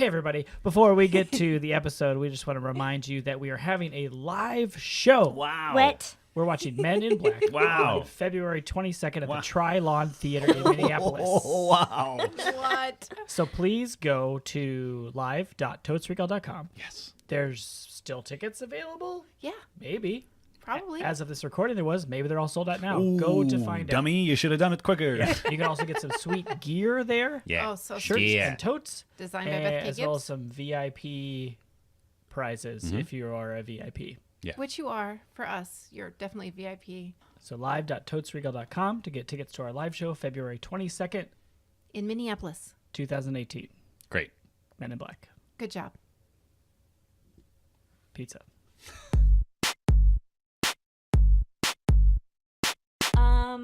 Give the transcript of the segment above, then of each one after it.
Hey, everybody. Before we get to the episode, we just want to remind you that we are having a live show. Wow. What? We're watching Men in Black. Wow. On February 22nd at the Trilon Theater in Minneapolis. Oh, wow. What? So please go to live.totesrecall.com. Yes. There's still tickets available? Yeah, Maybe. probably. As of this recording, there was. Maybe they're all sold out now. Go to find out. Dummy, you should have done it quicker. Yeah. You can also get some sweet gear there. Yeah. Oh, so Shirts Yeah. and totes. Designed by Beth K. As well as Gibbs, some VIP prizes if you are a VIP. which you are for us. You're definitely VIP So live.totesregal.com to get tickets to our live show February 22nd, in Minneapolis. 2018. Great. Men in Black. Good job. Pizza. Um.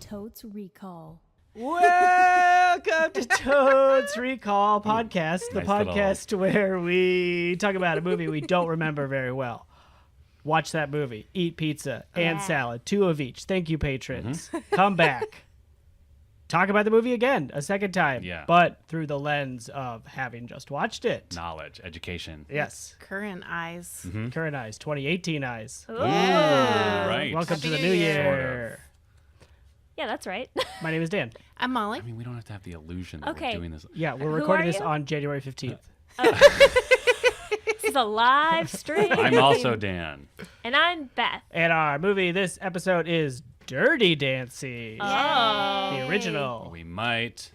Totes Recall. Welcome to Totes Recall Podcast, the Nice little- podcast where we talk about a movie we don't remember very well. Watch that movie, eat pizza and salad, 2 of each. Thank you, patrons. Come back. Talk about the movie again, a second time, Yeah. but through the lens of having just watched it. Knowledge, education. Yes. Current eyes. Current eyes, 2018 eyes. Ooh, right. Welcome Happy to the New new Year. year. Yeah, that's right. My name is Dan. I'm Molly. I mean, we don't have to have the illusion that Okay. we're doing this. Yeah, we're Who recording are this you? on January 15th. This is a live stream. I'm also Dan. And I'm Beth. And our movie this episode is Dirty Dancing. Oh. The original. We might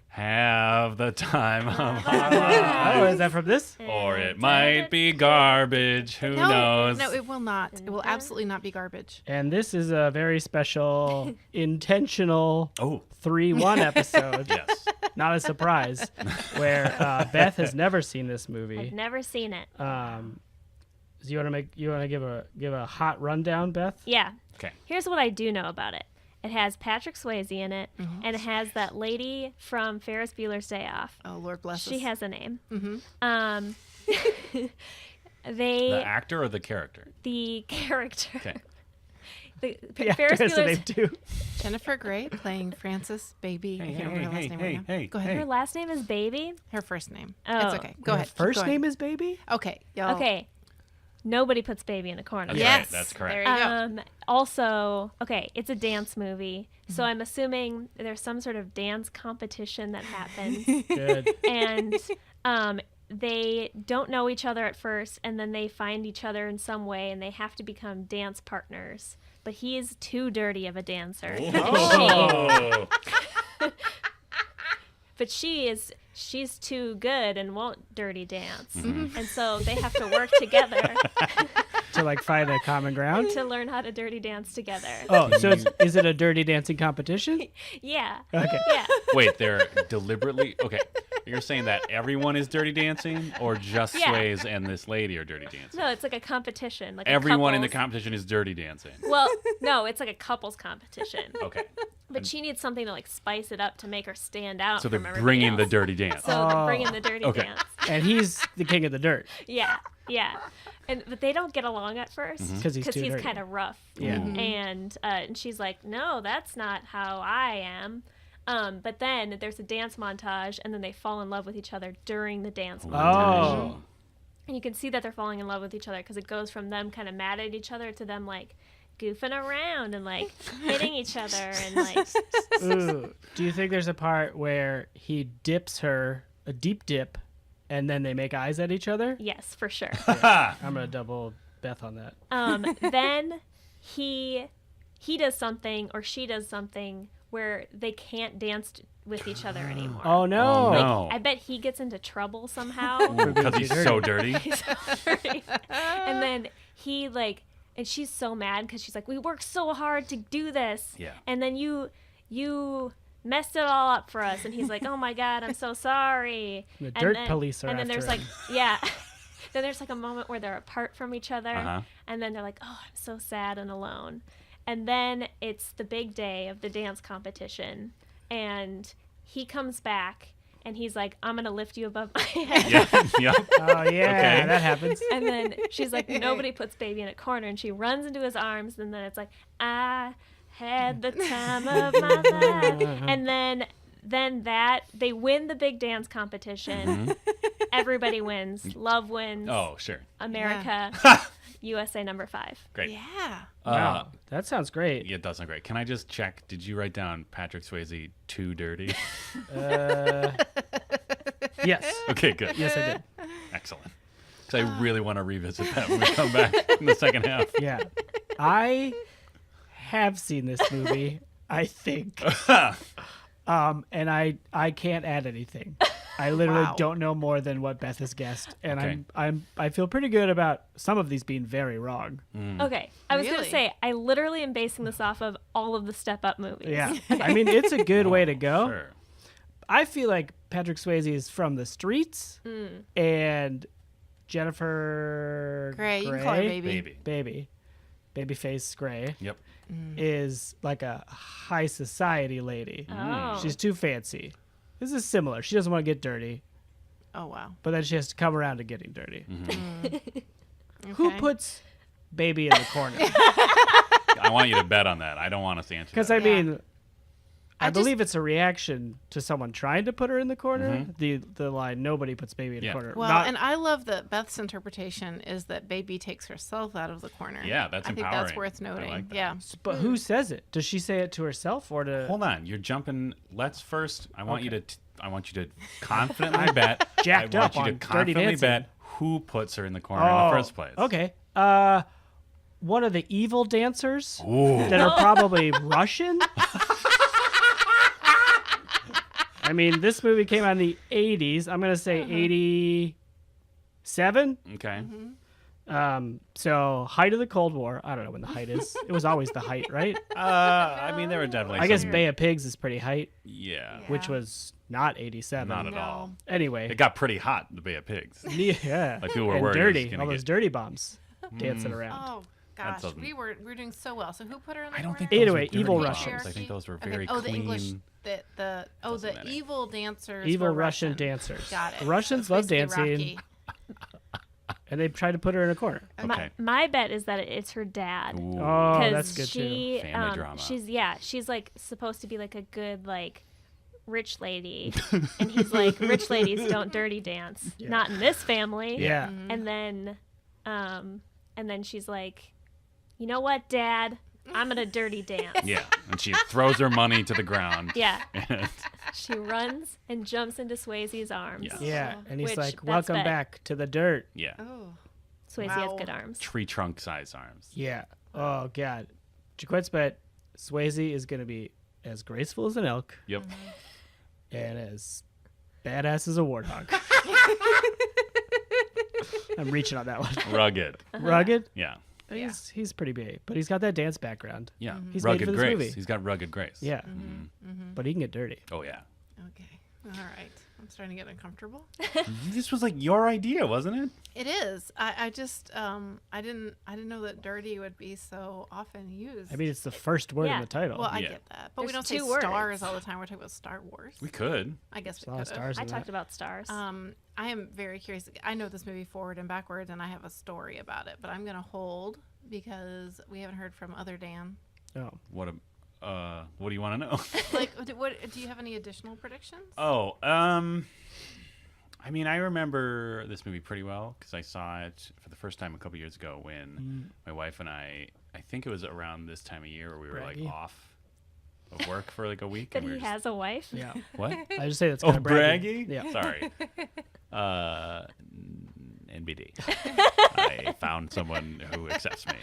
have the time of Oh, is that from this? or it might be garbage. Who knows? No, it will not. It will absolutely not be garbage. And this is a very special, intentional Oh, 3-1 episode. yes. Not a surprise, where Beth has never seen this I've movie. never seen it. So you want to give a hot rundown, Beth? Yeah. Okay. Here's what I do know about it. It has Patrick Swayze in it, and it has that lady from Ferris Bueller's Day Off. Oh, Lord bless us. She has a name. Mm-hmm. The actor or the character? The character. Okay. The The actor Ferris has a name Bueller's. too. Jennifer Grey playing Frances Baby. I Hey, can't hey, remember her hey, last name hey, right now. hey, Go ahead. hey. Her last name is Baby. Her first name. Oh. It's okay. Go Her ahead. Keep first going. name is Baby? Okay. Y'all. Okay. Nobody puts Baby in a corner. That's Yes. right. That's correct. There you go. Also, okay, it's a dance movie, so Mm-hmm. I'm assuming there's some sort of dance competition that happens, Good. and they don't know each other at first, and then they find each other in some way, and they have to become dance partners. But he is too dirty of a dancer. Oh. But she's too good and won't dirty dance, Mm-hmm. and so they have to work together To like find a common ground? to learn how to dirty dance together. Oh, so is it a dirty dancing competition? Yeah. Okay. Yeah. Wait, they're deliberately okay. You're saying that everyone is dirty dancing, or just Yeah. Swayze and this lady are dirty dancing? No, it's like a competition. Like Everyone in the couples. competition is dirty dancing. Well, no, it's like a couples competition. Okay, But she needs something to like spice it up to make her stand out. so they're from everybody bringing the else. dirty dance. So they're bringing the dirty Okay. dance. And he's the king of the dirt Yeah, yeah. But they don't get along at first Mm-hmm. because he's too dirty. kind of rough. Yeah. And she's like, no, that's not how I am. But then there's a dance montage, and then they fall in love with each other during the dance montage. Oh. And you can see that they're falling in love with each other because it goes from them kind of mad at each other to them like goofing around and like hitting each other and like Ooh. Do you think there's a part where he dips her, a deep dip, and then they make eyes at each other? yes, for sure. I'm going to double Beth on that. Then he does something or she does something where they can't dance with each other anymore. Oh, no. Oh, no. I bet he gets into trouble somehow. Because he's so dirty. And then he like, and she's so mad because she's like, we worked so hard to do this. Yeah. And then you messed it all up for us. And he's like, oh my God, I'm so sorry. The And dirt then- police are And then after there's him. like, yeah. Then there's like a moment where they're apart from each other. Uh-huh. And then they're like, oh, I'm so sad and alone. And then it's the big day of the dance competition. And he comes back and he's like, I'm going to lift you above my head. Yeah. Yep. Oh yeah, Okay. that happens. And then she's like, nobody puts baby in a corner. And she runs into his arms. And then it's like, I had the time of my life. And then they win the big dance competition. Everybody wins. Love wins. Oh, sure. America. USA number 5. Great. Yeah. Wow, that sounds great. Yeah, it does sound great. Can I just check? Did you write down Patrick Swayze too dirty? Yes. Okay, good. Yes, I did. Excellent. Because I really want to revisit that when we come back in the second half. Yeah. I have seen this movie, I think. And I can't add anything. I literally Wow. don't know more than what Beth has guessed, and Okay. I feel pretty good about some of these being very wrong. Okay. I was going Really? to say, I literally am basing this off of all of the Step Up movies. Yeah. I mean, it's a good way to go. Sure. I feel like Patrick Swayze is from the streets, and Jennifer Gray. You can call her Baby. Babyface Gray Yep. is like a high society lady. Oh. She's too fancy. This is similar. She doesn't want to get dirty, Oh, wow. but then she has to come around to getting dirty. Who Okay. puts baby in the corner? I want you to bet on that. I don't want us to answer Because that. I mean, I I just- believe it's a reaction to someone trying to put her in the corner. The line, nobody puts baby in Yeah. the corner. Well, Not- and I love that Beth's interpretation is that baby takes herself out of the corner. Yeah, that's I think empowering. that's worth I noting. like that. Yeah. but who says it? Does she say it to herself or to? Hold on. You're jumping. Let's first. I want you to confidently bet. Jacked I want up you on to Dirty confidently Dancing. bet who puts her in the corner in the first place. Okay. One of the evil dancers Ooh. that are probably Russian. I mean, this movie came out in the 80s. I'm going to say 87. Okay. So height of the Cold War. I don't know when the height is. It was always the height, right? I mean, there were definitely. I guess some- Bay of Pigs is pretty height, Yeah. which was not 87. Not at No. all. Anyway. It got pretty hot in the Bay of Pigs. Yeah. Like, people were and worried it was dirty. gonna All those get- dirty bombs dancing around. Oh gosh, doesn't- we were doing so well. So who put her in the I don't corner? think Either those way, were dirty evil bombs. Russians. I think those were Okay. very Oh, clean. the English. The Doesn't matter. evil dancers. Evil were Russian Russian. dancers. Got it. The Russians So love it's basically dancing, Rocky. and they tried to put her in a corner. Okay. My bet is that it's her dad. Ooh. Oh, 'Cause that's good too. she, Family drama. she's like supposed to be like a good like rich lady, and he's like, rich ladies don't dirty dance, not in this family. Yeah. And then she's like, you know what, Dad, I'm gonna dirty dance. Yeah, and she throws her money to the ground. Yeah. And- She runs and jumps into Swayze's arms. Yeah. Yeah, and he's Which, like, that's "Welcome bet. back to the dirt." yeah, Oh. Swayze has Wow. good arms. tree trunk size arms. Yeah. Oh God, Jaquette's bet Swayze is gonna be as graceful as an elk Yep. and as badass as a warthog. I'm reaching on that one. Rugged. Rugged. Yeah. He's pretty big, but he's got that dance background. Yeah. He's made rugged for this grace. movie. He's got rugged grace. Yeah, but he can get dirty. Oh yeah. Okay. All right. I'm starting to get uncomfortable. This was like your idea, wasn't it? It is. I just I didn't know that dirty would be so often used. I mean, it's the first word in Yeah. the title. well, I Yeah. get that, but we There's don't say 2 words. stars all the time. We're talking about Star Wars. We could. I guess There's a we lot of could. stars I in talked that. about stars. I am very curious. I know this movie forward and backwards, and I have a story about it, but I'm gonna hold because we haven't heard from other Dan. Oh, What do you want to know? Like, what do you have any additional predictions? Oh, I mean, I remember this movie pretty well because I saw it for the first time a couple years ago when my wife and I think it was around this time of year where we were Braggy. like off of work for like a week. that and we he were just- has a wife. yeah. What? I just say that's Oh, kind of braggy. braggy? Yeah. Sorry. NBD. I found someone who accepts me.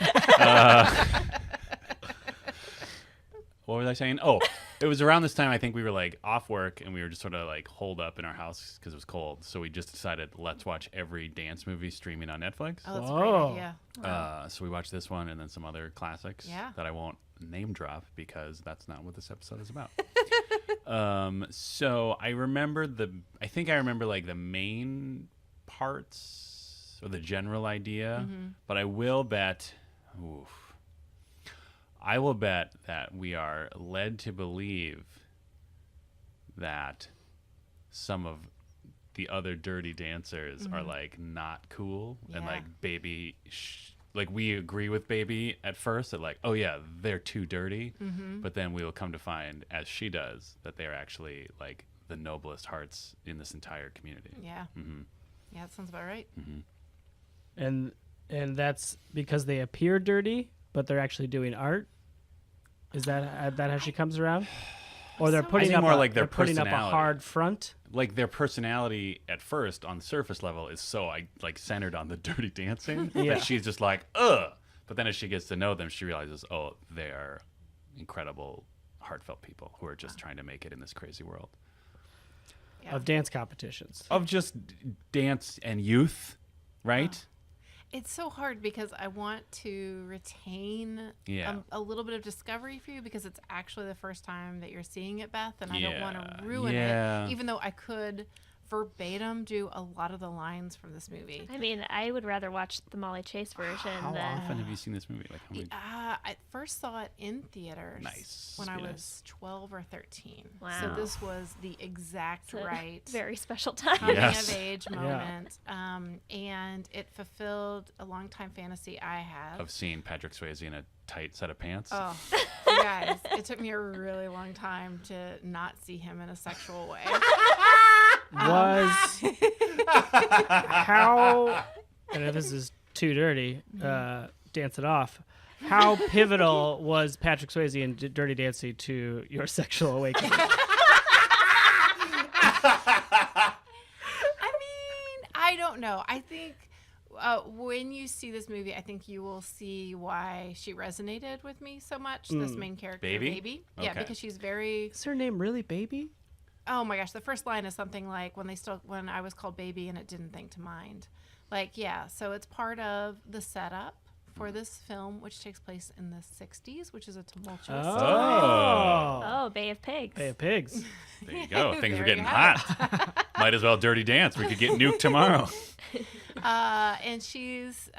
What was I saying? Oh, it was around this time I think we were like off work and we were just sort of like holed up in our house because it was cold. So we just decided let's watch every dance movie streaming on Netflix. Oh, that's a Whoa. great idea. So we watched this one and then some other classics Yeah. that I won't name drop because that's not what this episode is about. So I remember I think I remember like the main parts or the general idea, but I will bet, I will bet that we are led to believe that some of the other Dirty Dancers are like not cool and Yeah. like Baby like we agree with Baby at first that like, oh yeah, they're too dirty, but then we will come to find, as she does, that they're actually like the noblest hearts in this entire community. Yeah. Yeah, that sounds about right. And that's because they appear dirty, but they're actually doing art. Is that how she comes around? Or they're So- putting I think up more a, like their they're putting up a personality. hard front. Like their personality at first on the surface level is so like centered on the Dirty Dancing Yeah. that she's just like, ugh. But then as she gets to know them, she realizes, oh, they are incredible, heartfelt people who are just trying to make it in this crazy world Yeah. Of dance competitions. of just dance and youth, right? It's so hard because I want to retain Yeah. a little bit of discovery for you because it's actually the first time that you're seeing it, Beth, and I don't want Yeah. to ruin Yeah. it, even though I could verbatim do a lot of the lines from this movie. I mean, I would rather watch the Molly Chase version How than. often have you seen this movie? Like how many? I first saw it in theaters Nice. when I Very was nice. 12 or 13. Wow. So this was the exact It's a right very special time. coming Yes. of age moment. And it fulfilled a longtime fantasy I had. Of seeing Patrick Swayze in a tight set of pants. Oh, you guys, it took me a really long time to not see him in a sexual way. Was how, and if this is too dirty, dance it off. How pivotal was Patrick Swayze in Dirty Dancing to your sexual awakening? I mean, I don't know. I think when you see this movie, I think you will see why she resonated with me so much. This main character, Baby? Yeah, Okay. because she's very. Is her name really Baby? Oh my gosh, the first line is something like when I was called baby and it didn't think to mind. Like, yeah, so it's part of the setup for this film, which takes place in the 60s, which is a tumultuous time. Oh, Bay of Pigs. Bay of Pigs. There you go. Things There are you getting have hot. Might as well dirty dance. We could get nuked tomorrow. And she's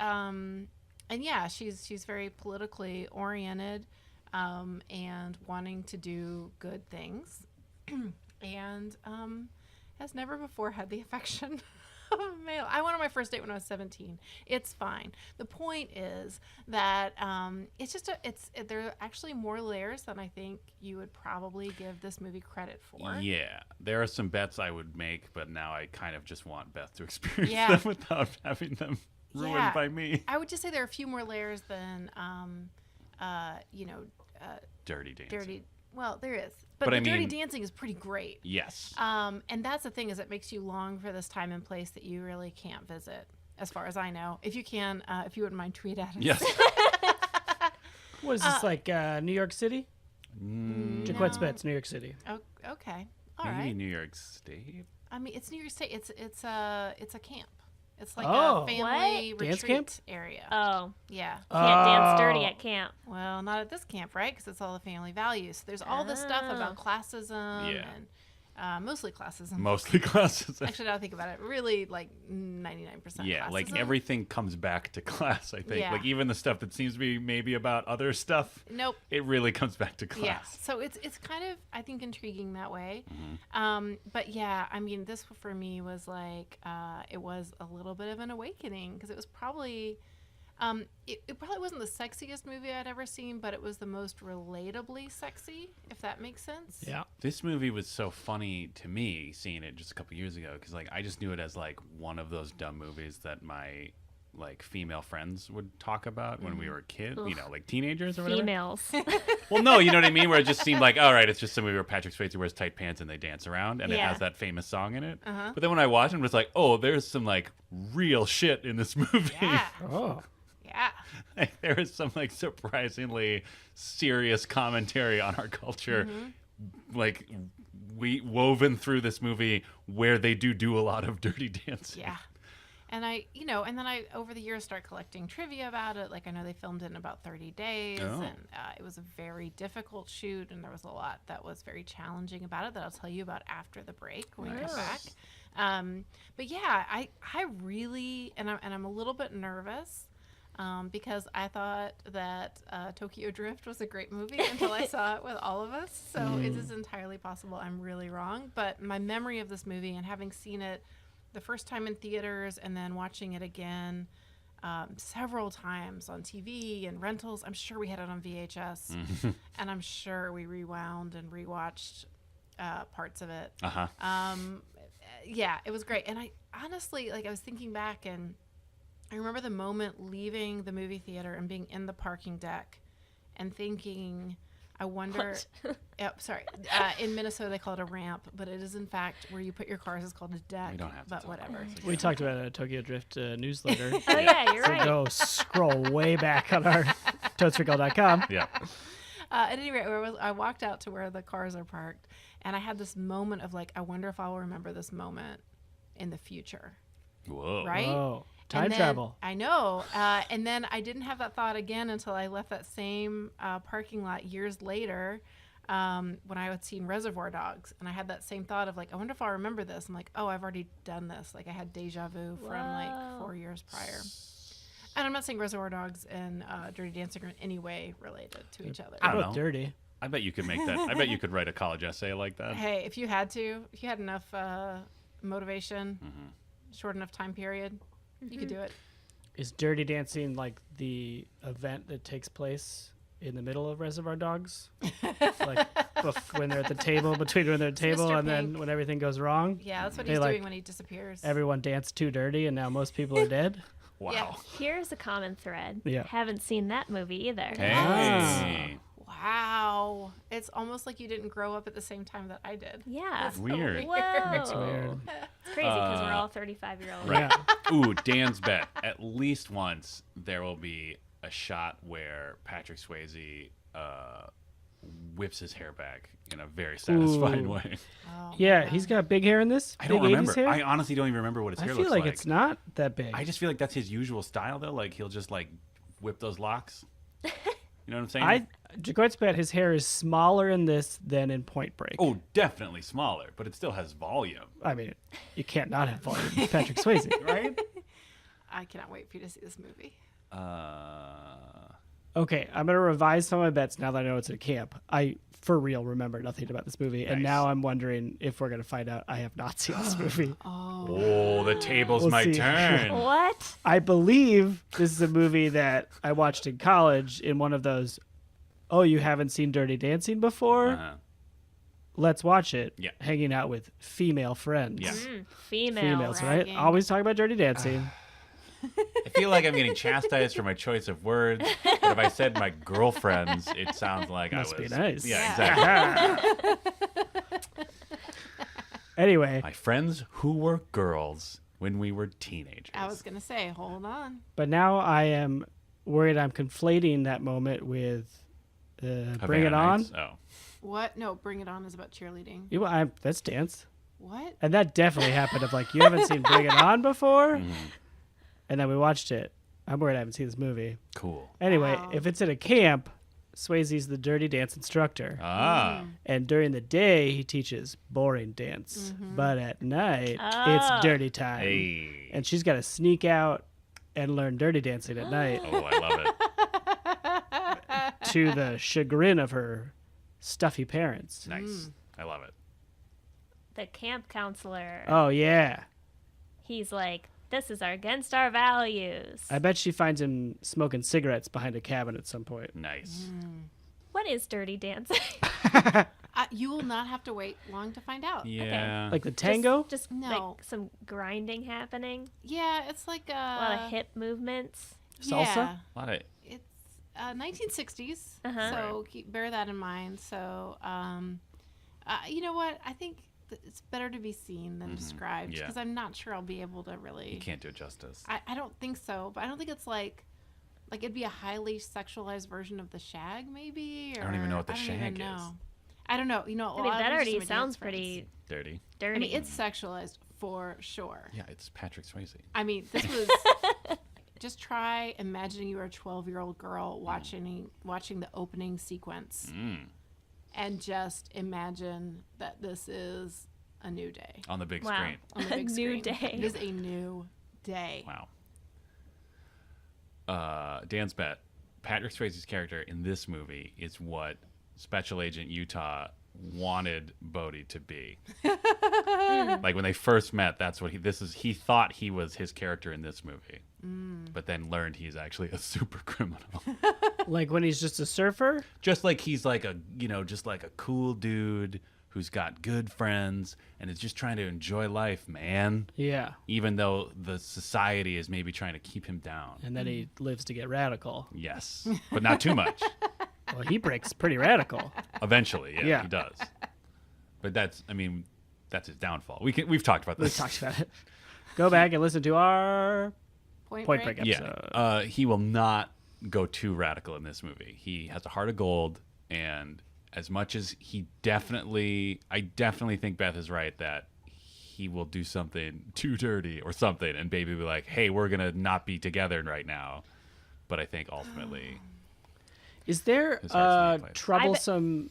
she's very politically oriented and wanting to do good things and has never before had the affection of a male. I went on my first date when I was 17. It's fine. The point is that there are actually more layers than I think you would probably give this movie credit for. Yeah. There are some bets I would make, but now I kind of just want Beth to experience Yeah. them without having them ruined Yeah. by me. I would just say there are a few more layers than Dirty dancing. dirty. Well, there is, but But the I Dirty mean- Dancing is pretty great. Yes. And that's the thing is it makes you long for this time and place that you really can't visit, as far as I know. If you can, if you wouldn't mind, tweet at us. Yes. What is this, like New York City? Jaquette No. Spitz, New York City. Oh, okay. All Maybe right. New York State. I mean, it's New York State. It's a camp. It's like Oh. a family Dance retreat camp? area. Oh, Yeah. can't dance Oh. dirty at camp. Well, not at this camp, right? Because it's all the family values. So there's all this stuff about classism Yeah. and mostly classism. Mostly classes. Actually, now I think about it, really like 99% Yeah, like classism. everything comes back to class, I think. Yeah. Like even the stuff that seems to be maybe about other stuff, Nope. it really comes back to class. Yeah. So it's kind of, I think, intriguing that way. Mm-hmm. But yeah, I mean, this for me was like, it was a little bit of an awakening because it was probably, it probably wasn't the sexiest movie I'd ever seen, but it was the most relatably sexy, if that makes sense. Yeah. This movie was so funny to me seeing it just a couple years ago because like I just knew it as like one of those dumb movies that my like female friends would talk about when we were kids, you know, like teenagers or whatever. Females. Well, no, you know what I mean? Where it just seemed like, all right, it's just some movie where Patrick Swayze wears tight pants and they dance around and it Yeah. has that famous song in it. Uh-huh. But then when I watched it, it was like, oh, there's some like real shit in this movie. Yeah. Oh. Yeah. Like, there is some like surprisingly serious commentary on our culture, like we woven through this movie where they do a lot of dirty dancing. Yeah. And and then I, over the years, start collecting trivia about it. Like, I know they filmed it in about 30 days, Oh. and it was a very difficult shoot, and there was a lot that was very challenging about it that I'll tell you about after the break when we come back. But yeah, I really, and I'm a little bit nervous because I thought that Tokyo Drift was a great movie until I saw it with all of us. So it is entirely possible I'm really wrong. But my memory of this movie and having seen it the first time in theaters and then watching it again several times on TV and rentals. I'm sure we had it on VHS, and I'm sure we rewound and rewatched parts of it. Yeah, it was great. And I honestly, I was thinking back, and I remember the moment leaving the movie theater and being in the parking deck and thinking, I wonder. In Minnesota, they call it a ramp, but it is in fact where you put your cars. It's called a deck. We don't have to but talk whatever. about it. We talked about a Tokyo Drift newsletter. Oh yeah, you're So right. go scroll way back on our totesrecall.com. Yeah. At any rate, I walked out to where the cars are parked, and I had this moment of I wonder if I'll remember this moment in the future. Whoa. Right? Oh, time And then- travel. I know. And then I didn't have that thought again until I left that same parking lot years later when I had seen Reservoir Dogs. And I had that same thought of I wonder if I'll remember this. I'm like, oh, I've already done this. I had deja vu from 4 years prior. And I'm not saying Reservoir Dogs and Dirty Dancing are in any way related to each other. I don't Both know. dirty. I bet you could make that. I bet you could write a college essay like that. Hey, if you had enough motivation, short enough time period, you could do it. Is Dirty Dancing the event that takes place in the middle of Reservoir Dogs? When they're at the table, between when they're at the table Mr. and then Pink. when everything goes wrong? Yeah, that's what They, he's doing when he disappears. Everyone danced too dirty and now most people are dead? Wow. Yeah. Here's a common thread. Yeah. Haven't seen that movie either. Hey. Wow. It's almost like you didn't grow up at the same time that I did. Yeah. Weird. Whoa. That's weird. It's crazy because we're all 35-year-olds. Right. Yeah. Ooh, Dan's bet. At least once there will be a shot where Patrick Swayze whips his hair back in a very satisfying Ooh. way. Oh, Yeah, he's got big hair in this. I don't big 80s remember. hair? I honestly don't even remember what his I hair feel looks like it's not that big. I just feel like that's his usual style, though. He'll just whip those locks. You know what I'm saying? Jacoit's bet his hair is smaller in this than in Point Break. Oh, definitely smaller, but it still has volume. I mean, you can't not have volume. Patrick Swayze, right? I cannot wait for you to see this movie. Okay, I'm going to revise some of my bets now that I know it's at camp. I, for real, remember nothing about this movie. And Nice. now I'm wondering if we're going to find out I have not seen this movie. Oh, the tables We'll might see. turn. What? I believe this is a movie that I watched in college in one of those, oh, you haven't seen Dirty Dancing before? Uh-huh. Let's watch it. Yeah. Hanging out with female friends. Yeah. Female. Females, right? ragging. Always talk about Dirty Dancing. I feel like I'm getting chastised for my choice of words, but if I said my girlfriends, it sounds like Must I be was. nice. Yeah, exactly. Anyway, My friends who were girls when we were teenagers. I was going to say, hold on. but now I am worried I'm conflating that moment with Bring Havana It On. Nights? Oh. What? No, Bring It On is about cheerleading. That's dance. What? And that definitely happened of you haven't seen Bring It On before? Mm-hmm. And then we watched it. I'm worried I haven't seen this movie. Cool. Anyway, Wow. if it's at a camp, Swayze's the dirty dance instructor. Ah. And during the day, he teaches boring dance. But at night, it's dirty time. Hey. And she's got to sneak out and learn dirty dancing at night Oh, I love it. to the chagrin of her stuffy parents. Nice. I love it. The camp counselor. Oh, yeah. He's like, this is against our values. I bet she finds him smoking cigarettes behind a cabin at some point. Nice. What is dirty dancing? You will not have to wait long to find out. Yeah. Like the tango? Just No. some grinding happening. Yeah, it's like A lot of hip movements. Salsa? Yeah, A lot of it's 1960s, Uh-huh. so bear that in mind. So, you know what? I think it's better to be seen than described Yeah. because I'm not sure I'll be able to really. you can't do it justice. I don't think so, but I don't think it's like it'd be a highly sexualized version of the shag, maybe. Or, I don't even know what the I don't even shag know. is. I don't know. You know, I mean, that already sounds pretty Dirty. dirty. I mean, it's sexualized for sure. Yeah, it's Patrick Swayze. I mean, this was. Just try imagining you were a 12-year-old girl watching the opening sequence, and just imagine that this is a new day On the big Wow. screen. on the big A new screen. day. It is a new day. Wow. Dan's bet, Patrick Swayze's character in this movie is what Special Agent Utah wanted Bodhi to be. Like when they first met, that's what he thought he was his character in this movie. But then learned he's actually a super criminal. Like when he's just a surfer? Just like he's like just like a cool dude who's got good friends and is just trying to enjoy life, man. Yeah. Even though the society is maybe trying to keep him down. And then he lives to get radical. Yes, but not too much. Well, he breaks pretty radical. Eventually, Yeah. he does. But that's his downfall. We've talked about We this. talked about it. Go back and listen to our Point Point Break. Break episode. Yeah, he will not go too radical in this movie. He has a heart of gold, and as much as I definitely think Beth is right that he will do something too dirty or something, and Baby will be like, "Hey, we're gonna not be together right now." But I think ultimately, Is there His heart's in the place. troublesome...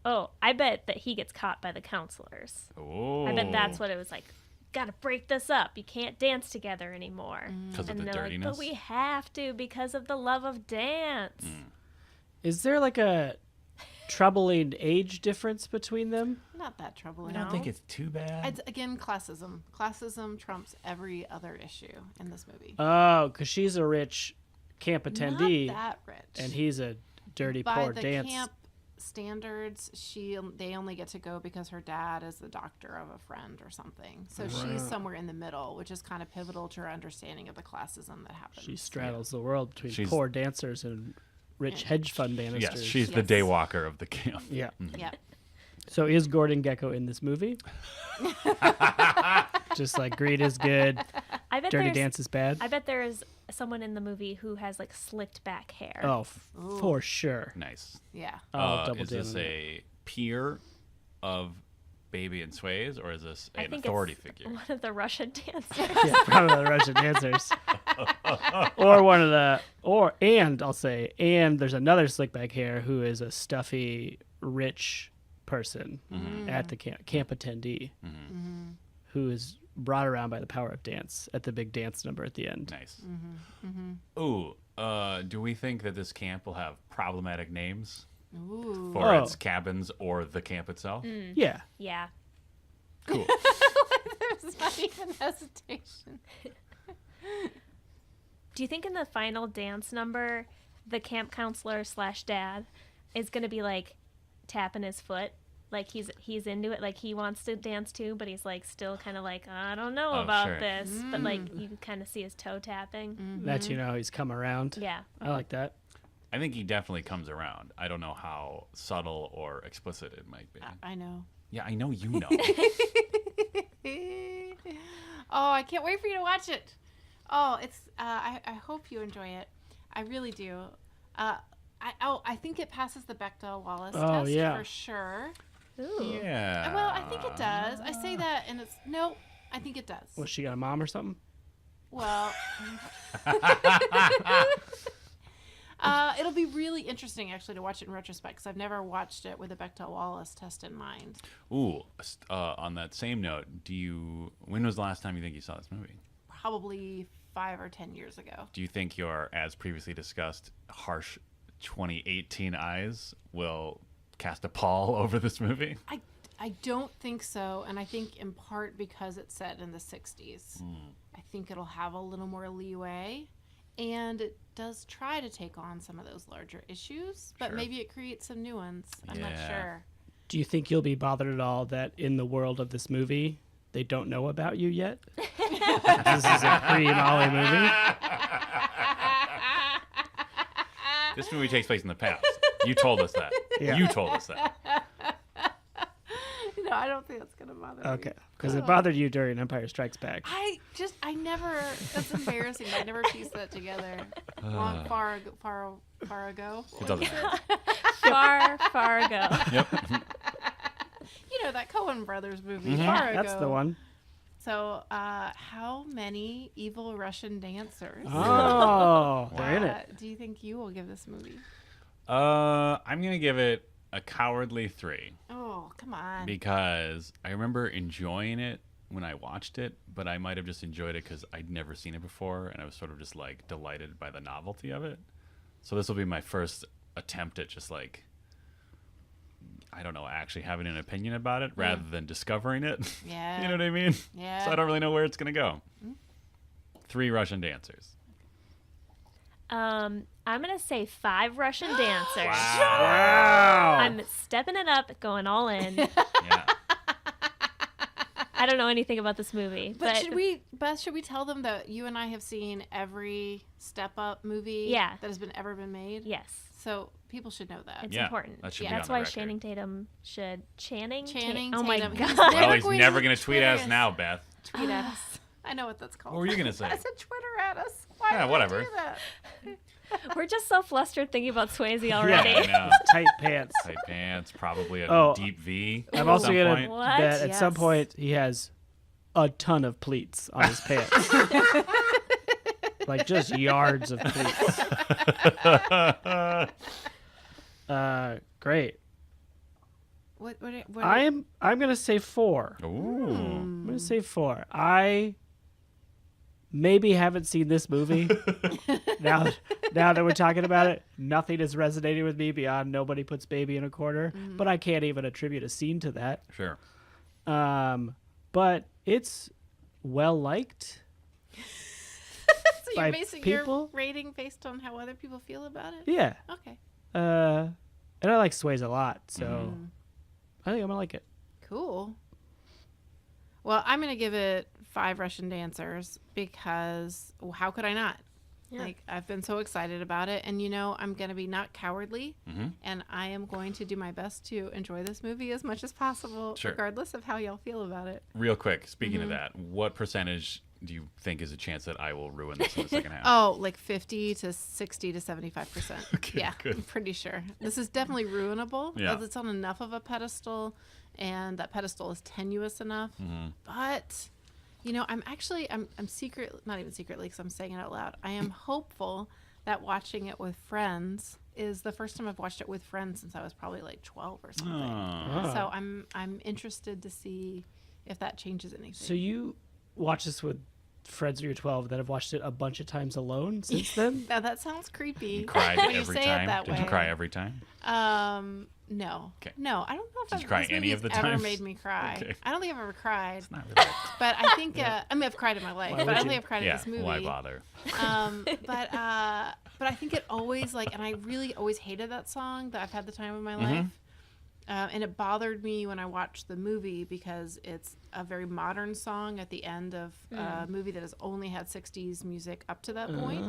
Oh, I bet that he gets caught by the counselors. oh, I bet that's what it was like. Gotta break this up. You can't dance together anymore. because of And the they're like, dirtiness. but we have to because of the love of dance. Is there like a troubling age difference between them? Not that troubling. I don't think it's too bad. It's, again, classism. Classism trumps every other issue in this movie. Oh, because she's a rich camp attendee, Not that rich. and he's a dirty, By poor the dance. camp standards, they only get to go because her dad is the doctor of a friend or something. So she's somewhere in the middle, which is kind of pivotal to her understanding of the classism that happens. She straddles the world between She's- poor dancers and rich hedge fund managers. Yes, she's the Yes. daywalker of the camp. Yeah. Yeah. So is Gordon Gekko in this movie? Just like Greed is good, I bet Dirty there's, Dance is bad. I bet there is someone in the movie who has like slicked back hair. Oh, for sure. Nice. Yeah. I'll double Is down this on that. a peer of Baby and Swayze, or is this I an think authority it's figure? one of the Russian dancers. Yeah, probably the Russian dancers. Or one of the, and there's another slickback hair who is a stuffy, rich person at the camp attendee who is brought around by the power of dance at the big dance number at the end. Nice. Ooh, do we think that this camp will have problematic names Ooh. for Oh. its cabins or the camp itself? Yeah. Yeah. Cool. There's not even hesitation. Do you think in the final dance number, the camp counselor / dad is going to be like tapping his foot? Like he's into it, like he wants to dance too, but he's like still kind of like, I don't know Oh, about sure. this. But like you can kind of see his toe tapping. That he's come around. Yeah. I like that. I think he definitely comes around. I don't know how subtle or explicit it might be. I know. Yeah, I know you know. Oh, I can't wait for you to watch it. Oh, it's. I hope you enjoy it. I really do. I think it passes the Bechdel-Wallace Oh, test yeah. for sure. Ooh. Yeah. Well, I think it does. I say that, and it's no. I think it does. Was she got a mom or something? Well, it'll be really interesting actually to watch it in retrospect because I've never watched it with a Bechdel-Wallace test in mind. Ooh, on that same note, when was the last time you think you saw this movie? Probably 5 or 10 years ago. Do you think your, as previously discussed, harsh 2018 eyes will cast a pall over this movie? I don't think so, and I think in part because it's set in the 60s. I think it'll have a little more leeway, and it does try to take on some of those larger issues, but Sure. maybe it creates some new ones. I'm not Yeah. sure. Do you think you'll be bothered at all that in the world of this movie, they don't know about you yet? This is a pre-Molly movie. This movie takes place in the past. You told us that. Yeah. You told us that. No, I don't think that's going to bother me. Okay. Because it bothered you during Empire Strikes Back. I never, that's embarrassing. I never pieced that together. Long, far ago. It doesn't matter. Far ago. Yep. You know, that Coen Brothers movie, far ago. That's the one. So, how many evil Russian dancers Oh, they're in it. do you think you will give this movie? I'm going to give it a cowardly 3 Oh, come on. because I remember enjoying it when I watched it, but I might have just enjoyed it because I'd never seen it before, and I was sort of just like delighted by the novelty of it. So this will be my first attempt at just like, I don't know, actually having an opinion about it rather than discovering it. Yeah. You know what I mean? Yeah. So I don't really know where it's gonna go. 3 Russian dancers. I'm gonna say 5 Russian dancers. Wow. I'm stepping it up, going all in. Yeah. I don't know anything about this movie, But should we tell them that you and I have seen every Step Up movie Yeah. that has ever been made? Yes, So people should know that. it's Yeah, important. that should be That's on the why record. Channing Tatum should Channing Oh my Tatum. god! Well, he's never going gonna to tweet at us Twitter now, Beth. Tweet at us. I know what that's called. What were you gonna say? I said Twitter at us. Why Yeah, did whatever. I do that? We're just so flustered thinking about Swayze already. Yeah, I know. Tight pants. Tight pants, probably a Oh, deep V. I'm at also some gonna point. What? bet at some Yes. point he has a ton of pleats on his pants. Like just yards of pleats. Great. What I'm gonna say 4. Ooh. I'm gonna say 4. I maybe haven't seen this movie. now that we're talking about it, nothing is resonating with me beyond nobody puts baby in a corner. But I can't even attribute a scene to that. Sure. But it's well liked. So by you're basing people? your rating based on how other people feel about it? Yeah. Okay. And I like Swayze a lot, so I think I'm gonna like it. Cool. Well, I'm going to give it 5 Russian dancers because how could I not? Yeah. Like, I've been so excited about it. And, I'm going to be not cowardly. Mhm. And I am going to do my best to enjoy this movie as much as possible, Sure. regardless of how y'all feel about it. Real quick, speaking of that, what percentage do you think is a chance that I will ruin this in the second half? Oh, like 50 to 60 to 75%. Okay, yeah, good. I'm pretty sure. This is definitely ruinable. Yeah. It's on enough of a pedestal, and that pedestal is tenuous enough. Mhm. But, I'm secretly, not even secretly because I'm saying it out loud, I am hopeful that watching it with friends is the first time I've watched it with friends since I was probably like 12 or something. Oh. So I'm interested to see if that changes anything. So you watch this with friends when you're 12 that have watched it a bunch of times alone since then? Now that sounds creepy. You cried when you every say time? it that Did way. you cry every time? No. Okay. No, I don't know if Did you cry this any of movie's the ever times? made me cry. Okay. I don't think I've ever cried. It's not really. But I think I've cried in my life, but I would don't you? think I've cried Yeah, in this movie. why bother? But I think it always and I really always hated that song that I've had the time of my life. And it bothered me when I watched the movie because it's a very modern song at the end of a movie that has only had 60s music up to that point.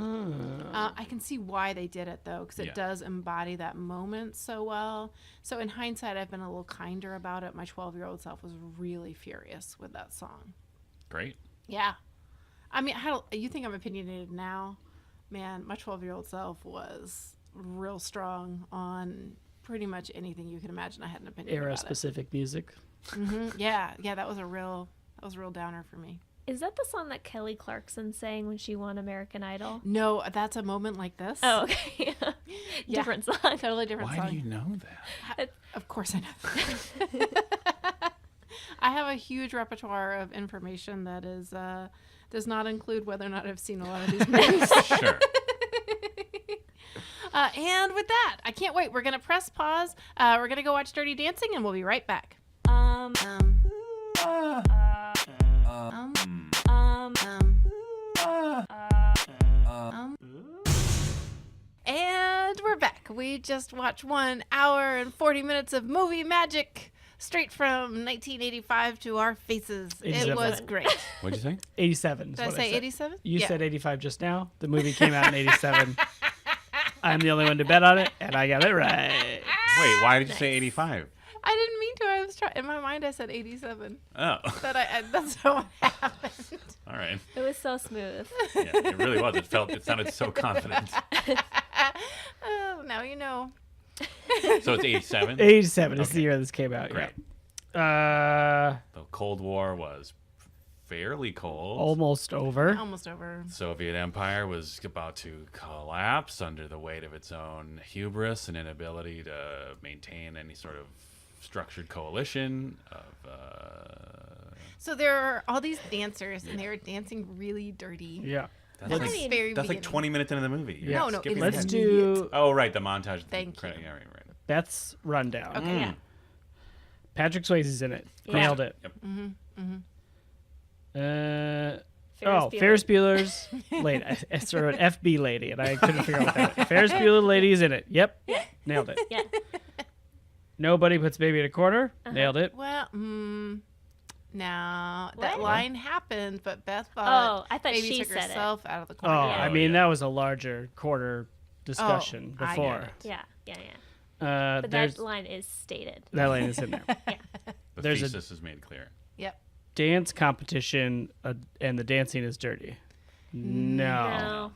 I can see why they did it, though, because it Yeah. does embody that moment so well. So in hindsight, I've been a little kinder about it. My 12-year-old self was really furious with that song. Great. Yeah. I mean, you think I'm opinionated now? Man, my 12-year-old self was real strong on pretty much anything you can imagine. I had an opinion Era about specific music. it. Yeah, that was a real downer for me. Is that the song that Kelly Clarkson sang when she won American Idol? No, that's a moment like this. Oh, okay. Yeah. Different song. Totally different Why song. do you know that? Of course I know. I have a huge repertoire of information that is does not include whether or not I've seen a lot of these movies. Sure. And with that, I can't wait. We're going to press pause. We're going to go watch Dirty Dancing, and we'll be right back. And we're back. We just watched 1 hour and 40 minutes of movie magic straight from 1985 to our faces. It 87. was great. What'd you say? 87 is Did I what say said. 87? You Yeah. said 85 just now. The movie came out in 87. I'm the only one to bet on it, and I got it right. Wait, why did you say 85? I didn't mean to. I was trying. In my mind, I said 87. Oh, That's not what happened. all right. It was so smooth. Yeah, it really was. It sounded so confident. Oh, now you know. So it's 87? 87 is the Okay. year this came out. Great. Yeah. The Cold War was fairly cold. Almost over. Almost over. Soviet Empire was about to collapse under the weight of its own hubris and inability to maintain any sort of structured coalition of So there are all these dancers, and they are dancing really dirty. Yeah. That's At like, the very that's like beginning. 20 minutes into the movie. Yeah. No, Skipping it is Let's ahead. do Oh, right, the montage. Thank you. Yeah, right. Beth's rundown. Okay. Yeah. Patrick Swayze's in it. Yeah. Nailed it. Yep. Ferris Bueller's lady. I sort of an FB lady, and I couldn't figure out what that was. Ferris Bueller lady's in it. Yep. Nailed it. Yeah. Nobody puts baby in a corner. Nailed it. Well, no, What? that line happened, but Beth Oh, thought I thought maybe she took said it. herself out of the Oh, corner. I Oh, mean, yeah. that was a larger quarter discussion I get before. it. Yeah. But There's that line is stated. that line is in there. The There's a- thesis is made clear. Yep. Dance competition, and the dancing is dirty. No.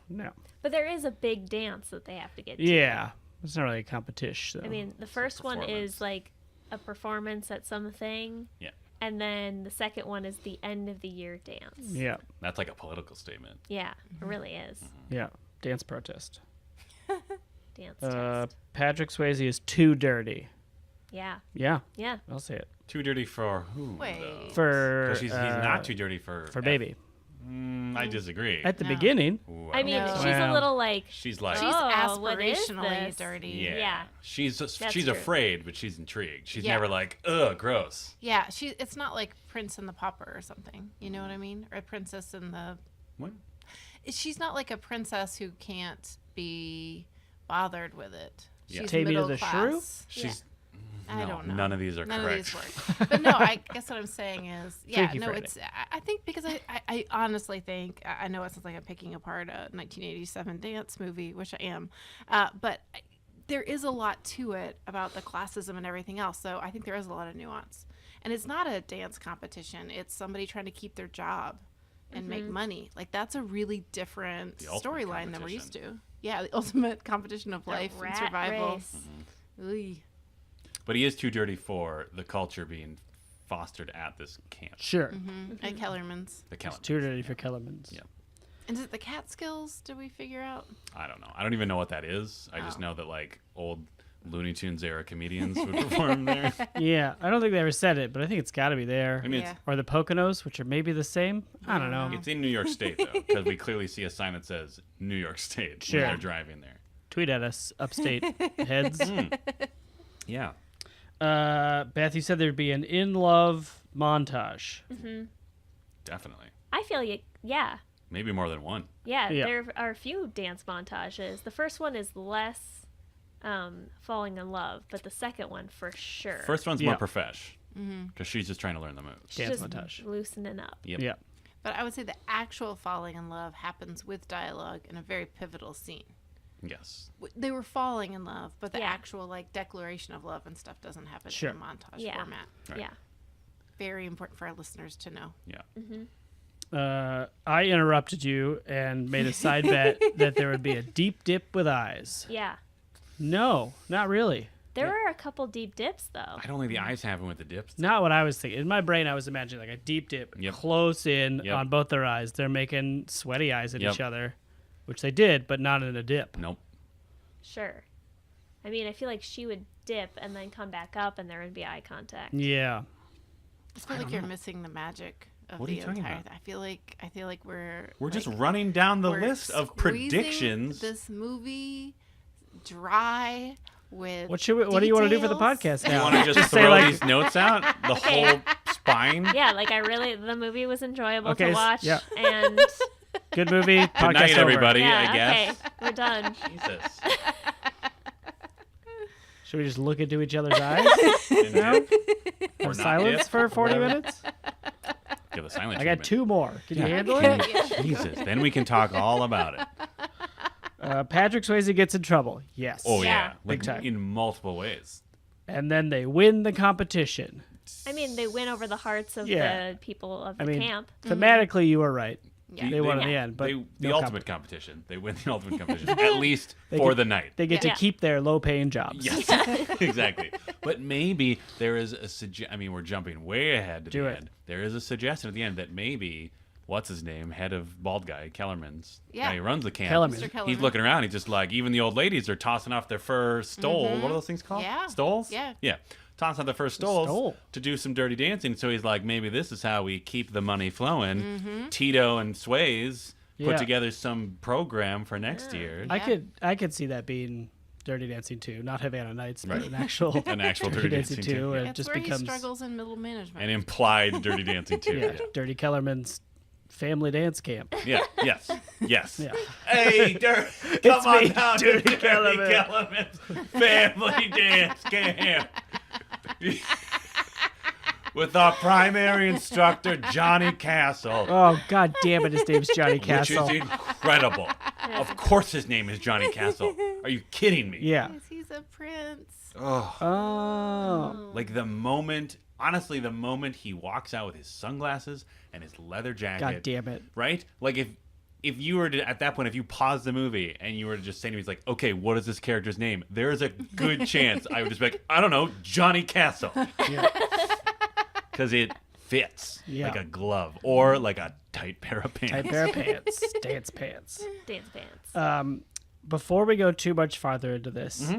But there is a big dance that they have to get to. Yeah. It's not really a competition. I mean, the first one performance. is like a performance at something. Yeah. And then the second one is the end of the year dance. Yeah. That's like a political statement. Yeah, it really is. Yeah. Dance protest. Dance test. Patrick Swayze is too dirty. Yeah. Yeah. Yeah. I'll say it. Too dirty for who? Wait. though? For 'Cause he's not too dirty for baby. I disagree. At the No. beginning. Ooh, I mean, No. she's Well, a little like, she's like, She's Oh, what is aspirationally this? dirty. yeah. yeah. She's true. afraid, but she's intrigued. She's Yeah. never like, ugh, gross. Yeah, it's not like Prince and the Pauper or something. You know what I mean? Or Princess and the. What? She's not like a princess who can't be bothered with it. Yeah. She's Tavia middle the class. Shrew? She's. I No, don't know. none of these are None correct. of these work. But no, I guess what I'm saying is, yeah, Freaky no, Friday. it's. I think because I honestly think I know it sounds like I'm picking apart a 1987 dance movie, which I am, but there is a lot to it about the classism and everything else. So I think there is a lot of nuance, and it's not a dance competition. It's somebody trying to keep their job and make money. Like that's a really different The ultimate storyline than we're used to. Yeah, the ultimate competition of life and rat survival. race. Oy. But he is too dirty for the culture being fostered at this camp. Sure. At Kellerman's. The Kellerman. Too dirty for Kellerman's. Yeah. And is it the Catskills? Did we figure out? I don't know. I don't even know what that is. I just Oh. know that like old Looney Tunes era comedians would perform there. Yeah. I don't think they ever said it, but I think it's got to be there. I mean, Yeah. Or the Poconos, which are maybe the same. I don't know. it's in New York State though, because we clearly see a sign that says New York State Sure. when they're driving there. Tweet at us, upstate heads. Yeah. Beth, you said there'd be an in love montage. Definitely. I feel yeah. Maybe more than one. Yeah, Yeah. there are a few dance montages. The first one is less falling in love, but the second one for sure. First one's Yeah. more profesh because she's just trying to learn the moves. Dance just montage. loosening up. Yep. Yeah. But I would say the actual falling in love happens with dialogue in a very pivotal scene. Yes. They were falling in love, but the Yeah. actual like declaration of love and stuff doesn't happen Sure. in a montage Yeah. format. Right. Yeah. Very important for our listeners to know. Yeah. I interrupted you and made a side bet that there would be a deep dip with eyes. Yeah. No, not really. There are a couple deep dips though. I don't think the eyes happen with the dips. Not what I was thinking. In my brain, I was imagining like a deep dip Yep. close in Yep. on both their eyes. They're making sweaty eyes at Yep. each other, which they did, but not in a dip. Nope. Sure. I mean, I feel like she would dip and then come back up and there would be eye contact. Yeah. I feel like you're missing the magic of What are the you talking entire. about? I feel like we're Just like, running down the we're list of squeezing predictions. This movie dry with. What do you want to do for the details. podcast You now? want to just say throw like- these notes out? The whole spine? Yeah, like the movie was enjoyable Okay, to watch. yeah. And Good movie. Good Podcast night, over. everybody, yeah, I guess. okay, we're done. Jesus. Should we just look into each other's eyes? No? Or Have not silence dip? for 40 Whatever. minutes? Give the silent I got treatment. 2 more. Can you Yeah. handle it? Jesus. Then we can talk all about it. Patrick Swayze gets in trouble. Yes. Oh, Yeah. yeah. Big Like, time. in multiple ways. And then they win the competition. I mean, they win over the hearts of Yeah. the people of I the mean, camp. thematically, you were right. Yeah. They won in the end, but the no ultimate competition. They win the ultimate competition, at least for get- the night. They get Yeah. to keep their low-paying jobs. Yes, exactly. But maybe there is I mean, we're jumping way ahead to Do the it. end. There is a suggestion at the end that maybe, what's his name, head of bald guy, Kellerman's, Yeah. guy who runs the camp. Kellerman. Mr. Kellerman. He's looking around. He's just like, even the old ladies are tossing off their fur stole. What are those things called? Yeah. Stoles? Yeah. Yeah. toss out the first stoles to do some dirty dancing. So he's like, maybe this is how we keep the money flowing. Tito and Swayze put together some program for next year. I could see that being Dirty Dancing 2, not Havana Nights, but an actual Dirty Dancing 2, where it That's just where becomes he struggles in middle management. An implied Dirty Dancing 2. Dirty Kellerman's family dance camp. Yeah. Yes. Yeah. Hey, It's come me, on down to Dirty Kellerman. Kellerman's family dance camp. With our primary instructor, Johnny Castle. Oh, God damn it, his name's Johnny Castle. Which is incredible. Of course his name is Johnny Castle. Are you kidding me? Yeah. Yes, he's a prince. Oh. Like the moment he walks out with his sunglasses and his leather jacket. God damn it. Right? Like if you were to, at that point, if you paused the movie and you were to just say to me, it's like, okay, what is this character's name? There is a good chance I would just be like, I don't know, Johnny Castle. Yeah. Because it fits Yeah. like a glove or like a tight pair of pants. Tight pair of pants. Dance pants. Dance pants. Before we go too much farther into this,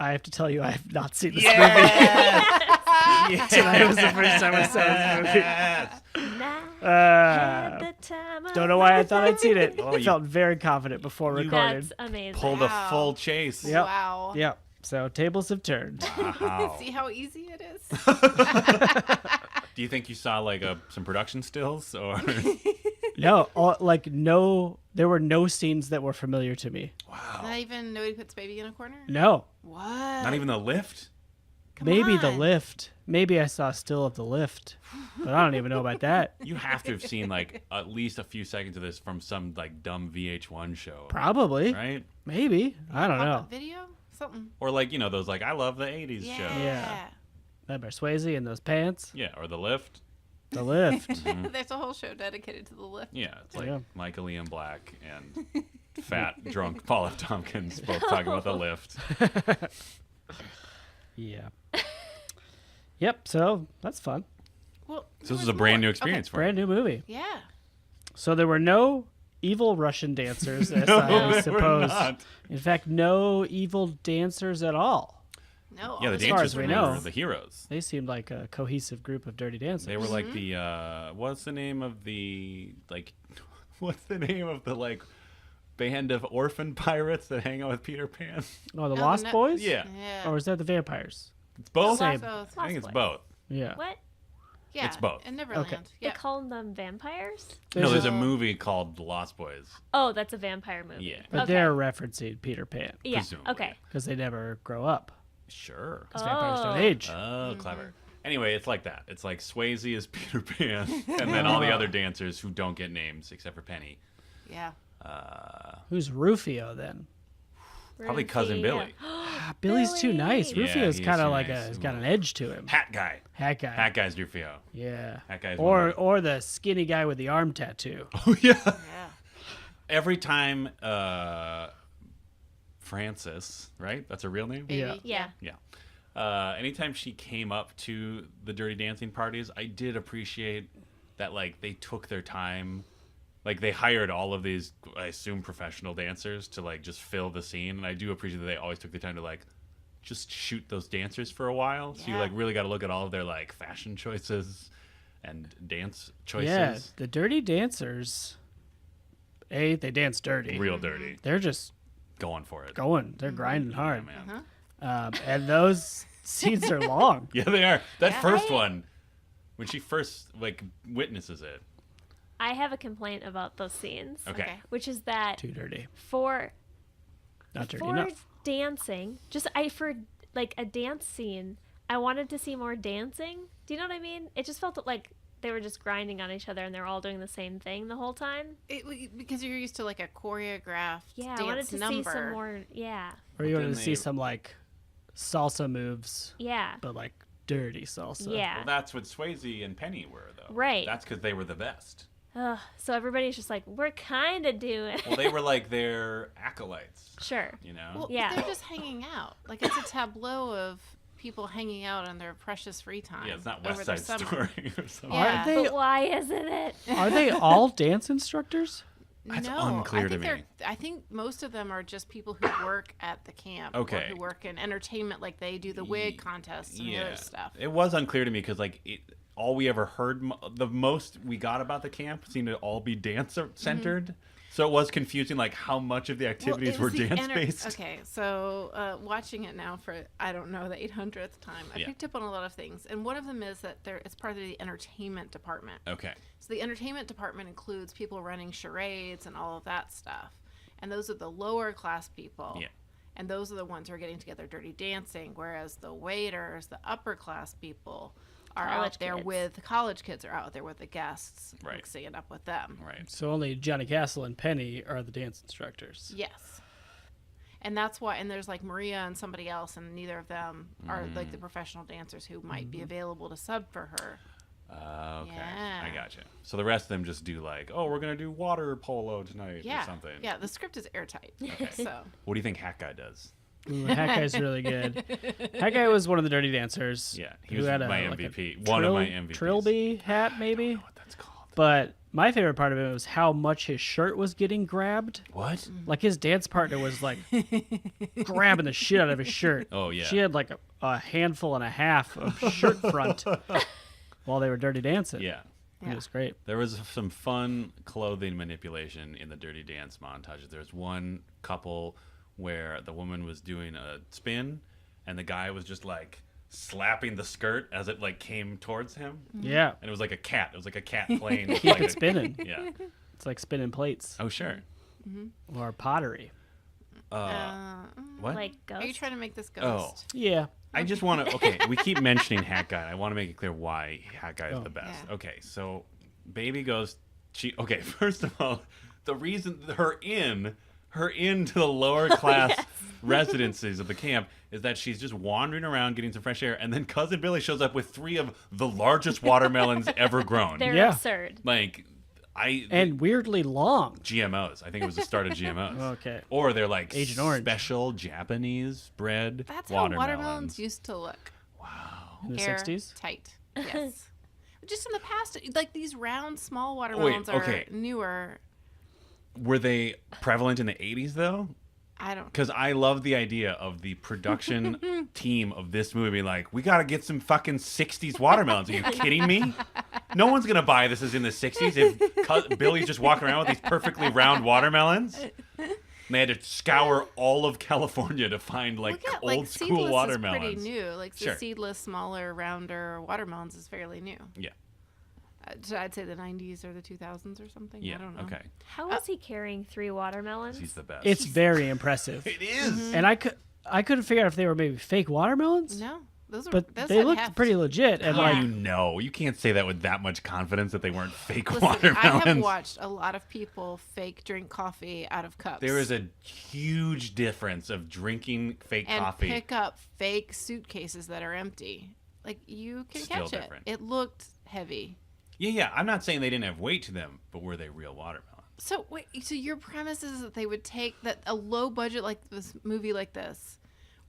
I have to tell you I have not seen this movie. Yes! Tonight was the first time I saw this movie. Yes! Had the time of Don't know why I thought I'd seen it. Oh, I you- felt very confident before recording. That's amazing. Pulled a full chase. Yep. Wow. Yep. So tables have turned. Wow. See how easy it is? Do you think you saw like some production stills or? No, there were no scenes that were familiar to me. Not even Nobody Puts Baby in a Corner? No. What? Not even the lift? Maybe the on. lift. Maybe I saw still of the lift, but I don't even know about that. You have to have seen like at least a few seconds of this from some like dumb VH1 show. Probably. Right? Maybe. I don't know. Pop-up video? Something. Or like, those like I love the 80s Yeah. show. Yeah. Remember Swayze in those pants? Yeah, or the lift. The lift. There's a whole show dedicated to the lift. Yeah, it's like Yeah. Michael Ian Black and fat, drunk Paula Tompkins both talking about the lift. Yeah. Yep, so that's fun. Well, So this is a brand new experience for Brand you. new movie. Yeah. So there were no evil Russian dancers, as No, I there were suppose. not. In fact, no evil dancers at all. No. Yeah, the all as far dancers as we were know. the heroes. They seemed like a cohesive group of dirty dancers. They were like the what's the name of the band of orphan pirates that hang out with Peter Pan? Oh, the Oh, Lost no- Boys? Yeah. Yeah. Or is that the vampires? It's both. Same. Both. I think it's Lost both. Yeah. What? Yeah. It's both. In Neverland. Okay. They Yeah. call them vampires? No, there's a a- movie called The Lost Boys. Oh, that's a vampire movie. Yeah. But Okay. they're referencing Peter Pan Yeah. presumably. Okay. because they never grow up. Sure. Because vampires don't Oh. age. Oh, clever. Anyway, it's like that. It's like Swayze is Peter Pan, and then all the other dancers who don't get names except for Penny. Yeah. Who's Rufio then? Probably Cousin Billy. Ah, Billy's too nice. Yeah, Rufio's he is kind of too like nice. he's got an edge to him. Hat guy. Hat guy. Hat guy's Rufio. Yeah. Hat guy's Or the skinny guy with the arm tattoo. Oh yeah. Yeah. Every time Frances, right? That's her real name? Baby. Yeah. Yeah. Yeah. Anytime she came up to the Dirty Dancing parties, I did appreciate that, like, they took their time. Like, they hired all of these, I assume, professional dancers to, like, just fill the scene. And I do appreciate that they always took the time to, like, just shoot those dancers for a while. So you, Yeah. like, really got to look at all of their, like, fashion choices and dance choices. Yeah. The dirty dancers, they dance dirty. Real dirty. They're just Going for it. going. They're grinding Yeah, hard. man. And those scenes are long. Yeah, they are. That Yeah. first one, when she first, like, witnesses it. I have a complaint about those scenes. Okay. Which is that Too dirty. for Not dirty for enough. dancing, for like a dance scene, I wanted to see more dancing. Do you know what I mean? It just felt like they were just grinding on each other and they're all doing the same thing the whole time. Because you're used to like a choreographed Yeah, dance I wanted to number. see some more. Yeah, Or you wanted to then see they- some like salsa moves, yeah, but like dirty salsa. yeah. Well, that's what Swayze and Penny were, though. Right. That's because they were the best. Ugh, so everybody's just like, we're kind of doing. Well, they were like their acolytes, Sure. you know? Well, Yeah. they're just hanging out. Like it's a tableau of people hanging out in their precious free time. Yeah, it's not over West their Side summer. Story or something. Yeah. Are they But why isn't it? are they all dance instructors? That's no, unclear I to think me. I think most of them are just people who work at the camp. Okay. Or who work in entertainment, like they do the wig contests and the other stuff. It was unclear to me because like all we ever heard, the most we got about the camp seemed to all be dance centered. So it was confusing, like how much of the activities were dance based. Okay, so watching it now for I don't know the 800th time, I picked up on a lot of things, and one of them is that it's part of the entertainment department. Okay. So the entertainment department includes people running charades and all of that stuff, and those are the lower class people. Yeah. And those are the ones who are getting together dirty dancing, whereas the waiters, the upper class people, are College out there kids. with college kids are out there with the guests, Right. mixing up with them. Right. So only Johnny Castle and Penny are the dance instructors. Yes. And that's why, and there's like Maria and somebody else, and neither of them are like the professional dancers who might be available to sub for her. Okay. Yeah. I gotcha. So the rest of them just do like, oh, we're going to do water polo tonight or something. Yeah, the script is airtight. Okay. So What do you think Hat Guy does? Ooh, Hat Guy's really good. Hat Guy was one of the dirty dancers. Yeah, he who was had my like a MVP. One of my MVPs. Trilby hat, maybe. I don't know what that's called. But my favorite part of it was how much his shirt was getting grabbed. What? Like his dance partner was like grabbing the shit out of his shirt. Oh, yeah. She had like a handful and a half of shirt front while they were dirty dancing. Yeah. It was great. There was some fun clothing manipulation in the Dirty Dance montages. There's one couple where the woman was doing a spin and the guy was just like slapping the skirt as it like came towards him. Yeah. And it was like a cat. It was like a cat playing. Keep like it spinning. Yeah. It's like spinning plates Oh, sure. or pottery. What? Like are you ghost. trying to make this Oh. ghost? Yeah. I just want to. Okay, we keep mentioning Hat Guy. I want to make it clear why Hat Guy is the best. Yeah. Okay, so Baby goes. Okay, first of all, the reason her in to the lower class residences of the camp is that she's just wandering around getting some fresh air, and then Cousin Billy shows up with 3 of the largest watermelons ever grown. They're Yeah. absurd. Like, And weirdly long. GMOs. I think it was the start of GMOs. Okay. Or they're like Agent Orange. special Japanese bred That's how watermelons. watermelons used to look. In the Air 60s? tight. Yes. Just in the past, like these round, small watermelons okay. are newer. Were they prevalent in the 80s though? I don't. Because I love the idea of the production team of this movie. Like, we got to get some fucking 60s watermelons. Are you kidding me? No one's going to buy this as in the 60s if Billy's just walking around with these perfectly round watermelons. And they had to scour all of California to find like Well, yeah, old like, school seedless watermelons. is pretty new. Like the Sure. seedless, smaller, rounder watermelons is fairly new. Yeah. So I'd say the 90s or the 2000s or something. Yeah. I don't know. Okay. How is he carrying 3 watermelons? He's the best. It's very impressive. It is. And I couldn't figure out if they were maybe fake watermelons. No, those are. But those they had looked heft. pretty legit. And How like, do you know? You can't say that with that much confidence that they weren't fake Listen, watermelons. I have watched a lot of people fake drink coffee out of cups. There is a huge difference of drinking fake and coffee. pick up fake suitcases that are empty. Like you can Still catch it. different. It looked heavy. Yeah. I'm not saying they didn't have weight to them, but were they real watermelons? So wait, so your premise is that they would take that a low budget like this movie like this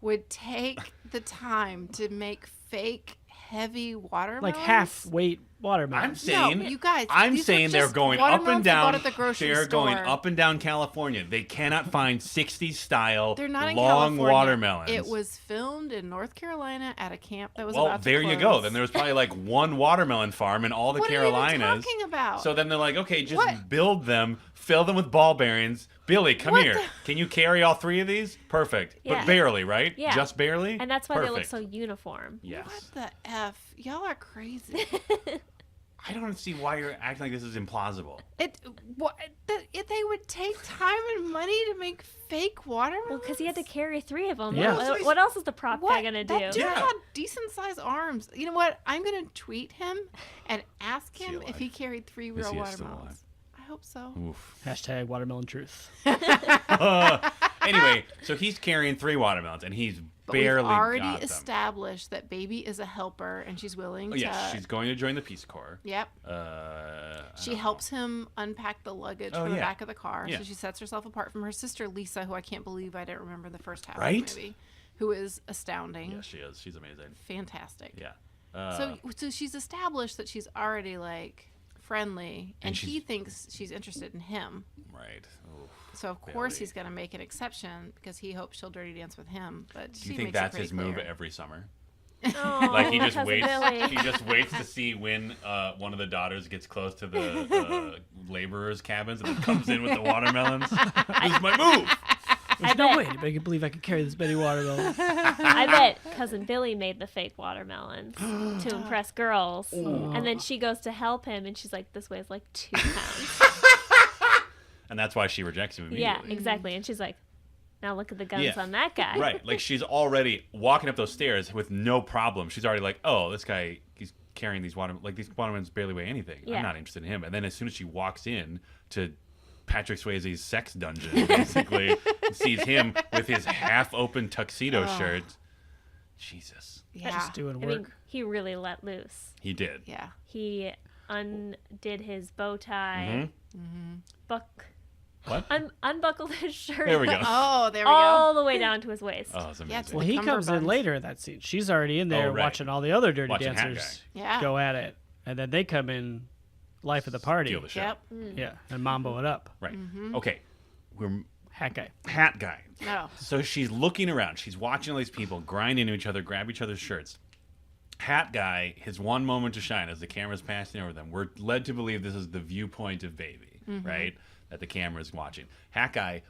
would take the time to make fake heavy watermelons? like half weight watermelons. I'm saying, you guys, I'm these are saying they're just going up watermelons and they bought down. at the grocery They're going store. up and down California. They cannot find 60s style They're not in long California. watermelons. It was filmed in North Carolina at a camp that was well, about to there you go. close. Then there was probably like one watermelon farm in all the What Carolinas. are you even talking about? So then they're like, okay, just What? build them, fill them with ball bearings. Billy, come What here. the- Can you carry all 3 of these? Perfect. Yeah. But barely, right? Yeah. Just barely? And that's why they look Perfect. so uniform. Yes. What the F? Y'all are crazy. I don't see why you're acting like this is implausible. They would take time and money to make fake watermelons? Well, because he had to carry 3 of them. Yeah. What else is the prop What? guy gonna do? That dude Yeah. had decent sized arms. You know what? I'm gonna tweet him and ask he him if alive? he carried 3 Is real he still watermelons. I hope so. Oof. Hashtag watermelon truth. Anyway, so he's carrying 3 watermelons, and he's But barely we've already got them. established that Baby is a helper and she's willing Oh, to. yes, she's going to join the Peace Corps. Yep. I She don't helps him unpack the luggage Oh, from the yeah. back of the car. Yeah. So she sets herself apart from her sister Lisa, who I can't believe I didn't remember in the first half Right? of the movie, who is astounding, know. Yes, she is. She's amazing. fantastic. Yeah. So she's established that she's already like friendly, and she's- he thinks she's interested in him. Right. Oof. So of course Billy. he's going to make an exception because he hopes she'll dirty dance with him. But Do she you think makes it that's pretty his move clear. every summer? Oh, Like he just Cousin waits. Billy. He just waits to see when one of the daughters gets close to the laborers' cabins and then comes in with the watermelons. This is my move. There's no way anybody can believe I could carry this many watermelons. I bet Cousin Billy made the fake watermelons to impress girls. And then she goes to help him, and she's like, this weighs like 2 pounds. And that's why she rejects him immediately. Yeah, exactly. And she's like, now look at the guns Yeah. on that guy. Right. Like she's already walking up those stairs with no problem. She's already like, oh, this guy, he's carrying these these watermelons barely weigh anything. Yeah. I'm not interested in him. And then as soon as she walks in to Patrick Swayze's sex dungeon, basically, sees him with his half-open tuxedo shirt. Jesus. Yeah. Just doing I work. mean, he really let loose. He did. Yeah. He undid his bow tie, What? unbuckled his shirt There we go. Oh, there we all the way down to his waist. Oh, it's amazing. Yeah, it's Well, the he comes in cummerbund. later in that scene. She's already in there Oh, right. watching all the other dirty Watching Hat dancers Yeah. go at it. And then they come in life of the party. Steal the show. Yep. Yeah, and mambo it up. Right. Okay. We're Hat guy. hat guy. No. So she's looking around. She's watching all these people grind into each other, grab each other's shirts. Hat guy, his one moment to shine as the camera's passing over them. We're led to believe this is the viewpoint of Baby, right? That the camera's watching. Hat guy,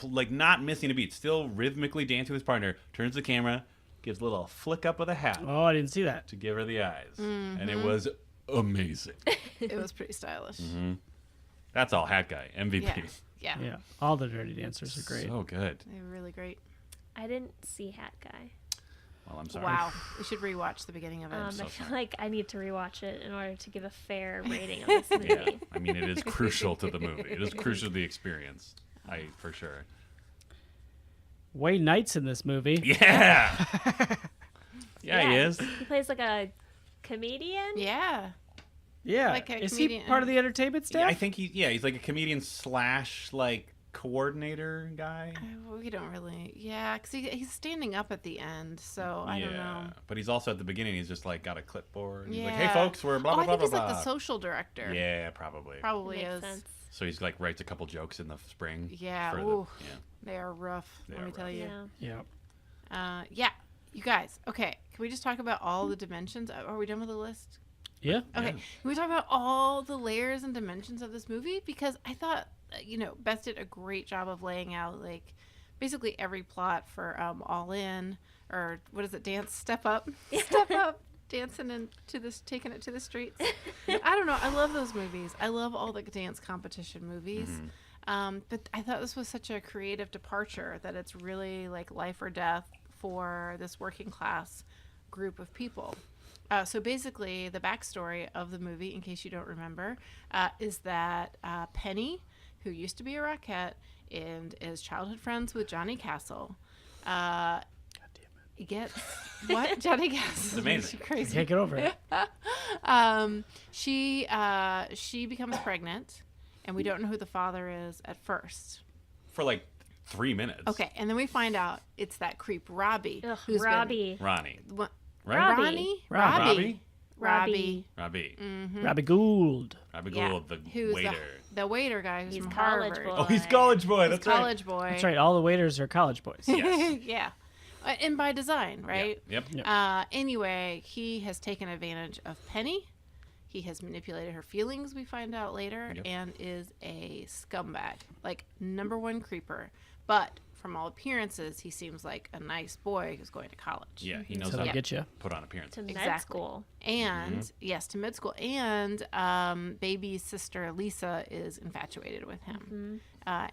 like not missing a beat, still rhythmically dancing with his partner, turns the camera, gives a little flick up of the hat Oh, I didn't see that. to give her the eyes. And it was amazing. It was pretty stylish. That's all Hat guy, MVP. Yeah. Yeah. Yeah, all the dirty dancers are great. So good. They were really great. I didn't see Hat Guy. Well, I'm sorry. Wow. We should rewatch the beginning of it. I so feel sorry. like I need to rewatch it in order to give a fair rating of this movie. Yeah, I mean, it is crucial to the movie. It is crucial to the experience. For sure. Wayne Knight's in this movie. Yeah. Yeah, he is. He plays like a comedian. Yeah. Yeah. Like a Is comedian. he part of the entertainment staff? I think he's like a comedian / like coordinator guy. We don't really. Yeah, because he's standing up at the end, so I don't know. But he's also at the beginning. He's just like got a clipboard. He's Yeah. like, "Hey, folks, we're blah Oh, blah I blah think blah he's blah." like the social director. Yeah, probably. Probably Makes is. sense. So he's like writes a couple jokes in the spring. Yeah. for the- Ooh. yeah. They are rough. They let are me tell rough. you. Yeah. Yeah. Yeah. You guys. Okay. Can we just talk about all the dimensions? Are we done with the list? Yeah. Okay. Yeah. Can we talk about all the layers and dimensions of this movie? Because I thought, Beth did a great job of laying out, like, basically every plot for All In, or what is it, Dance Step Up? Step Up, dancing into this, taking it to the streets. I don't know. I love those movies. I love all the dance competition movies. But I thought this was such a creative departure that it's really like life or death for this working class group of people. So basically, the backstory of the movie, in case you don't remember, is that Penny, who used to be a Rockette and is childhood friends with Johnny Castle, gets what? Johnny Castle. It's amazing. Crazy. Can't get over it. She becomes pregnant, and we don't know who the father is at first. For like 3 minutes. Okay, and then we find out it's that creep Robbie. Ugh, who's been- Robbie. Ronnie. What? Right? Robbie. Ronnie? Robbie? Robbie. Robbie. Robbie Gould. Robbie Yeah. Gould, the Who's waiter. the waiter guy who's He's from college Harvard. boy. Oh, he's college boy. He's That's right. college boy. That's right. All the waiters are college boys. Yes. Yeah. And by design, right? Yep. Anyway, he has taken advantage of Penny. He has manipulated her feelings, we find out later, Yep. and is a scumbag. Like, #1 creeper. But from all appearances, he seems like a nice boy who's going to college. Yeah, he knows So how they'll to get you. put on appearance. To med Exactly. school. And, yes, to mid school. And baby's sister, Lisa, is infatuated with him.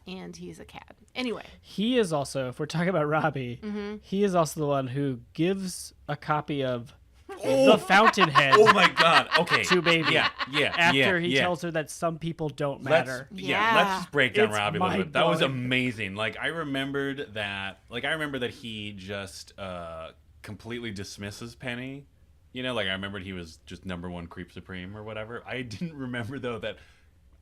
And he's a cad. Anyway. He is also, if we're talking about Robbie, he is also the one who gives a copy of The Fountainhead Oh my God. Okay. to Baby. Yeah. After he tells her that some people don't matter. Let's Yeah. just break down It's Robbie a little bit. That was mind-blowing. amazing. Like I remembered that he just completely dismisses Penny. I remembered he was just #1 creep supreme or whatever. I didn't remember though that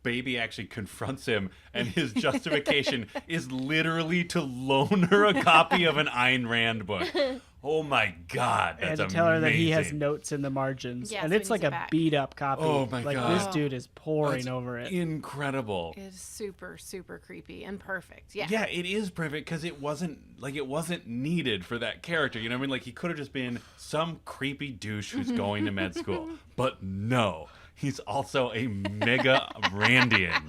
Baby actually confronts him, and his justification is literally to loan her a copy of an Ayn Rand book. Oh my God, that's and to tell her that he has amazing. notes in the margins. Yes, and we it's need like it a back. beat up copy. Oh my like God. this dude is pouring That's over it. Incredible. It is super, super creepy and perfect. Yeah. Yeah, it is perfect because it wasn't needed for that character. You know what I mean? Like he could have just been some creepy douche who's going to med school, but no, he's also a mega Randian.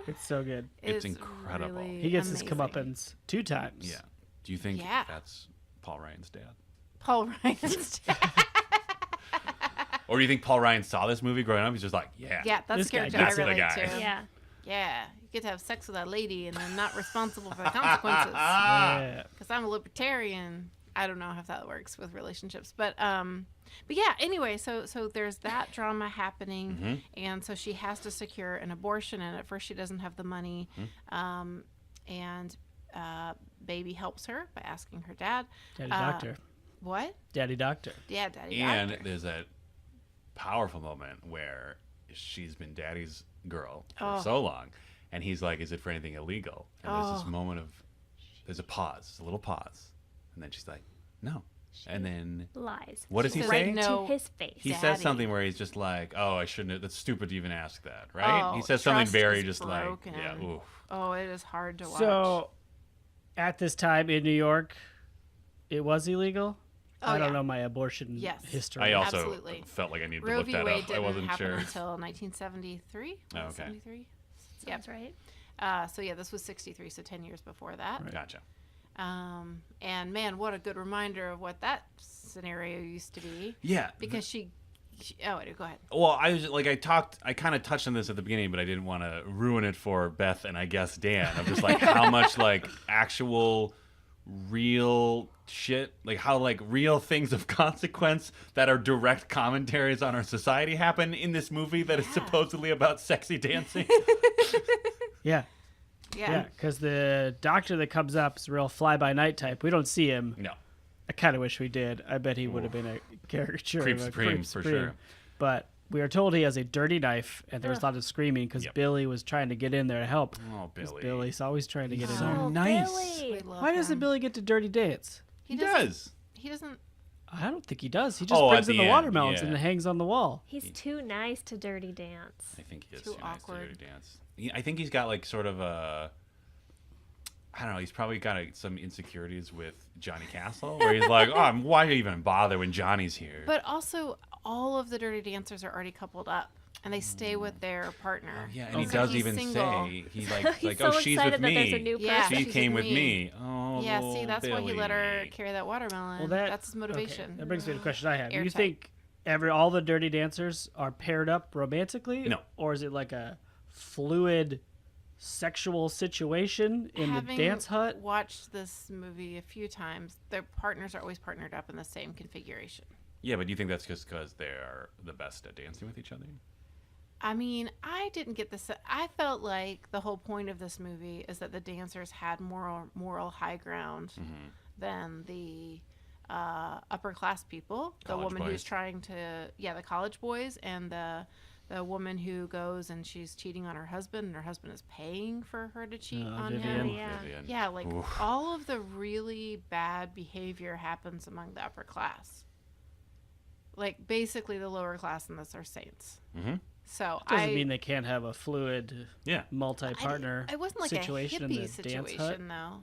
It's so good. It's incredible. really He gets his amazing. comeuppance 2 times. Yeah. Do you think Yeah. that's Paul Ryan's dad? Paul Ryan's dad. Or do you think Paul Ryan saw this movie growing up? He's just like, yeah. Yeah, that's This the guy character I gets it. relate Guy. to. Yeah. Yeah, you get to have sex with that lady and then not responsible for the consequences. Yeah. Because I'm a libertarian. I don't know if that works with relationships, but yeah. Anyway, so there's that drama happening, and so she has to secure an abortion, and at first she doesn't have the money, and baby helps her by asking her dad. Daddy Doctor. What? Daddy Doctor. Yeah, daddy. And doctor. there's that powerful moment where she's been daddy's girl for Oh. so long, and he's like, "Is it for anything illegal?" And there's this moment of, there's a pause, a little pause, and then she's like, "No," and then Lies. what does She he says, say? like, no. To his face. He says Daddy. something where he's just like, "Oh, I shouldn't have. That's stupid to even ask that," right? Oh, He says something trust very is just broken. like, "Yeah, oof." Oh, it is hard to watch. So, at this time in New York, it was illegal. Oh, I don't yeah. know my abortion Yes. history. I also Absolutely. felt like I needed to Roe look v. that Wade up. I didn't wasn't happen sure. until 1973. Oh, okay. 73? Sounds right. So yeah, this was 63, so 10 years before that. Gotcha. And man, what a good reminder of what that scenario used to be. Yeah. Because she oh, wait, go ahead. Well, I was like, I kind of touched on this at the beginning, but I didn't want to ruin it for Beth and I guess Dan. I'm just like, how much like actual real shit, like how like real things of consequence that are direct commentaries on our society happen in this movie that is supposedly about sexy dancing. Yeah. Yeah. Yeah. Because the doctor that comes up is a real fly-by-night type. We don't see him. No. I kind of wish we did. I bet he would have been a caricature. Creep of a Supreme, for sure. But we are told he has a dirty knife, and there was a lot of screaming because Yep. Billy was trying to get in there to help. Oh, 'Cause Billy. Billy's always trying to get in So there. Oh, nice. Billy. We love Why doesn't him. Billy get to dirty dance? He doesn't- does. He doesn't. I don't think he does. He just Oh, brings at in the the end, watermelons yeah. and hangs on the wall. He's too nice to dirty dance. I think he is Too too nice to awkward. dirty dance. I think he's got like sort of a, I don't know. He's probably got some insecurities with Johnny Castle, where he's like, "Oh, why even bother when Johnny's here?" But also, all of the Dirty Dancers are already coupled up, and they stay with their partner. Yeah, and he So does he's even single. say he's like, He's "Oh, so she's excited with that there's a me. new Yeah, person. She she's came with with me." me." Oh, Yeah, see, that's why he let her Billy. carry that watermelon. Well, That's his motivation. Okay, that brings me to the question I have. You Airtight. think all the dirty dancers are paired up romantically? No. Or is it like a fluid sexual situation in Having the dance hut? watched this movie a few times, their partners are always partnered up in the same configuration. Yeah, but do you think that's just because they're the best at dancing with each other? I mean, I didn't get this. I felt like the whole point of this movie is that the dancers had moral high ground Mm-hmm. than the upper class people. The College woman who's boys. trying to, the college boys, and the woman who goes and she's cheating on her husband, and her husband is paying for her to cheat on Vivian. him. Yeah. Vivian. Yeah, like Oof. all of the really bad behavior happens among the upper class. Like basically the lower class in this are saints. Mm-hmm. So Doesn't mean they can't have a fluid Yeah. multi-partner It wasn't like situation a in the hippie dance hut. situation though.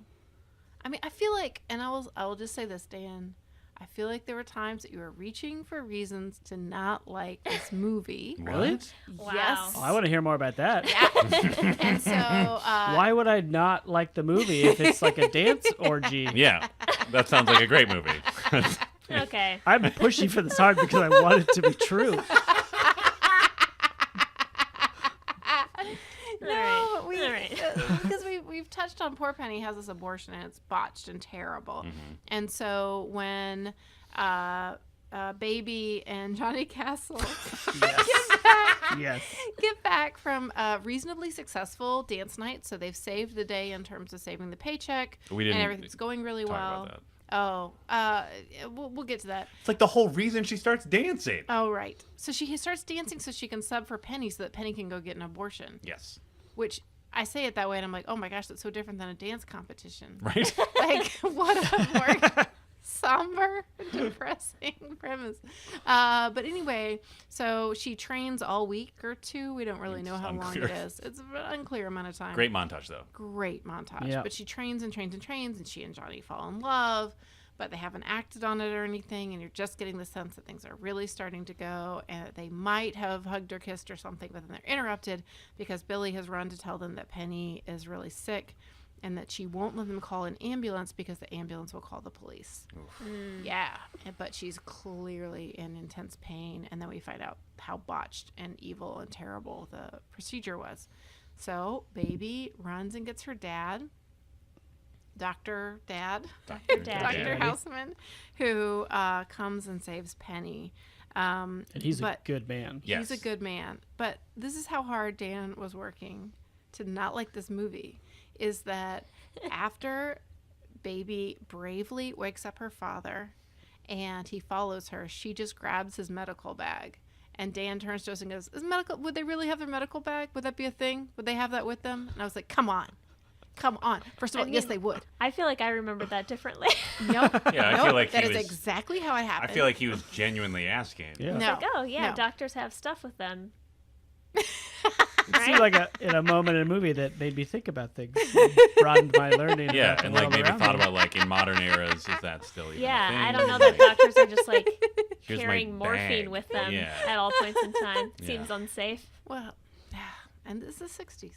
I mean, I feel like, and I will just say this, Dan. I feel like there were times that you were reaching for reasons to not like this movie. Really? What? Wow. Yes. Oh, I want to hear more about that. Yeah. And so, Why would I not like the movie if it's like a dance orgy? Yeah, that sounds like a great movie. Okay. I'm pushy for this hard because I want it to be true. no, we All right. because we've touched on poor Penny has this abortion and it's botched and terrible. Mm-hmm. And so when Baby and Johnny Castle Yes. get back from a reasonably successful dance night, so they've saved the day in terms of saving the paycheck, We didn't and everything's going really talk well. about that. Oh, we'll get to that. It's like the whole reason she starts dancing. Oh, right. So she starts dancing so she can sub for Penny so that Penny can go get an abortion, Yes. which I say it that way, and I'm like, oh my gosh, that's so different than a dance competition. Right? Like, what a more somber, depressing premise. But anyway, so she trains all week or two. We don't really know how long it is. It's an unclear amount of time. Great montage, though. Great montage. Yeah. But she trains and trains and trains, and she and Johnny fall in love, but they haven't acted on it or anything, and you're just getting the sense that things are really starting to go, and that they might have hugged or kissed or something, but then they're interrupted because Billy has run to tell them that Penny is really sick and that she won't let them call an ambulance because the ambulance will call the police. Yeah, but she's clearly in intense pain, and then we find out how botched and evil and terrible the procedure was. So Baby runs and gets her dad, Dr. Houseman, who comes and saves Penny. And he's a good man. Yes. He's a good man. But this is how hard Dan was working to not like this movie, is that after Baby bravely wakes up her father and he follows her, she just grabs his medical bag. And Dan turns to us and goes, would they really have their medical bag? Would that be a thing? Would they have that with them? And I was like, come on. First of all, yes, they would. I feel like I remembered that differently. Nope. Yeah, I feel like that he is was- exactly how it happened. I feel like he was genuinely asking. Yeah. No. Like, oh yeah, No. doctors have stuff with them. It seemed like in a moment in a movie that made me think about things. Broadened my learning. Yeah, about the and like world maybe around thought me. about like in modern eras, is that still even a Yeah, thing? I don't know that doctors are just like Here's my carrying morphine bag. with them Yeah. at all points in time. Yeah. Seems unsafe. Well, and this is the 60s.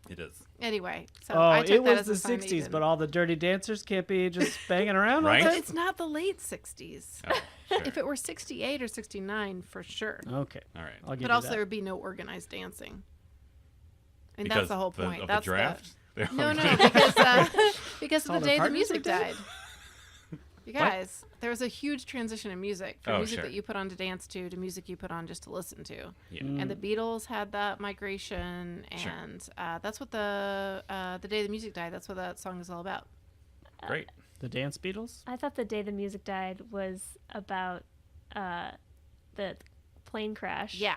It is. Anyway, so Oh, I took it that was as the a sign that you 60s, didn't. but all the dirty dancers can't be just banging around all Right? the time? It's not the late 60s. Oh, sure. If it were 68 or 69, for sure. Okay. All right. I'll give But you also, that. there would be no organized dancing. And Because that's the whole point. of That's the draft? No, Okay. because All of the their day the partners music are dead? died. You guys, there was a huge transition in music from Oh, music sure. that you put on to dance to music you put on just to listen to. Yeah. And the Beatles had that migration, Sure. and that's what the day the music died. That's what that song is all about. Great. The Dance Beatles? I thought the day the music died was about the plane crash. Yeah,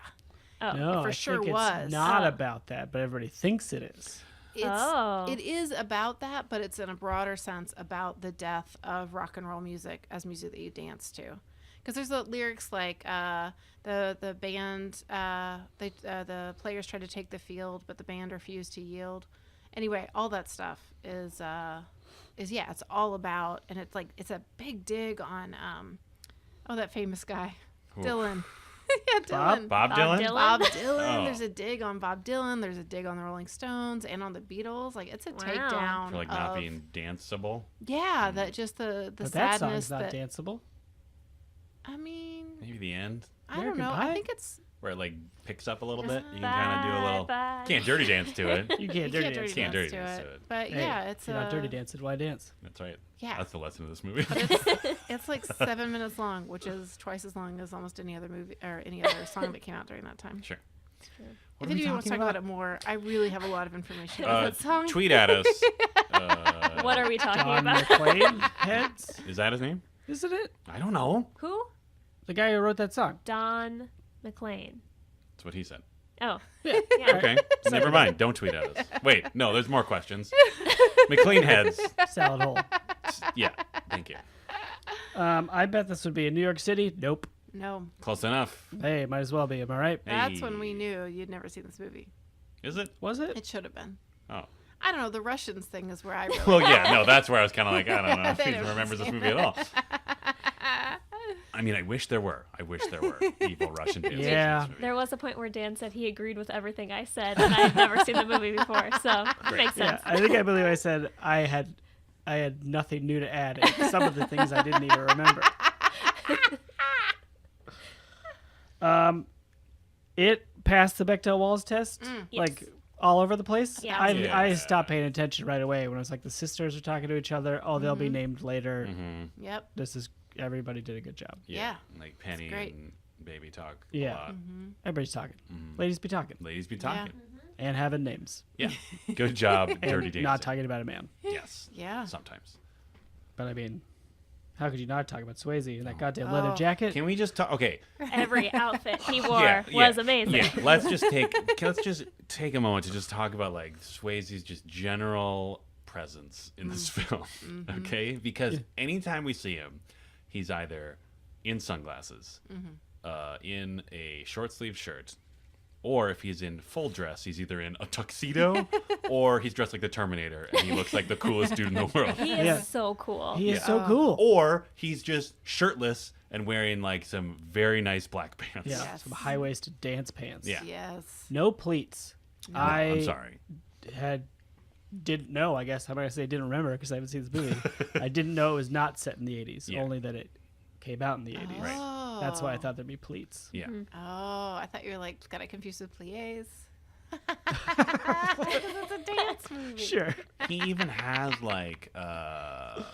Oh. No, for I sure think it's was. not Oh. about that, but everybody thinks it is. it is about that, but it's in a broader sense about the death of rock and roll music as music that you dance to. Because there's the lyrics like the band, the players tried to take the field, but the band refused to yield. Anyway, all that stuff is it's all about, and it's like it's a big dig on that famous guy, Oof. Dylan. Yeah, Dylan. Bob Dylan? Bob Dylan. Oh. There's a dig on Bob Dylan. There's a dig on the Rolling Stones and on the Beatles. Like it's a Wow. takedown For like of not being danceable. yeah, that just the But that sadness song's not that danceable. I mean, Maybe the end I don't American know. Pie? I think it's where it like picks up a little Just bit. You can kind of do a little. Bye. Can't dirty dance to it. You you can't dirty can't dance. dirty Can't dance dirty to dance it. to it. But Hey, yeah, it's if you're not dirty dancing, why dance? That's right. Yeah. That's the lesson of this movie. But it's like 7 minutes long, which is twice as long as almost any other movie or any other song that came out during that time. Sure. What If are we anyone wants to talk talking about it more, I really have a lot of information Uh, about that song. tweet at us. What are we talking Don about? McLean heads? Is that his name? Isn't it? I don't know. Who? The guy who wrote that song. Don McLean. That's what he said. Oh. Yeah. Yeah. Okay. Never mind. Don't tweet at us. Wait. No, there's more questions. McLean heads. Salad hole. Yeah. Thank you. I bet this would be in New York City. Nope. No, Close enough. Hey, might as well be. Am I right? that's when Hey. we knew you'd never seen this movie. Is it? Was it? It should have been. Oh. I don't know. The Russians thing is where I really. Well, yeah. No, that's where I was kind of like, I don't know if They he don't remembers this see movie at all. I mean, I wish there were. I wish there were evil Russian dancers Yeah. in this movie. There was a point where Dan said he agreed with everything I said, and I had never seen the movie before, so it makes Yeah, sense. I believe I said I had nothing new to add. And some of the things I didn't even remember. It passed the Bechdel-Walls test, like Yes. all over the place. Yeah. I Yeah. stopped paying attention right away when it was like the sisters are talking to each other. Oh, they'll be named later. Mm-hmm. Yep. This is everybody did a good job. Yeah. Like Penny great. and Baby talk Yeah. a lot. Everybody's talking. Mhm. Ladies be talking Ladies be talking. and having names. Yeah. Good job, And Dirty Dancing. not talking about a man. Yes. Yeah. Sometimes. But I mean, How could you not talk about Swayze in that goddamn leather jacket? Can we just talk? Okay. Every outfit he wore was amazing. Yeah, let's just take a moment to just talk about like Swayze's just general presence in this film, okay? Because anytime we see him, he's either in sunglasses, in a short sleeve shirt, or if he's in full dress, he's either in a tuxedo or he's dressed like the Terminator and he looks like the coolest dude in the world. He is so cool. He is so cool. Or he's just shirtless and wearing like some very nice black pants. Yeah, Yes. some high-waisted dance pants. Yeah. Yes. No pleats. I'm sorry. Didn't know, I guess. How about I say didn't remember because I haven't seen this movie. I didn't know it was not set in the 80s, Yeah. only that it came out in the 80s. Right. Oh. That's why I thought there'd be pleats. Yeah. Oh, I thought you were like got it confused with pliés. It's a dance movie. Sure. He even has like a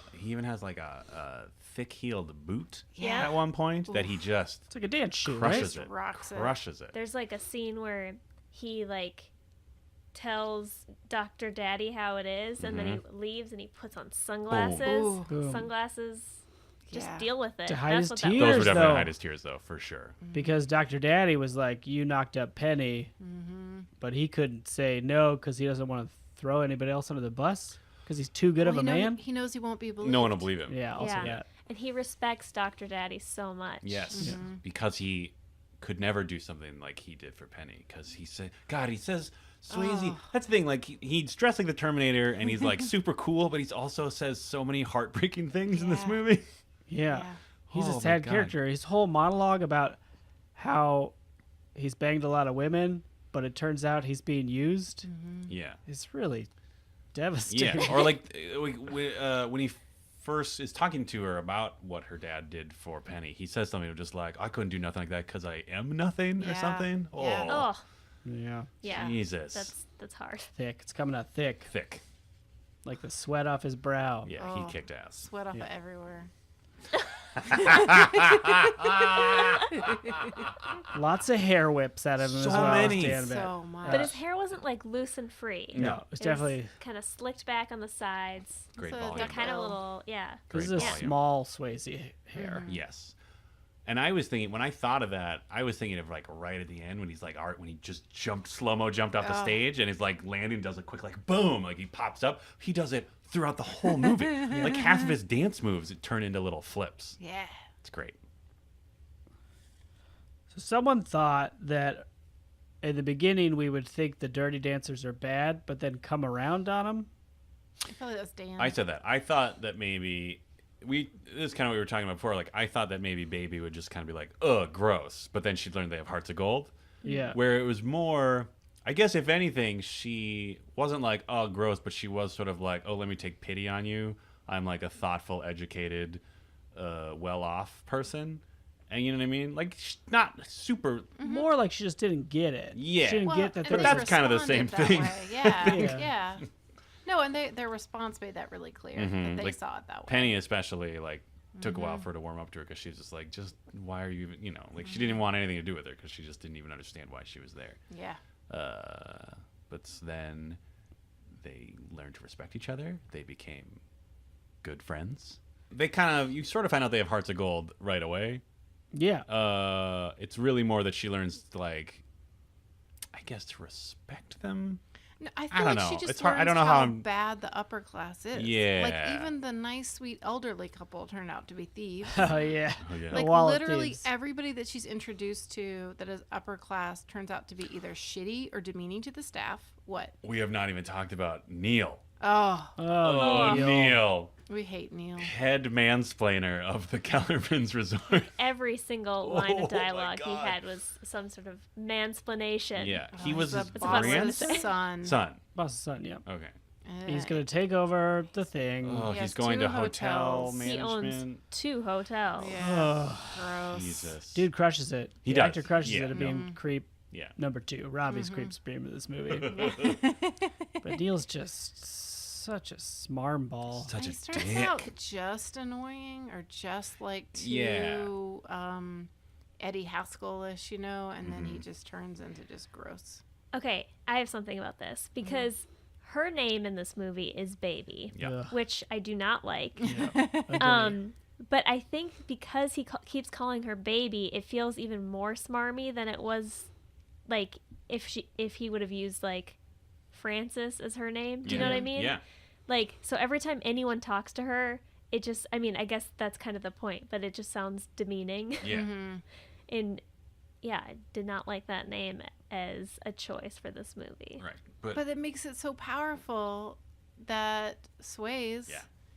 thick-heeled boot Yeah. at one point that he just It's like a dance shoe, crushes right? it. Rocks it. Crushes it. There's like a scene where he like tells Dr. Daddy how it is, and then he leaves and he puts on sunglasses. Ooh. Boom. Sunglasses. Just Yeah. deal with it. To hide That's his what that tears. Those was. were definitely though. hide his tears, though, for sure. Because Dr. Daddy was like, you knocked up Penny, but he couldn't say no because he doesn't want to throw anybody else under the bus because he's too good of a man. He knows he won't be believed. No one will believe him. Yeah, also Yeah. that. And he respects Dr. Daddy so much. Yes, because he could never do something like he did for Penny. Because he says Swayze. That's the thing. Like he's dressed like the Terminator, and he's like super cool, but he's also says so many heartbreaking things in this Yeah. movie. Yeah. Yeah. He's Oh a my sad God. character. His whole monologue about how he's banged a lot of women, but it turns out he's being used Yeah, is really devastating. yeah. Or like when he first is talking to her about what her dad did for Penny, he says something just like, "I couldn't do nothing like that because I am nothing" or Yeah. something. Yeah. Oh, Oh, Yeah. yeah. Jesus. That's hard. Thick. It's coming out thick, Thick. like the sweat off his brow. Yeah, Oh. he kicked ass. Sweat off it everywhere. Lots of hair whips out of him So as well. many. Stand back. So much. But his hair wasn't like loose and free. No, it's definitely. kind of slicked back on the sides. Great So volume. Duck- Kind of Well, little, yeah. This is Great a volume. small Swayze hair. Yes. And I was thinking, when I thought of that, I was thinking of like right at the end when he's like, when he just slow-mo jumped off the stage and his like landing does a quick like boom, like he pops up. He does it throughout the whole movie. Like half of his dance moves turn into little flips. Yeah. It's great. So someone thought that in the beginning we would think the Dirty Dancers are bad, but then come around on them. I feel like that's Dan. I said that. I thought that maybe this is kind of what we were talking about before. Like I thought that maybe Baby would just kind of be like, ugh, gross. But then she'd learn they have hearts of gold. Yeah. Where it was more, I guess if anything, she wasn't like, oh, gross, but she was sort of like, oh, let me take pity on you. I'm like a thoughtful, educated, well-off person. And you know what I mean? Like, not super. More like she just didn't get it. Yeah. She didn't Well, get that and there they was that's kind of the same responded thing. that way. Yeah. Yeah. Yeah. No, and their response made that really clear. That they Like, saw it that way. Penny especially, like, took a while for her to warm up to her because she's just like, why are you even, like, she didn't want anything to do with her because she just didn't even understand why she was there. Yeah. But then they learned to respect each other. They became good friends. You sort of find out they have hearts of gold right away. Yeah. It's really more that she learns to, like, I guess, to respect them. No, I I feel don't like she know. just It's hard- I learns don't know how how I'm- bad the upper class is. Yeah. Like even the nice, sweet elderly couple turned out to be thieves. Oh yeah. Oh, yeah. The Like wallet literally thieves. everybody that she's introduced to that is upper class turns out to be either shitty or demeaning to the staff. What? We have not even talked about Neil. Oh, Oh, Neil. Neil. we hate Neil. Head mansplainer of the Kellerman's Resort. Every single line Oh, of my dialogue he God. had was some sort of mansplanation. Yeah. Oh, He was he's his the boss's grandson. son. Boss's son. Yeah. Okay. He's gonna take over the thing. Oh, He he's has going 2 to hotel hotels. He owns management. 2 hotels. Yeah. Ugh. Gross. Jesus. Dude crushes it. He the does. actor crushes Yeah. it at being creep Yeah. number 2. Robbie's creep supreme in this movie. But Neil's just such a smarmball. Such He a starts dick. out just annoying or just like too Eddie Haskell-ish, and then he just turns into just gross. Okay, I have something about this because her name in this movie is Baby, Yeah. Ugh. which I do not like. Agree. But I think because he keeps calling her baby, it feels even more smarmy than it was, like, if he would have used, like, Frances as her name. Do you know what I mean? Yeah. Like, so every time anyone talks to her, it just, I mean, I guess that's kind of the point, but it just sounds demeaning. Yeah. And, yeah, I did not like that name as a choice for this movie. Right. But it makes it so powerful that Swayze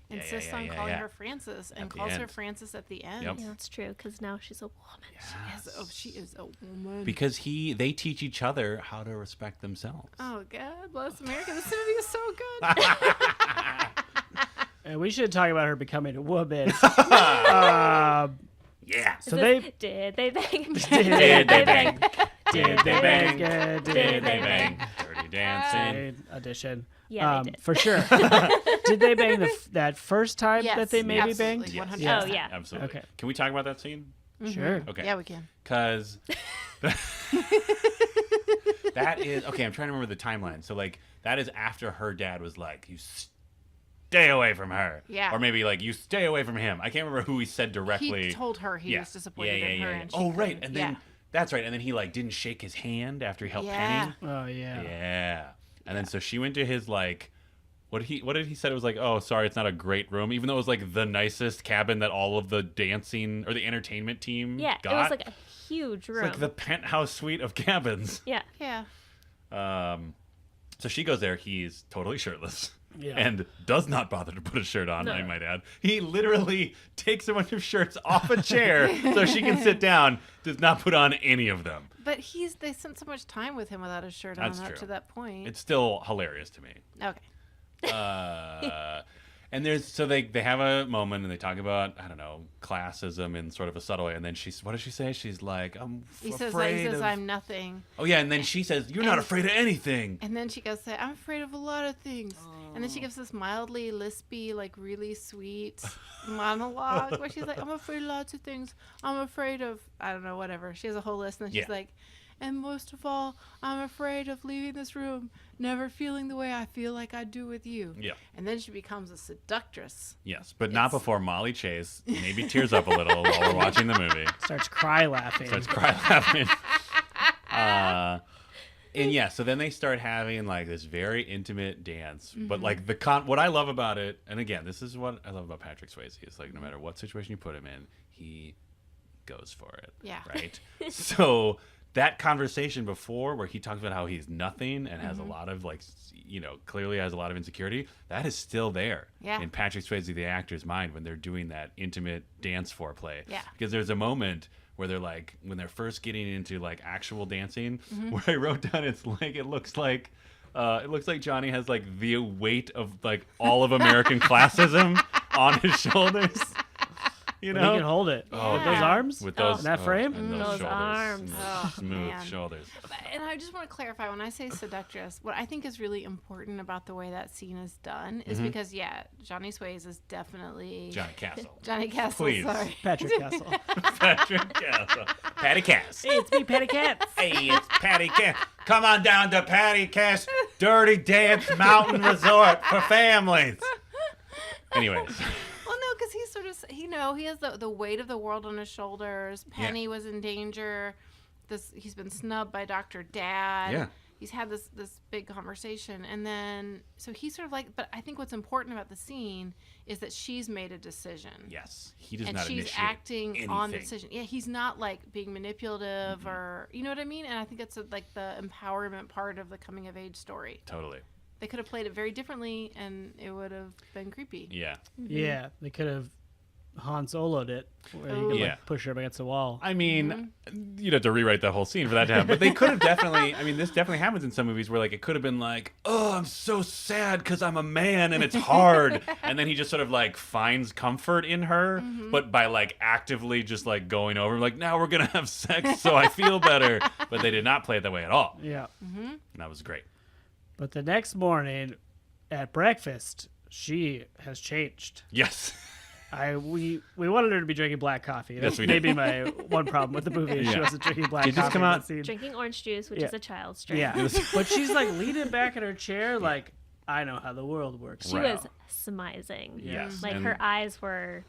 insists on calling her Frances and calls her Frances at the end. Yep. Yeah, that's true, because now she's a woman. She is a woman. Because they teach each other how to respect themselves. Oh, God bless America. This movie is so good. And we should talk about her becoming a woman. Yeah. So Did they bang? Did they bang? Did they bang? Did they bang? Dirty dancing. Audition. Yeah, they did. For sure. Did they bang that first time Yes, that they maybe absolutely, banged? 100%. Oh, yeah. Absolutely. Okay. Can we talk about that scene? Sure. Okay. Yeah, we can. Because that is okay. I'm trying to remember the timeline. So like that is after her dad was like, "You stay away from her," Yeah. or maybe like, "You stay away from him." I can't remember who he said directly. He told her he was disappointed in her. And she Oh right, couldn't- and then that's right, and then he like didn't shake his hand after he helped Penny. Oh yeah. Yeah, and then so she went to his like. What did he said? It was like, oh, sorry, it's not a great room, even though it was like the nicest cabin that all of the dancing or the entertainment team got. It was like a huge room. It's like the penthouse suite of cabins. Yeah. Yeah. So she goes there. He's totally shirtless Yeah. and does not bother to put a shirt on, No. I might add. He literally takes a bunch of shirts off a chair so she can sit down, does not put on any of them. But they spent so much time with him without his shirt on That's up true. to that point. It's still hilarious to me. Okay. And they have a moment and they talk about, I don't know, classism in sort of a subtle way. And then what does she say? She's like, He afraid says of... I'm nothing. Oh yeah, and then she says, you're not afraid of anything. And then she goes, I'm afraid of a lot of things. And then she gives this mildly lispy, like really sweet monologue where she's like, I'm afraid of lots of things. I'm afraid of, I don't know, whatever. She has a whole list. And then she's like, and most of all, I'm afraid of leaving this room, never feeling the way I feel like I do with you. Yeah. And then she becomes a seductress. Yes, but not before Molly Chase maybe tears up a little while we're watching the movie. Starts cry laughing. Starts cry laughing. And yeah, so then they start having like this very intimate dance. But like what I love about it, and again, this is what I love about Patrick Swayze, is like no matter what situation you put him in, he goes for it. Yeah. Right? So that conversation before where he talks about how he's nothing and has a lot of like, clearly has a lot of insecurity, that is still there in Patrick Swayze, the actor's mind when they're doing that intimate dance foreplay. Yeah. Because there's a moment where they're like, when they're first getting into like actual dancing, where I wrote down, it looks like Johnny has like the weight of like all of American classism on his shoulders. You know, he can hold it. Oh, With those arms? With those in that frame? and Those shoulders. arms. Oh, Smooth man. shoulders. And I just want to clarify, when I say seductress, what I think is really important about the way that scene is done is because, Johnny Swayze is definitely... Johnny Castle. Johnny Castle, Please. sorry. Patrick Castle. Patrick Castle. Patty Cass. Hey, it's me, Patty Cat. Hey, it's Patty Cass. Come on down to Patty Cass Dirty Dance Mountain Resort for families. Anyways. Well, no, because he's sort of, he has the weight of the world on his shoulders. Penny was in danger. He's been snubbed by Dr. Dad. Yeah. He's had this big conversation. And then, so he's sort of like, but I think what's important about the scene is that she's made a decision. Yes. He does And not she's initiate acting anything. on the decision. Yeah, he's not like being manipulative or, you know what I mean? And I think that's like the empowerment part of the coming of age story. Totally. They could have played it very differently and it would have been creepy. Yeah. Yeah, they could have Han Solo'd it, where you could Yeah. like, push her up against the wall. I mean, you'd have to rewrite the whole scene for that to happen. But they could have definitely, I mean, this definitely happens in some movies where like it could have been like, oh, I'm so sad because I'm a man and it's hard. And then he just sort of like finds comfort in her, but by like actively just like going over, like, now we're going to have sex so I feel better. But they did not play it that way at all. Yeah. And that was great. But the next morning at breakfast, she has changed. Yes. We wanted her to be drinking black coffee. That's we maybe my one problem with the movie. Is She Yeah. wasn't drinking black Did coffee. this come in out- that scene. Drinking orange juice, which Yeah. is a child's drink. Yeah, but she's like leaning back in her chair, like, I know how the world works. She Right. was smizing. Yes. Like And- her eyes were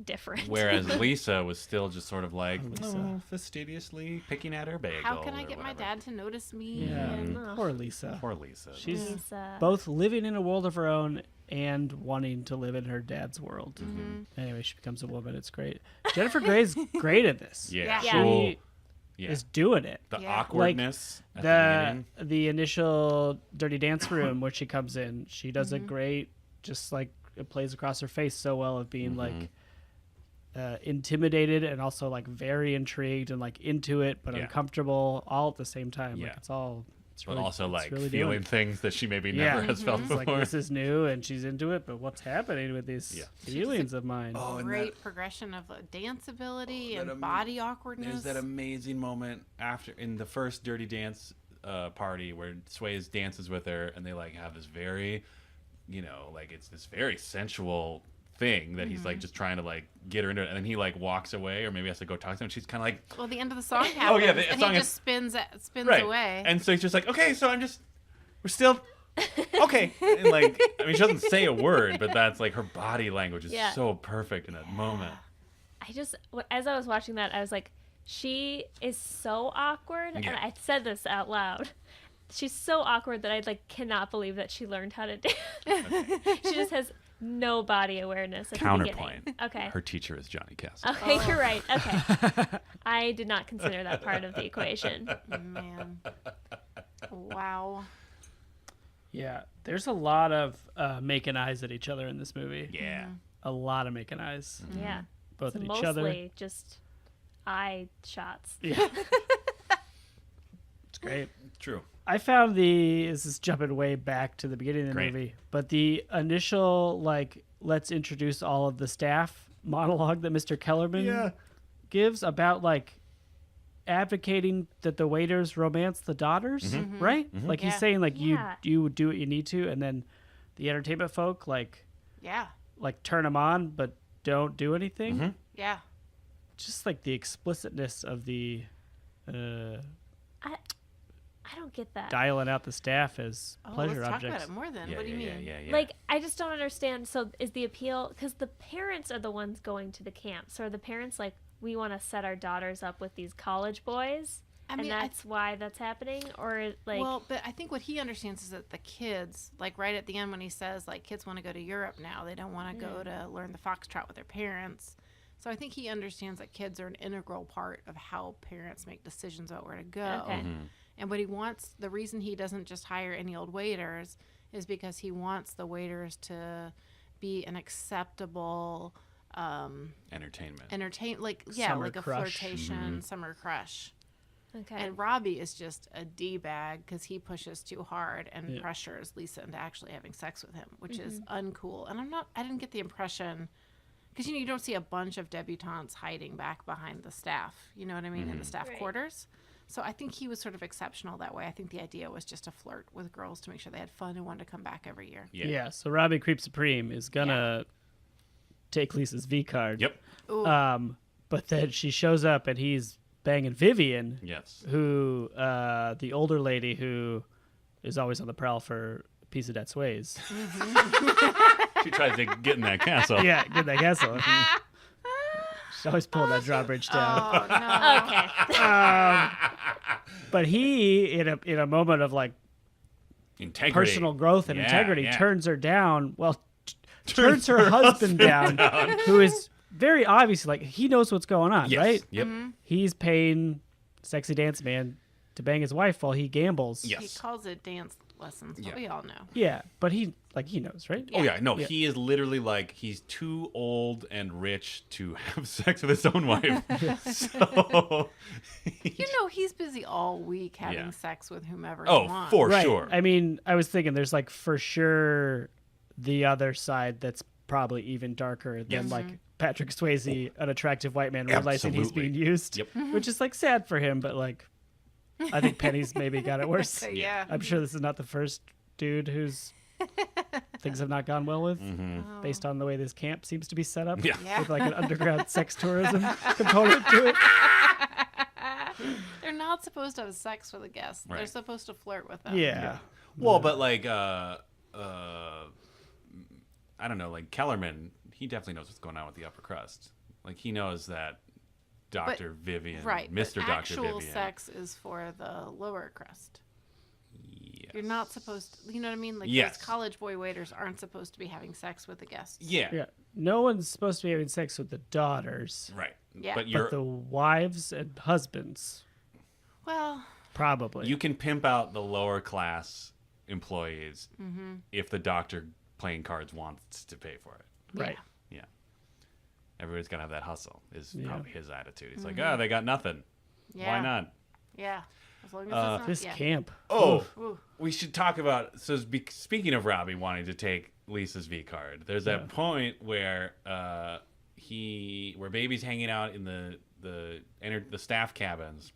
different. Whereas Lisa was still just sort of like Lisa. fastidiously picking at her bagel. How can I or get my whatever. dad to notice me? Yeah, And poor Lisa. Poor Lisa. She's Lisa. both living in a world of her own and wanting to live in her dad's world. Anyway, she becomes a woman. It's great. Jennifer Grey's great at this. yeah. Yeah. She Yeah. is doing it. The Yeah. awkwardness at the beginning. The initial dirty dance room where she comes in, she does a great, just like it plays across her face so well of being like intimidated and also like very intrigued and like into it but Yeah. uncomfortable all at the same time. Yeah. Like it's all. It's But really, also it's like really feeling doing it. things that she maybe Yeah. never has felt It's before. like this is new and she's into it, but what's happening with these Yeah. feelings of mine? Oh, and great progression of dance ability that and body awkwardness. There's that amazing moment after in the first Dirty Dance party where Swayze dances with her, and they like have this very, like it's this very sensual thing that he's like just trying to like get her into it, and then he like walks away, or maybe has to go talk to him. And she's kind of like, Well, the end of the song happens, yeah, the and song he is- just spins right, away. and so he's just like, okay, so we're still. Okay, and like I mean, she doesn't say a word, but that's like her body language is Yeah. so perfect in that moment. As I was watching that, I was like, she is so awkward. Yeah. And I said this out loud. She's so awkward that I like cannot believe that she learned how to dance. She just has no body awareness at the Counterpoint. beginning. Okay. Her teacher is Johnny Castle. Okay, you're right. Okay. I did not consider that part of the equation. Man, wow. Yeah, there's a lot of making eyes at each other in this movie. Yeah. A lot of making eyes, Yeah. both It's at each other. mostly just eye shots. Yeah, it's great. True. I found this is jumping way back to the beginning of the Great. movie, but the initial like let's introduce all of the staff monologue that Mr. Kellerman gives about like advocating that the waiters romance the daughters, right? Like he's Yeah. saying like Yeah. you do what you need to, and then the entertainment folk like Yeah, turn them on but don't do anything. yeah. Just like the explicitness of the I don't get that. dialing out the staff as Oh, pleasure let's talk objects. about it more then. Yeah, What do you yeah, mean? Yeah, yeah, Like, I just don't understand. So, is the appeal because the parents are the ones going to the camp? So, are the parents like, we want to set our daughters up with these college boys, I mean, and that's why that's happening? Or like, well, but I think what he understands is that the kids, like right at the end when he says, like, kids want to go to Europe now. They don't want to go to learn the foxtrot with their parents. So I think he understands that kids are an integral part of how parents make decisions about where to go. Okay. And what he wants, the reason he doesn't just hire any old waiters is because he wants the waiters to be an acceptable Entertainment. Summer like a crush. flirtation summer crush. okay, And Robbie is just a D-bag because he pushes too hard and Yeah. pressures Lisa into actually having sex with him, which is uncool. And I didn't get the impression, because, you don't see a bunch of debutantes hiding back behind the staff, you know what I mean, in the staff Right. quarters. So I think he was sort of exceptional that way. I think the idea was just to flirt with girls to make sure they had fun and wanted to come back every year. Yeah, so Robbie Creep Supreme is gonna take Lisa's V card. Yep. Ooh. But then she shows up and he's banging Vivian, Yes. who the older lady who is always on the prowl for a piece of that Swayze. She tries to get in that castle. Yeah, get that castle. She's always pulling that drawbridge down. Oh, no. okay. But he, in a moment of like Integrity. personal growth and Yeah, integrity, yeah. turns her down. Well, turns her husband down, who is very obviously like he knows what's going on, Yes. right? Yep. He's paying sexy dance man to bang his wife while he gambles. Yes. He calls it dance lessons, but Yeah. we all know. Yeah, but he knows, right? Oh yeah, no, Yeah. he is literally like he's too old and rich to have sex with his own wife. So He's busy all week having Yeah. sex with whomever he Oh, wants. for Right. sure. I mean, I was thinking there's like for sure the other side that's probably even darker than Yes. like Patrick Swayze, an attractive white man realizing he's Absolutely. being used, Yep. which is like sad for him, but like I think Penny's maybe got it worse. Yeah. I'm sure this is not the first dude whose things have not gone well with, based on the way this camp seems to be set up, Yeah. Yeah. with like an underground sex tourism component to it. They're not supposed to have sex with a guest. They're Right. supposed to flirt with them. Yeah. Well, but like I don't know, like Kellerman, he definitely knows what's going on with the upper crust. Like, he knows that Dr. Vivian, Right. Mr. But Dr. Vivian. actual sex is for the lower crust. Yes. You're not supposed to, you know what I mean? Like, Yes. those college boy waiters aren't supposed to be having sex with the guests. Yeah. Yeah. No one's supposed to be having sex with the daughters, Right. Yeah. But but the wives and husbands, Well, probably. you can pimp out the lower class employees if the doctor playing cards wants to pay for it. right. Yeah. Everybody's got to have that hustle, is Yeah. probably his attitude. He's like, oh, they got nothing. yeah. Why not? Yeah. As long as it's not. This Yeah. camp. Oh, Ooh. we should talk about. So, speaking of Robbie wanting to take Lisa's V card, there's that point where where Baby's hanging out in the staff cabins,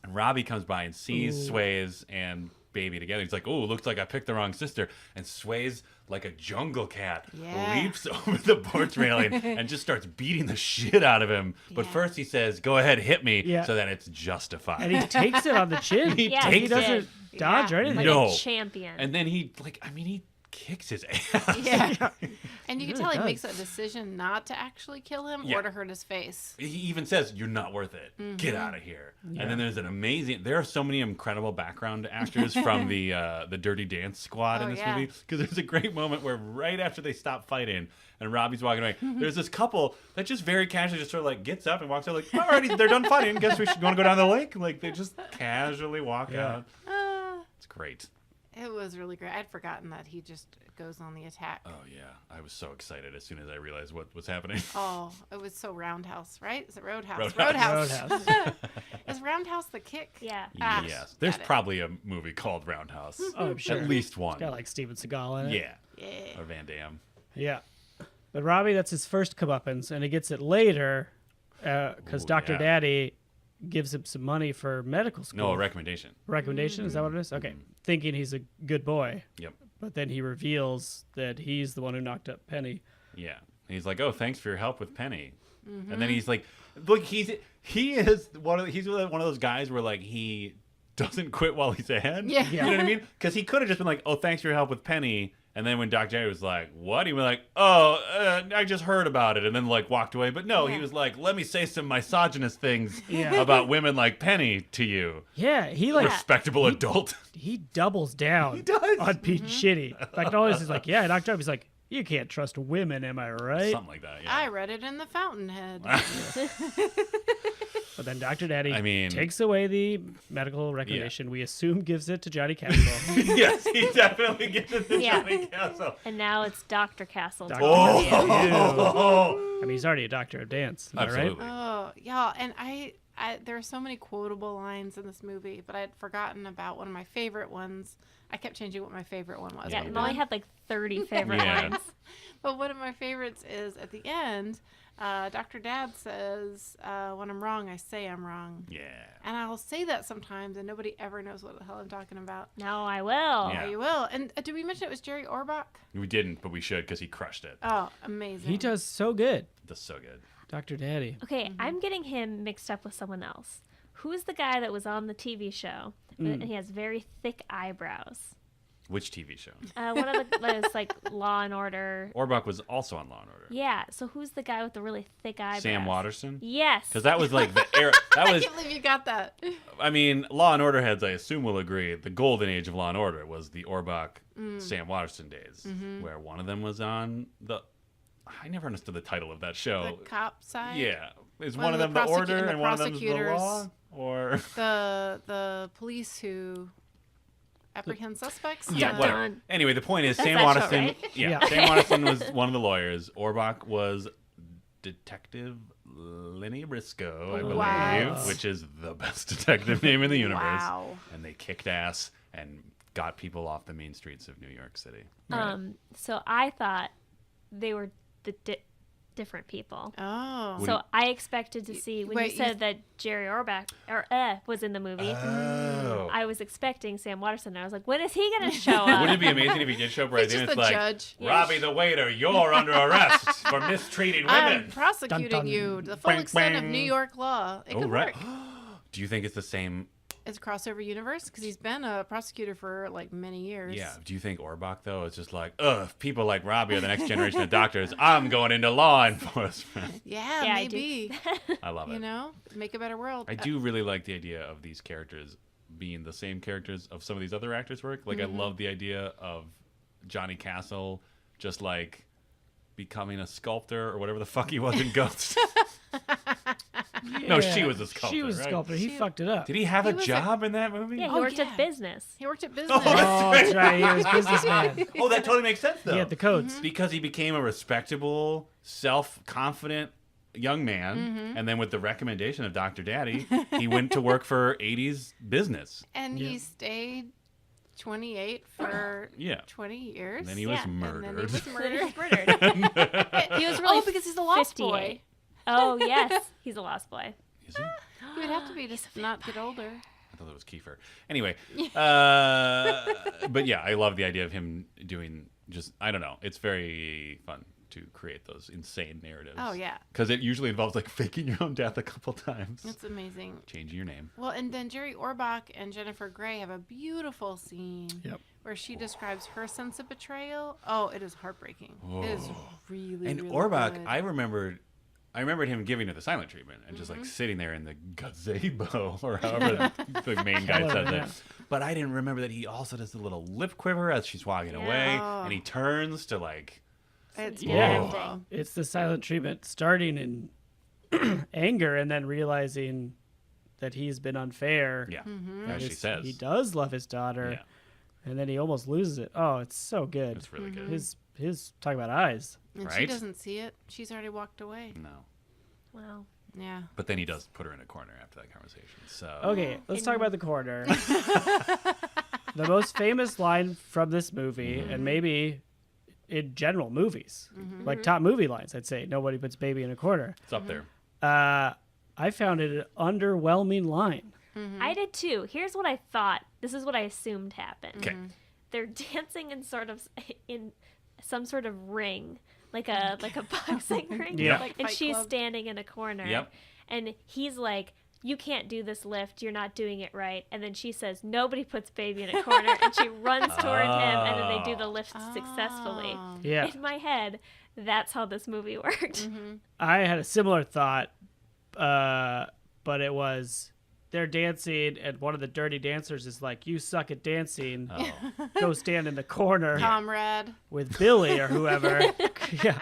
and Robbie comes by and sees Swayze and Baby together. He's like, "Oh, looks like I picked the wrong sister." And Swayze, like a jungle cat, Yeah. leaps over the porch railing and just starts beating the shit out of him. But Yeah. first, he says, "Go ahead, hit me," Yeah. so that it's justified. And he takes it on the chin. Yeah, he he doesn't did. dodge or Yeah. anything. Like No. a champion. And then he kicks his ass. Yeah. And you can He tell really he makes does. a decision not to actually kill him Yeah. or to hurt his face. He even says, "You're not worth it. Get out of here." And then there's an amazing. There are so many incredible background actors from the Dirty Dance Squad in Oh, this yeah. movie, because there's a great moment where right after they stop fighting and Robbie's walking away, there's this couple that just very casually just sort of like gets up and walks out like, "Alrighty, they're done fighting. Guess we should want to go down the lake." Like, they just casually walk Yeah. out. It's great. It was really great. I'd forgotten that he just goes on the attack. Oh yeah, I was so excited as soon as I realized what was happening. Oh, it was so Roundhouse, right? Is it Roadhouse? Roadhouse. Roadhouse. Is Roundhouse the kick? Yeah. Ah, Yes, there's got it. probably a movie called Roundhouse. Oh, I'm sure. At least one. It's got like Steven Seagal in it. Yeah. Yeah. Or Van Damme. Yeah. But Robbie, that's his first comeuppance, and he gets it later because Ooh, Dr. yeah. Daddy gives him some money for medical school. No, a recommendation. Recommendation? Is that what it is? Okay. Thinking he's a good boy. Yep. But then he reveals that he's the one who knocked up Penny. Yeah. And he's like, "Oh, thanks for your help with Penny." And then he's like, "Look, he's one of those guys where like he doesn't quit while he's ahead." Yeah. You know what I mean? Because he could have just been like, "Oh, thanks for your help with Penny." And then when Dr. Jerry was like, "What?" He was like, "Oh, I just heard about it," and then like walked away. But no, he Yeah. was like, "Let me say some misogynist things Yeah. about women like Penny to you, Yeah, he like respectable adult." he doubles down He does. on being shitty. Like always he's like, yeah, knocked up. He's like, you can't trust women, am I right? Something like that. Yeah. I read it in the Fountainhead. But then Dr. Daddy I mean- takes away the medical recommendation. We assume gives it to Johnny Castle. Yes, he definitely gets it to Yeah. Johnny Castle. And now it's Dr. Castle. Dr. Oh. Castle. I mean, he's already a doctor of dance. Am I right? Absolutely. Oh, yeah. And I there are so many quotable lines in this movie, but I'd forgotten about one of my favorite ones. I kept changing what my favorite one was. Yeah, you Molly did. had like 30 favorite Yeah. lines. But one of my favorites is at the end, Dr. Dad says, when I'm wrong, I say I'm wrong. Yeah. And I'll say that sometimes, and nobody ever knows what the hell I'm talking about. Now I will. Yeah. Oh, you will. And did we mention it was Jerry Orbach? We didn't, but we should because he crushed it. Oh, amazing. He does so good. That's so good. Dr. Daddy. Okay, I'm getting him mixed up with someone else. Who's the guy that was on the TV show? And he has very thick eyebrows. Which TV show? One of those like Law and Order. Orbach was also on Law and Order. Yeah. So who's the guy with the really thick eyebrows? Sam Waterston? Yes. Because that was like the era. That I was, can't believe you got that. I mean, Law and Order heads, I assume, will agree. The golden age of Law and Order was the Orbach, Sam Waterston days, where one of them was on the. I never understood the title of that show. The cop side? Yeah. Is One one of of them the the order and the and one of them the prosecutors. law? Or. The police who apprehend suspects? Yeah, Dun, whatever. dun. Anyway, the point is, That's Sam that show, Waterston. right? Yeah, Yeah. Sam Waterston was one of the lawyers. Orbach was Detective Lenny Briscoe, I believe, Wow. which is the best detective name in the universe. Wow. And they kicked ass and got people off the main streets of New York City. So I thought they were the different people. Oh. So I expected to see when Wait, you said that Jerry Orbach was in the movie. Oh. I was expecting Sam Waterston. And I was like, when is he gonna show up? Wouldn't it be amazing if he did show up right He's then? just It's the like, judge. Robbie the waiter, you're under arrest for mistreating I'm women. prosecuting Dun, dun. you to the full Bang, extent of bang. New York law. It Oh, could right. work. Do you think it's the same It's a crossover universe because he's been a prosecutor for like many years. Yeah. Do you think Orbach though is just like, if people like Robbie are the next generation of doctors, I'm going into law enforcement. Yeah, Yeah, I do. maybe. I love it. You know, make a better world. I do really like the idea of these characters being the same characters of some of these other actors' work. Like, I love the idea of Johnny Castle just like becoming a sculptor or whatever the fuck he was in Ghost. No, she was a sculptor. She was a right? sculptor. He fucked it up. Did he have He a was job in that movie? Yeah, he Oh, worked yeah. at business. He worked at business. Oh, that's right. He was businessman. Oh, that totally makes sense though. He had the codes. Because he became a respectable, self-confident young man, and then with the recommendation of Dr. Daddy, he went to work for 80s business. And Yeah. he stayed 28 for Yeah. 20 years. And then he was Yeah. murdered. And then he was Then he murdered. was murdered. He was really because he's a lost 58. boy. Oh, yes. He's a lost boy. Is he? He would have to be to not get older. I thought it was Kiefer. Anyway, but yeah, I love the idea of him doing just, I don't know. It's very fun to create those insane narratives. Oh, yeah. Because it usually involves like faking your own death a couple times. That's amazing. Changing your name. Well, and then Jerry Orbach and Jennifer Grey have a beautiful scene Yep. where she describes her sense of betrayal. Oh, it is heartbreaking. It is really, And really Orbach, good. I remembered him giving her the silent treatment and just like sitting there in the gazebo or however the main guy says Yeah. it. But I didn't remember that he also does the little lip quiver as she's walking away, and he turns to like, It's Yeah. beautiful. It's the silent treatment starting in anger and then realizing that he's been unfair. yeah, Mm-hmm. as she It's- says, He does love his daughter. yeah, And then he almost loses it. Oh, it's so good. it's really good. His talk about eyes. And she Right? doesn't see it. She's already walked away. No, Wow. Yeah. but then he does put her in a corner after that conversation. So Okay, let's talk about the corner. The most famous line from this movie, and maybe in general movies, like top movie lines, I'd say, nobody puts baby in a corner. it's up there. I found it an underwhelming line. I did too. Here's what I thought. This is what I assumed happened. Okay, They're dancing in some sort of ring, like a boxing ring. Yeah. Like And Fight she's Club. standing in a corner. Yep. And he's like, "You can't do this lift. You're not doing it right." And then she says, "Nobody puts baby in a corner." And she runs toward him, and then they do the lift successfully. Oh. Yeah. In my head, that's how this movie worked. I had a similar thought, but it was they're dancing, and one of the dirty dancers is like, "You suck at dancing. oh, Go stand in the corner Comrade. with Billy or whoever." Yeah.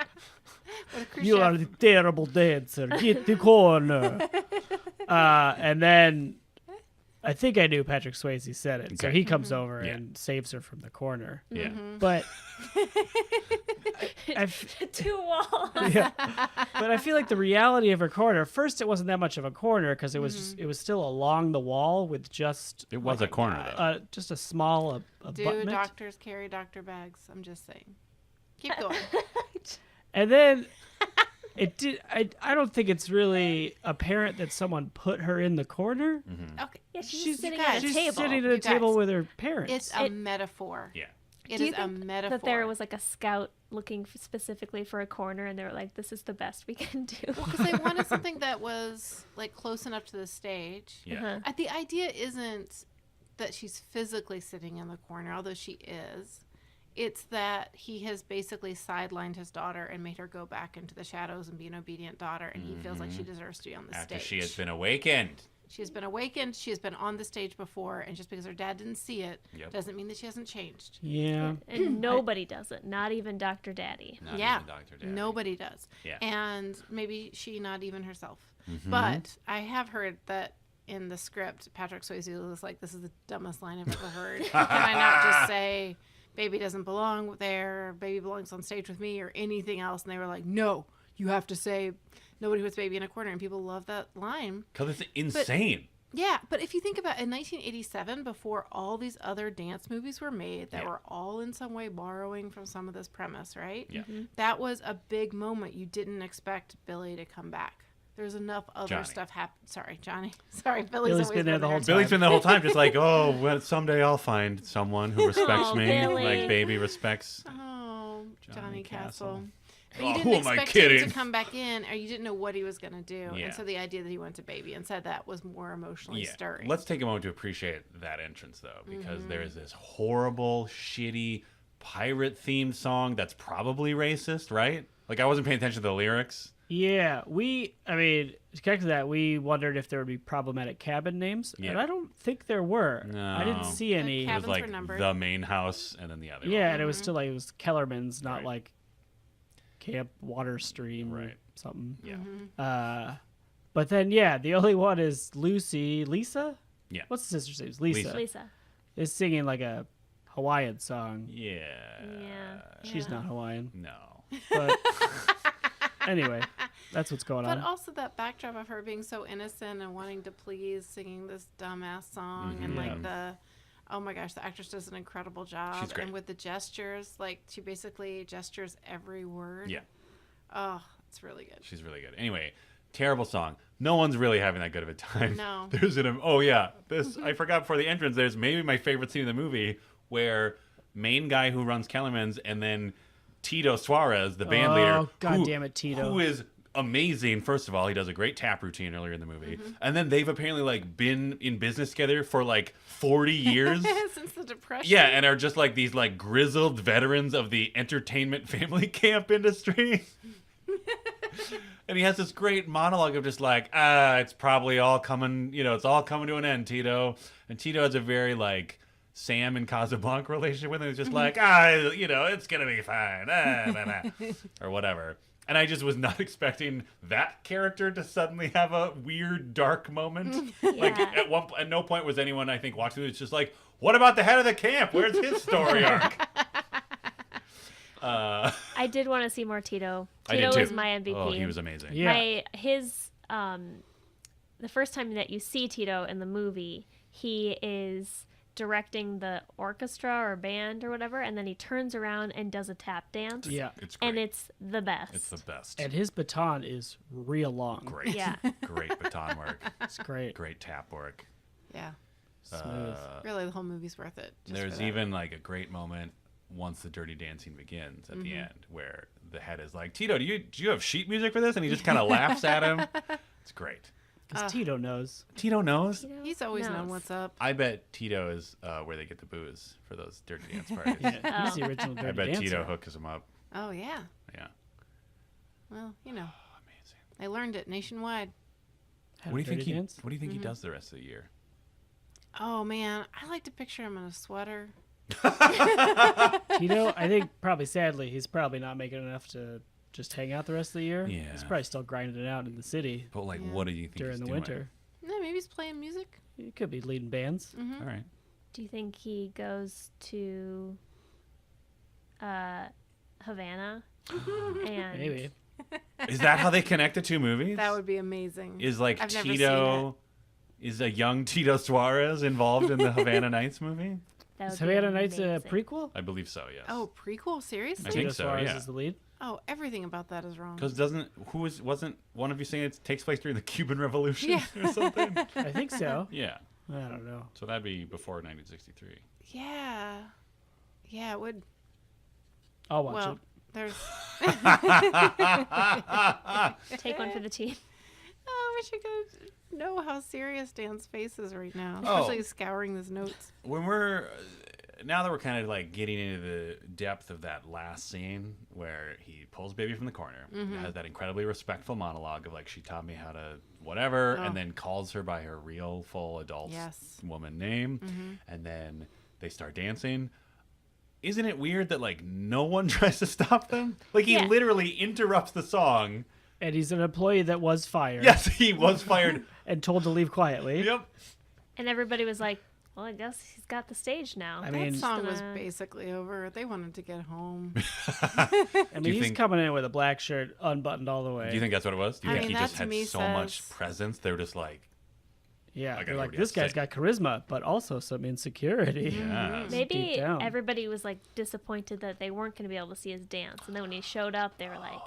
What a cruise You ship. are the terrible dancer. Get the corner. And then I think I knew Patrick Swayze said it. So Okay. he comes over Yeah. and saves her from the corner. yeah. But Two walls. yeah. But I feel like the reality of her corner, first it wasn't that much of a corner because it was just, it was still along the wall with just It was a corner though. just a small Do abutment. doctors carry doctor bags? I'm just saying. Keep going. And then it did. I don't think it's really apparent that someone put her in the corner. Okay. Yeah, she's sitting guys- at a She's table. sitting at a You table guys, with her parents. It's a metaphor. Yeah. It Do you is a think metaphor. that there was like a scout looking specifically for a corner, and they were like, "This is the best we can do." Because they wanted something that was like close enough to the stage. Yeah. The idea isn't that she's physically sitting in the corner, although she is. It's that he has basically sidelined his daughter and made her go back into the shadows and be an obedient daughter, and he feels like she deserves to be on the After stage. she has been awakened. She has been awakened. She has been on the stage before, and just because her dad didn't see it Yep. doesn't mean that she hasn't changed. Yeah. And nobody does it, not even Dr. Daddy. Not Yeah. even Dr. Daddy. Nobody does. Yeah. And maybe she, not even herself. But I have heard that in the script, Patrick Swayze was like, "This is the dumbest line I've ever heard. Can I not just say, baby doesn't belong there, or baby belongs on stage with me, or anything else?" And they were like, "No, you have to say, nobody puts baby in a corner." And people love that line. Because it's insane. Yeah, but if you think about in 1987, before all these other dance movies were made that Yeah. were all in some way borrowing from some of this premise, right? Yeah. That was a big moment. You didn't expect Billy to come back. There's enough other Johnny. stuff happen. Sorry, Johnny. Sorry, Billy's Billy's always been there the whole time. Billy's been the whole time just like, oh, well, someday I'll find someone who respects Oh, me. Billy. Like baby respects. Oh, Johnny Johnny Castle. Castle. You Oh, didn't who am I expect kidding? him to come back in, or you didn't know what he was going to do. Yeah. And so the idea that he went to Baby and said that was more emotionally stirring. Let's take a moment to appreciate that entrance, though, because Mm-hmm. there is this horrible, shitty, pirate-themed song that's probably racist, right? Like, I wasn't paying attention to the lyrics. Yeah, to connect to that, we wondered if there would be problematic cabin names, Yeah. and I don't think there were. No. I didn't see any. It was Cabins like were numbered. the main house and then the other Yeah, one. and it was still like it was Kellerman's, not Right. like Camp Water Stream or Right. something. Yeah. But then, yeah, the only one is Lisa? Yeah. What's the sister's name? Lisa. Lisa. Is singing like a Hawaiian song. Yeah. She's not Hawaiian. No. But anyway, that's what's going But on. also that backdrop of her being so innocent and wanting to please, singing this dumbass song, and Yeah. like oh my gosh, the actress does an incredible job. She's great. And with the gestures, like she basically gestures every word. Yeah. Oh, it's really good. She's really good. Anyway, terrible song. No one's really having that good of a time. No. There's this I forgot before the entrance. There's maybe my favorite scene in the movie where main guy who runs Kellerman's and then Tito Suarez, the band leader. Oh, God damn it, Tito. Who is amazing. First of all, he does a great tap routine earlier in the movie. And then they've apparently like been in business together for like 40 years. Since the Depression. Yeah, and are just like these like grizzled veterans of the entertainment family camp industry. And he has this great monologue of just like, it's probably all coming, it's all coming to an end, Tito. And Tito has a very like Sam and Casablanca relationship with him. It's just like, it's going to be fine. Or whatever. And I just was not expecting that character to suddenly have a weird, dark moment. Like, at no point was anyone, I think, watching it. It's just like, what about the head of the camp? Where's his story arc? I did want to see more Tito. I did Tito too. was my MVP. Oh, he was amazing. Yeah. The first time that you see Tito in the movie, he is directing the orchestra or band or whatever, and then he turns around and does a tap dance. Yeah. It's great. And it's the best. It's the best. And his baton is real long. Great. Yeah. Great baton work. It's great. Great tap work. Yeah. Smooth. Really, the whole movie's worth it. just for There's that. even like a great moment once the Dirty Dancing begins at the end where the head is like, Tito, do you have sheet music for this? And he just kind of laughs at him. It's great. Because Tito knows. Tito knows. Tito He's always known knows. what's up. I bet Tito is where they get the booze for those dirty dance parties. Yeah, he's the original Dirty I bet Dancer. Tito hooks him up. Oh, yeah. Yeah. Well, Amazing. I learned it nationwide. Had What a do you think dirty dance? What do you think he does the rest of the year? Oh, man. I like to picture him in a sweater. Tito, I think probably sadly, he's probably not making enough to just hang out the rest of the year. Yeah. He's probably still grinding it out in the city But like, Yeah. what do you think during he's the doing? winter. No, maybe he's playing music. He could be leading bands. All right. Do you think he goes to Havana? And Maybe. Is that how they connect the two movies? That would be amazing. Is like I've never seen Tito, is a young Tito Suarez involved in the Havana Nights movie? that would Is be Havana Nights a amazing. prequel? I believe so. Yes. Oh, prequel? Seriously? I think Tito so, Suarez yeah. is the lead. Oh, everything about that is wrong. Because wasn't one of you saying it takes place during the Cuban Revolution Yeah. or something? I think so. Yeah. I don't know. So that'd be before 1963. Yeah. Yeah, it would. I'll watch Well, it. there's. Take one for the team. I wish I could know how serious Dan's face is right now, Oh. especially scouring his notes. When we're now that we're kind of like getting into the depth of that last scene where he pulls baby from the corner, has that incredibly respectful monologue of like, she taught me how to whatever, and then calls her by her real full adult Yes. woman name, and then they start dancing. Isn't it weird that like no one tries to stop them? Like he Yeah. literally interrupts the song. And he's an employee that was fired. Yes, he was fired. And told to leave quietly. Yep. And everybody was like, well, I guess he's got the stage now. I That mean, song was gonna- basically over. They wanted to get home. I mean, Do you he's think- coming in with a black shirt, unbuttoned all the way. Do you think that's what it was? Do you I think mean, he that just to had me so much says- presence? They were just like, Yeah, I gotta they're know like, what he this has to guy's say. got charisma, but also some insecurity. yeah. Maybe deep down. everybody was like disappointed that they weren't going to be able to see his dance. And then when he showed up, they were like,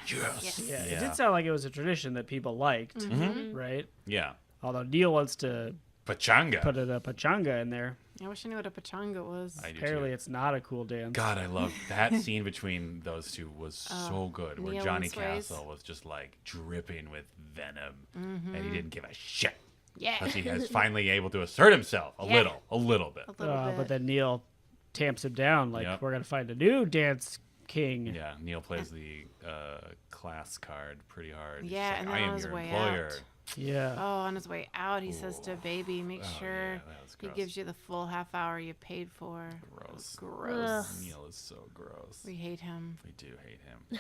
Yes. Yeah, it Yeah. did sound like it was a tradition that people liked, right? Yeah. Although Neil wants to Pachanga. put a pachanga in there. I wish I knew what a pachanga was. I do Apparently, too. it's not a cool dance. God, I love that scene between those two was so good. Where Neil Johnny and Swayze. Castle was just like dripping with venom, Mm-hmm. and he didn't give a shit. Yeah. Because he has finally able to assert himself a Yeah. little bit. A little bit. But then Neil tamps him down, like, Yep. we're going to find a new dance king. Yeah, Neil plays the class card pretty hard. He's Yeah, like, and I then am on his your way employer. out. Yeah. Oh, on his way out, he says to Baby, make Oh, sure yeah, that was he gross. gives you the full half hour you paid for. Gross. Gross. Neil is so gross. We hate him. We do hate him.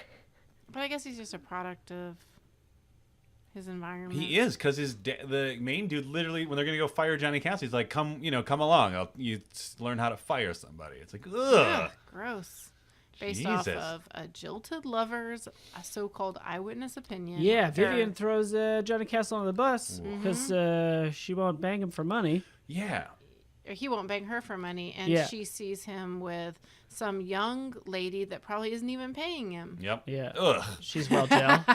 But I guess he's just a product of his environment. He is, because the main dude literally, when they're gonna go fire Johnny Castle, he's like, "Come along. You learn how to fire somebody." It's like, ugh. Ugh, gross. Based off Jesus. of a jilted lover's a so-called eyewitness opinion. Yeah, Or- Vivian throws Johnny Castle on the bus because she won't bang him for money. Yeah. or he won't bang her for money, and Yeah. she sees him with some young lady that probably isn't even paying him. Yep. Yeah. Ugh. She's well gel,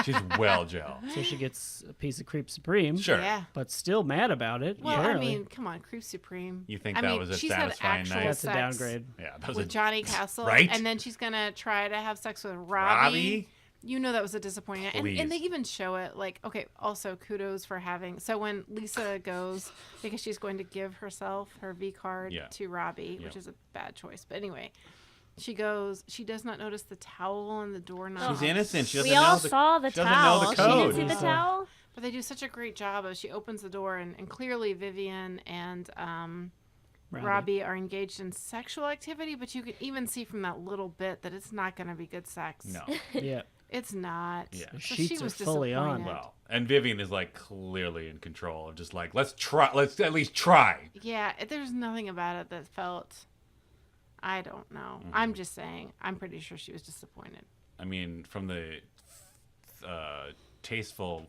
She's well gel. so she gets a piece of Creep Supreme. Sure. Yeah. But still mad about it. Well, apparently. I mean, come on, Creep Supreme. You think I that mean, was a she's had satisfying actual night? That's a sex downgrade. Yeah. That was with a Johnny Castle, Right? and then she's gonna try to have sex with Robbie. Robbie? You know that was a disappointing night. Please. And they even show it like, okay, also kudos for having. So when Lisa goes, because she's going to give herself her V card Yeah. to Robbie, which Yeah. is a bad choice. But anyway, she goes, she does not notice the towel on the doorknob. She's innocent. She doesn't We know all the, saw the she doesn't know the towel. She didn't code. see the Yeah. towel. But they do such a great job of she opens the door and clearly Vivian and Robbie are engaged in sexual activity, but you can even see from that little bit that it's not going to be good sex. No. Yeah. It's not. Yeah. The So sheets she was are fully on. disappointed. Well, and Vivian is like clearly in control of just like, let's try. Let's at least try. Yeah, there's nothing about it that felt. I don't know. Mm-hmm. I'm just saying. I'm pretty sure she was disappointed. I mean, from the tasteful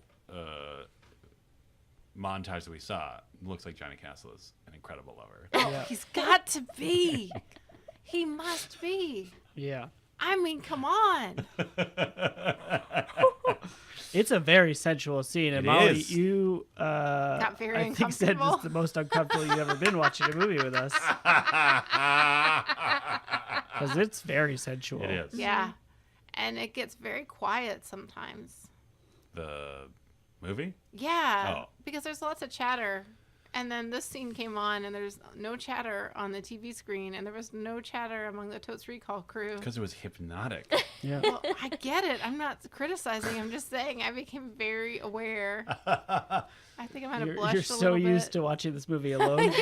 montage that we saw, it looks like Johnny Castle is an incredible lover. Yeah. He's got to be. He must be. Yeah. I mean, come on. It's a very sensual scene, and It Molly, is. you Got very I think said uncomfortable. it's the most uncomfortable you've ever been watching a movie with us, because it's very sensual. It is. Yeah. And it gets very quiet sometimes. The movie? Yeah. Oh. Because there's lots of chatter. And then this scene came on, and there's no chatter on the TV screen, and there was no chatter among the Totes Recall crew. Because it was hypnotic. Yeah. Well, I get it. I'm not criticizing. I'm just saying I became very aware. I think I might have You're, blushed you're a so little used bit. to watching this movie alone.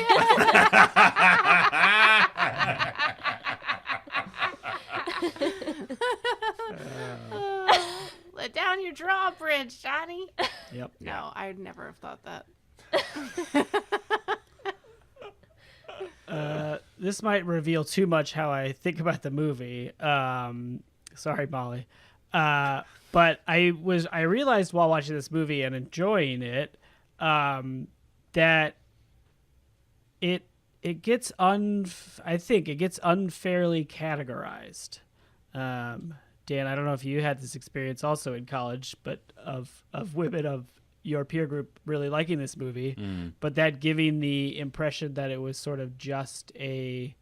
Let down your drawbridge, Johnny. Yep. No, I'd never have thought that. This might reveal too much how I think about the movie. Sorry, Molly. But I realized while watching this movie and enjoying it, that it gets I think it gets unfairly categorized. Dan, I don't know if you had this experience also in college, but of women of your peer group really liking this movie, but that giving the impression that it was sort of just a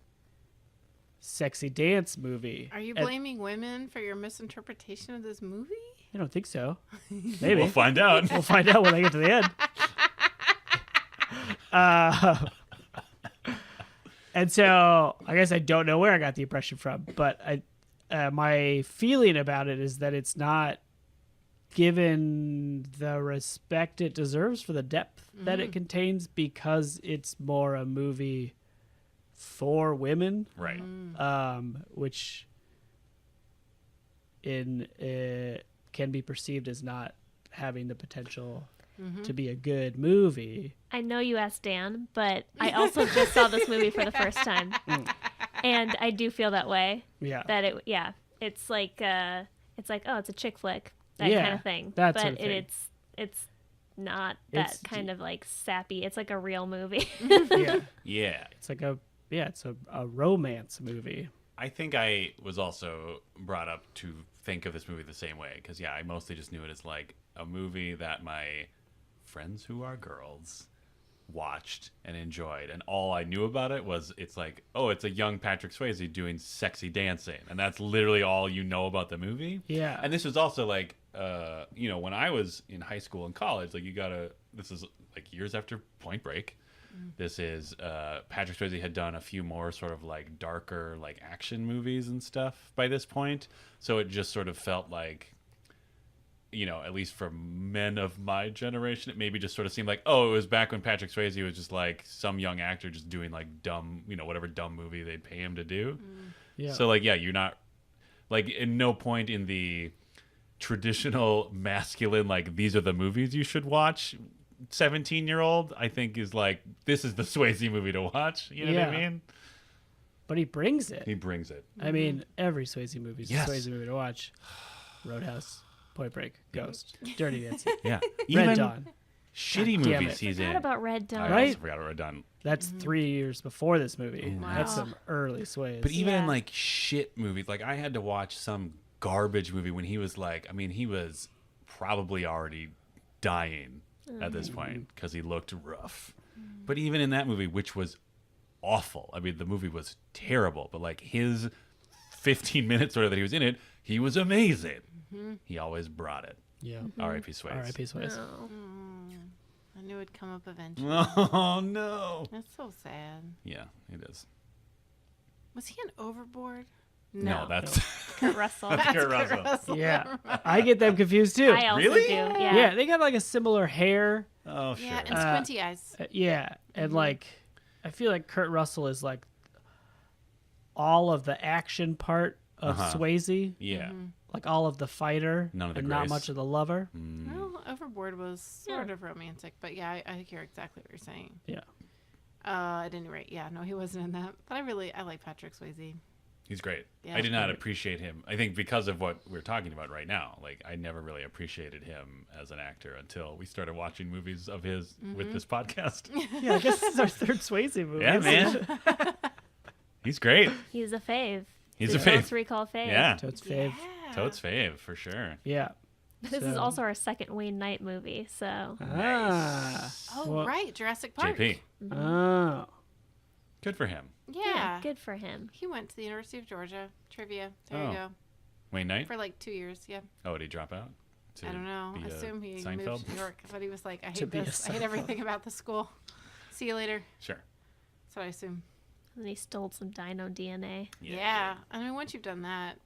sexy dance movie. Are you And- blaming women for your misinterpretation of this movie? I don't think so. Maybe. We'll find out. We'll find out when I get to the end. And so I guess I don't know where I got the impression from, but my feeling about it is that it's not given the respect it deserves for the depth that it contains, because it's more a movie for women, Right. which can be perceived as not having the potential to be a good movie. I know you asked Dan, but I also just saw this movie for the first time, and I do feel that way. Yeah. That it's like oh, it's a chick flick, that Yeah, kind of thing. that but sort of thing. it's not that It's kind of like sappy. It's like a real movie. Yeah. Yeah. It's like it's a romance movie. I think I was also brought up to think of this movie the same way. Because, yeah, I mostly just knew it as like a movie that my friends who are girls watched and enjoyed, and all I knew about it was it's like, oh, it's a young Patrick Swayze doing sexy dancing, and that's literally all you know about the movie. Yeah. And this was also like, when I was in high school and college, like this is like years after Point Break. This is Patrick Swayze had done a few more sort of like darker like action movies and stuff by this point, so it just sort of felt like, at least for men of my generation, it maybe just sort of seemed like, oh, it was back when Patrick Swayze was just like some young actor just doing like dumb, whatever dumb movie they'd pay him to do. Yeah. So like, yeah, you're not like, in no point in the traditional masculine, like, these are the movies you should watch 17-year-old, I think, is like, this is the Swayze movie to watch. You know what I mean? But he brings it. He brings it. I mean, every Swayze movie is Yes. a Swayze movie to watch. Roadhouse, Point Break, Ghost, Dirty Dancing, Yeah. Red Even Dawn. shitty damn movies it. he's Forgot in. about Red Dawn. I Right? also forgot about Red Dawn. That's 3 years before this movie. Wow. That's some early Swayze. But even in Yeah. like shit movies, like I had to watch some garbage movie when he was like, I mean, he was probably already dying at this point because he looked rough. But even in that movie, which was awful, I mean, the movie was terrible, but like his 15 minutes or that he was in it, he was amazing. He always brought it. yeah. R.I.P. Swayze. R.I.P. Swayze. Oh. I knew it'd come up eventually. Oh no. That's so sad. Yeah, it is. Was he an Overboard? No, that's Kurt Russell. that's Kurt Russell. Yeah. I get them confused too. I also Really? do. Yeah. Yeah, they got like a similar hair. Oh sure. Yeah, and squinty eyes. Yeah, and like I feel like Kurt Russell is like all of the action part of Swayze, Yeah. like all of the fighter, None of the and not grace. much of the lover. Well, Overboard was sort of romantic, but yeah, I hear exactly what you're saying. Yeah, At any rate, yeah, no, he wasn't in that. But I like Patrick Swayze. He's great. Yeah. I did not appreciate him. I think because of what we're talking about right now, like I never really appreciated him as an actor until we started watching movies of his with this podcast. yeah. I guess this is our third Swayze movie. Yeah, man. He's great. He's a fave. He's a Totes fave. Recall fave. Yeah. Totes fave. Yeah. Totes fave for sure. Yeah. This is So- also our second Wayne Knight movie, so Ah. Oh, Well- right, Jurassic Park. JP. Oh. Good for him. Yeah. good for him. He went to the University of Georgia. Trivia. There Oh. you go. Wayne Knight. For like 2 years, yeah. Oh, did he drop out? To I don't know. be I a assume he moved Seinfeld? to New York, but he was like, I To hate be a this. I hate everything about the school. See you later. Sure. That's what I assume. And he stole some dino DNA. Yeah. I mean, once you've done that,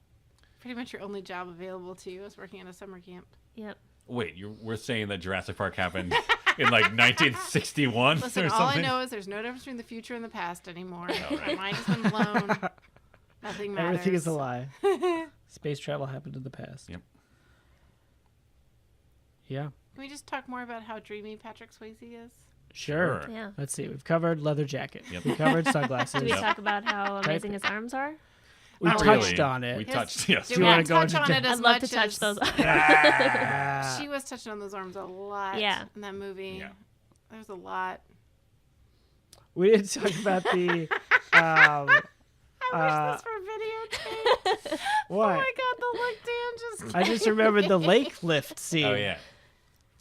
pretty much your only job available to you is working at a summer camp. Yep. Wait, we're saying that Jurassic Park happened in like 1961 Listen, or all I something? know is there's no difference between the future and the past anymore. Oh, right. My mind has been blown. Nothing matters. Everything is a lie. Space travel happened in the past. Yep. Yeah. Can we just talk more about how dreamy Patrick Swayze is? Sure. Sure. Yeah. Let's see. We've covered leather jacket. Yep. We covered sunglasses. Do we talk about how Type amazing it. his arms are? We Not touched really. on it. We His- touched, yes. Did Do we you not wanna go touch into on it as I'd love much to touch as those arms. Ah. she was touching on those arms a lot Yeah. in that movie. Yeah. There's a lot. We didn't talk about the. I wish this were videotaped. What? Oh my god, the look Dan just I just remembered the lake lift scene. Oh, yeah.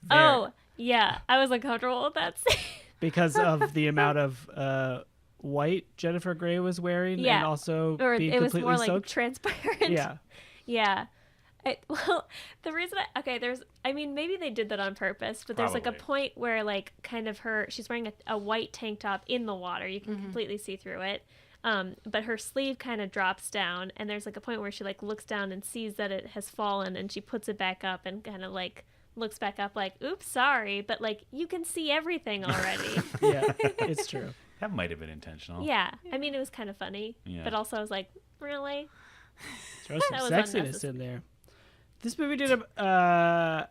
there Oh, yeah. I was uncomfortable with that scene. because of the amount of white Jennifer Grey was wearing, Yeah. and also Or being it was completely more like soaked. transparent. Yeah. Yeah. Well, the reason maybe they did that on purpose, but there's like a Probably. point where like kind of she's wearing a white tank top in the water. You can completely see through it. But her sleeve kind of drops down, and there's like a point where she like looks down and sees that it has fallen, and she puts it back up and kind of like looks back up like, oops, sorry, but like you can see everything already. Yeah, it's true. That might have been intentional. Yeah. I mean, it was kind of funny, Yeah. but also I was like, really? Throw That some was sexiness unnecessary. in there. This movie did I'd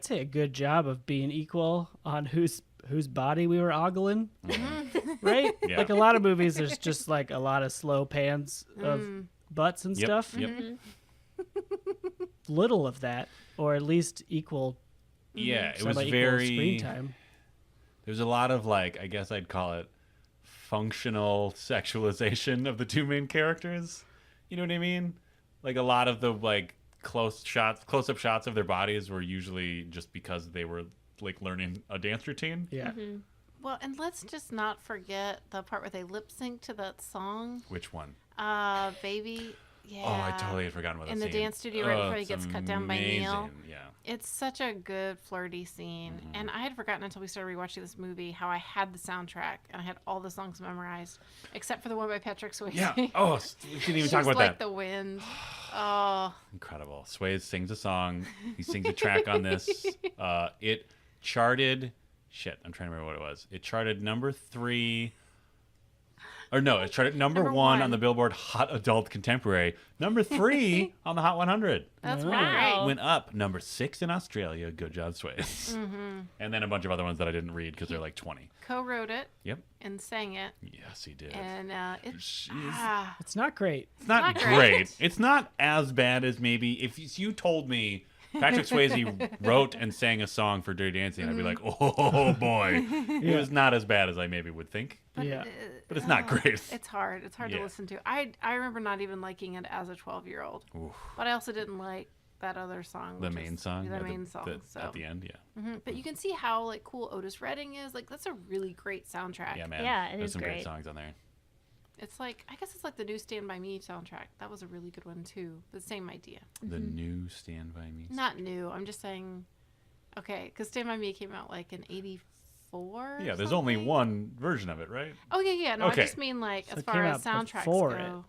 say a good job of being equal on whose body we were ogling, right? Yeah. Like a lot of movies, there's just like a lot of slow pans of butts and Yep. stuff. Yep. Little of that, or at least equal. Yeah, it was semi-equal very. screen time. There's a lot of like, I guess I'd call it functional sexualization of the two main characters. You know what I mean? Like a lot of the like close-up shots of their bodies were usually just because they were like learning a dance routine. Yeah. Well, and let's just not forget the part where they lip sync to that song. Which one? Baby. Yeah. Oh, I totally had forgotten about that In the scene. dance studio right before he it's gets cut down by Neil. amazing. Yeah. It's such a good flirty scene. And I had forgotten until we started rewatching this movie how I had the soundtrack and I had all the songs memorized, except for the one by Patrick Swayze. Yeah. Oh, we didn't even talk Just about like that. the wind. Oh. Incredible. Swayze sings a song. He sings a track on this. It charted. Shit, I'm trying to remember what it was. It charted number 3. Or no, it charted number one on the Billboard Hot Adult Contemporary. Number 3 on the Hot 100. That's Wow. right. Went up. Number 6 in Australia. Good job, Swayze. And then a bunch of other ones that I didn't read because they're like 20. Co-wrote it Yep. and sang it. Yes, he did. And it's Jeez. It's not great. It's not not great. great. It's not as bad as maybe if you told me Patrick Swayze wrote and sang a song for Dirty Dancing, I'd be like, oh boy. It was not as bad as I maybe would think, Yeah. but it's not great. It's hard. It's hard Yeah. to listen to. I remember not even liking it as a 12-year-old. Oof. But I also didn't like that other song. The which main is- song? The Yeah, main song. So. At the end, yeah. But you can see how like cool Otis Redding is. Like that's a really great soundtrack. Yeah, man. Yeah, it There's is some great great. songs on there. It's like I guess it's like the new Stand By Me soundtrack. That was a really good one too. The same idea. The new Stand By Me. Not new. I'm just saying. Okay, because Stand By Me came out like in '84. Yeah, there's only one version of it, right? Oh yeah. No, Okay. I just mean like So as it far came as out soundtracks before go.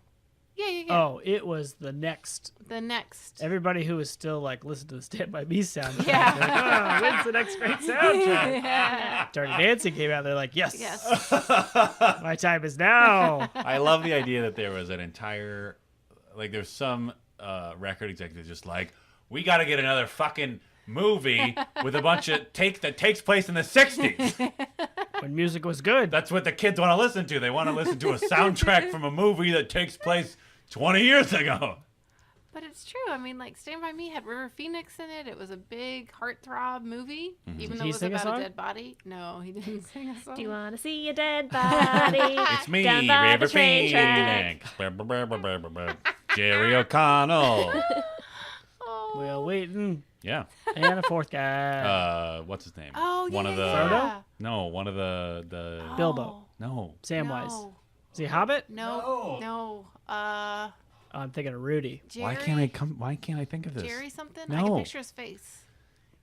Yeah. Oh, it was the next. The next. Everybody who was still like listening to the Stand By Me soundtrack. Yeah. They're like, oh, when's the next great soundtrack? Yeah. Dirty Dancing came out. They're like, yes, Yes. my time is now. I love the idea that there was an entire, like, there's some record executive just like, we got to get another fucking movie with a bunch of that takes place in the 60s. When music was good. That's what the kids want to listen to. They want to listen to a soundtrack from a movie that takes place 20 years ago. But it's true. I mean, like Stand By Me had River Phoenix in it. It was a big heartthrob movie, even though he it was sing a about song? a dead body. No, he didn't sing a song. Do you want to see a dead body? It's me, down by River the train track? Phoenix. Jerry O'Connell. Oh. Will Wheaton Yeah. and a fourth guy. What's his name? Oh, yeah. One of the Frodo? No, one of the Bilbo. no. Samwise. No. Is he a Hobbit? No. Oh, I'm thinking of Rudy. Jerry. Why can't I think of this? Jerry something? I No. can picture his face.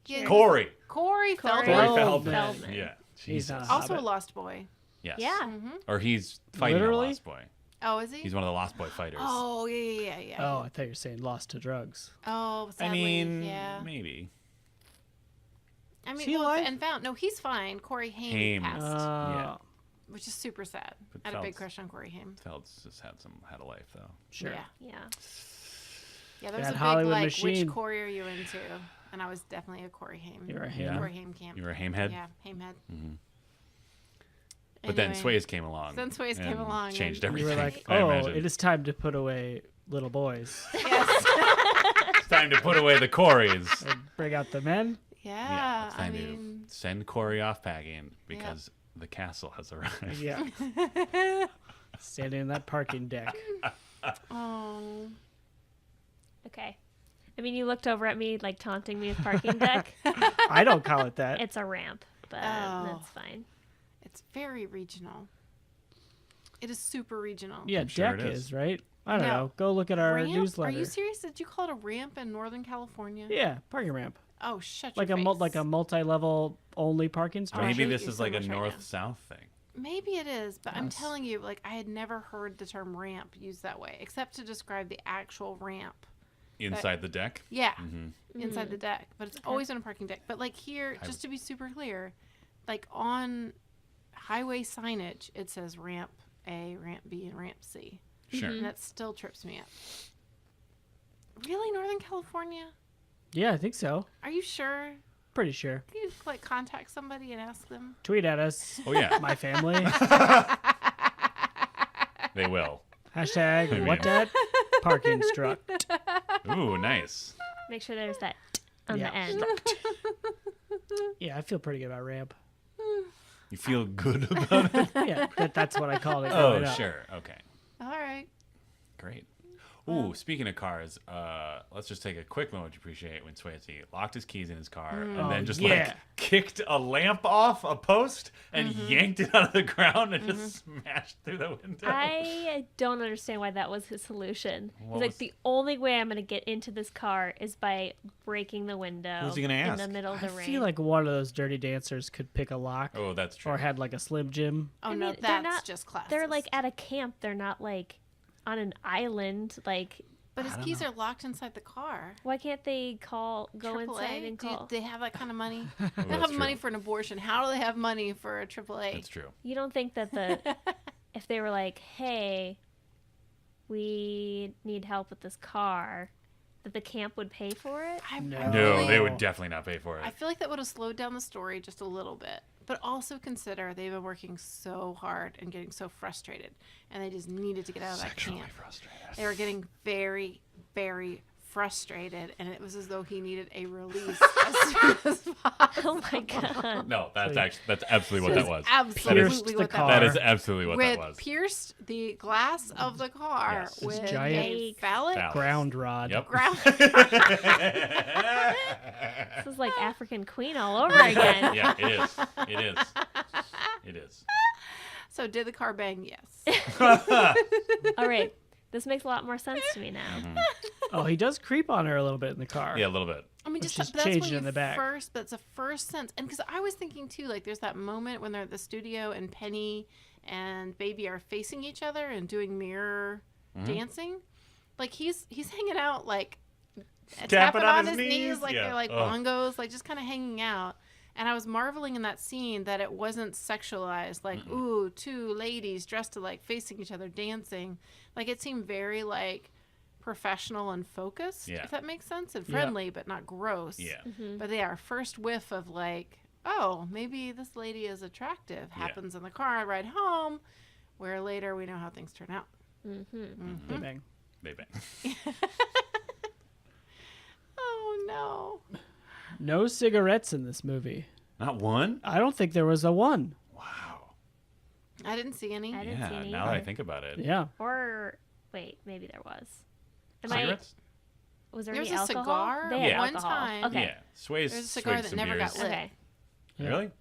Yeah, Corey. Corey Corey Feldman. Corey Feldman. Feldman. Yeah. He's Jesus. not a Also a Hobbit. Lost Boy. Yes. Yeah. Or he's fighting Literally? a Lost Boy. Oh, is he? He's one of the Lost Boy fighters. Oh, yeah. Oh, I thought you were saying lost to drugs. Oh, I sadly, mean, yeah. maybe. I Is mean, he well, alive? and found. No, he's fine. Corey Haim Haim. passed, Yeah. which is super sad. But I had a big Feld's- crush on Corey Haim. Feld's just had a life though. Sure. Yeah. Yeah. Yeah, there's That a big Hollywood like, machine. which Corey are you into? And I was definitely a Corey Haim. You were a Yeah. Corey Haim camp. You were a Haimhead. Yeah, Haimhead. But then Anyway, Swayze came along. Then Swayze came and along changed and- You everything. were like, I oh, imagine. it is time to put away little boys Yes. It's time to put away the Corys. and bring out the men. yeah. it's I time mean, to send Corey off packing because the castle has arrived. Yeah. Standing in that parking deck. oh. Okay. I mean, you looked over at me like taunting me with parking deck. I don't call it that. It's a ramp, but Oh. that's fine. It's very regional. It is super regional. Yeah, sure deck it is. is, right? I don't No. know. Go look at our Ramp? newsletter. Are you serious? Did you call it a ramp in Northern California? Yeah, parking ramp. Oh, shut Like your a face. like a multi-level only parking spot. I'll Maybe show this you is so like a much right now. north-south thing. Maybe it is, but I'm Yes. telling you, like, I had never heard the term ramp used that way, except to describe the actual ramp. Inside the deck. Yeah, Mm-hmm. inside the deck. But it's always on a parking deck. But, like, here, just to be super clear, like, on highway signage, it says ramp A, ramp B, and ramp C. Sure. And that still trips me up. Really? Northern California? Yeah, I think so. Are you sure? Pretty sure. Can you, like, contact somebody and ask them? Tweet at us. Oh yeah, My family. they will. Hashtag mean- what dat? Parking struck. Ooh, nice. Make sure there's that on Yeah. the end. Yeah, I feel pretty good about ramp. You feel good about it? Yeah, that's what I called it. Oh, growing up. sure. Okay. All right. Great. Ooh, speaking of cars, let's just take a quick moment to appreciate when Swayze locked his keys in his car and then just like kicked a lamp off a post and yanked it out of the ground and just smashed through the window. I don't understand why that was his solution. What He's like, was- the only way I'm going to get into this car is by breaking the window Who's he gonna in ask? the middle of I the rain. feel like one of those Dirty Dancers could pick a lock Oh, that's true. or had like a Slim Jim. Oh I no, mean, they're that's not- just classist. They're like at a camp. They're not like on an island. Like, but his keys are locked inside the car. why can't they go inside and call? Do they have that kind of money? Oh, They don't that's have true. money for an abortion. How do they have money for a AAA? That's true. You don't think that if they were like, hey, we need help with this car, that the camp would pay for it? No. No, they would definitely not pay for it. I feel like that would have slowed down the story just a little bit. But also consider they've been working so hard and getting so frustrated, and they just needed to get out of that camp. frustrated. They were getting very, very frustrated, and it was as though he needed a release as soon as possible. Oh my god. No, that's absolutely what that was. Absolutely Pierced the what car. that That was. is absolutely what With that was. pierced the glass of the car Yes. with giant a phallic Phallus. Ground rod. Yep. ground. This is like African Queen all over again. Yeah, it is. It is. It is. So did the car bang? Yes. All right. This makes a lot more sense to me now. Mm-hmm. Oh, he does creep on her a little bit in the car. Yeah, a little bit. I mean, Which just is that's changed when you in the back. that's a first sense. And because I was thinking too, like there's that moment when they're at the studio and Penny and Baby are facing each other and doing mirror dancing. Like he's hanging out like tapping on his knees like Yeah. they're like Ugh. bongos, like just kind of hanging out. And I was marveling in that scene that it wasn't sexualized, like, ooh, two ladies dressed alike facing each other dancing. Like, it seemed very, like, professional and focused, Yeah. if that makes sense, and friendly, but not gross. Yeah. But they are first whiff of, like, oh, maybe this lady is attractive. Happens in the car ride home, where later we know how things turn out. They bang. They bang. Oh, no. No cigarettes in this movie. Not one? I don't think there was a one. Wow. I didn't see any. I didn't see Yeah, any now that I either. think about it. Yeah. Or wait, maybe there was. Cigarettes? Was there There any was a alcohol? cigar They had Yeah. one alcohol. time. Okay. Yeah. Swayze There's a cigar swigged that some never beers. got lit. Okay. Really?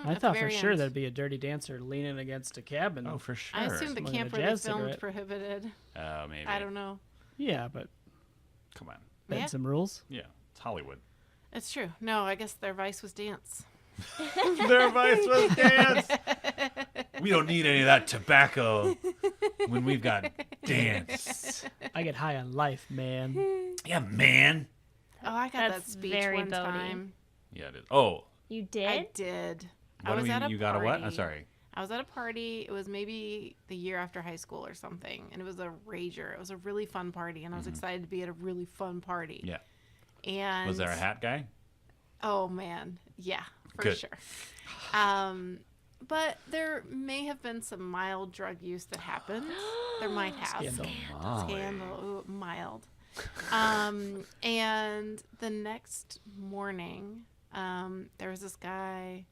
I thought for sure there'd be a Dirty Dancer leaning against a cabin. Oh, for sure. I assumed the Smoking camp a where they jazz filmed cigarette. prohibited. Oh, maybe. I don't know. Yeah, but Come on. bend Yeah. some rules. Yeah, it's Hollywood. It's true. No, I guess their vice was dance. Their vice was dance. We don't need any of that tobacco when we've got dance. I get high on life, man. Yeah, man. Oh, I got that That's speech very one Bodhi. time. Yeah, it is. Oh, You did? I did. I what do was we, at a you got a what? I'm party. sorry. I was at a party. It was maybe the year after high school or something, and it was a rager. It was a really fun party, and I was excited to be at a really fun party. Yeah. And Was there a hat guy? Oh man, yeah, for Good. sure. But there may have been some mild drug use that happened. There might have. Scandal. Scandal. Ooh, mild. And the next morning, there was this guy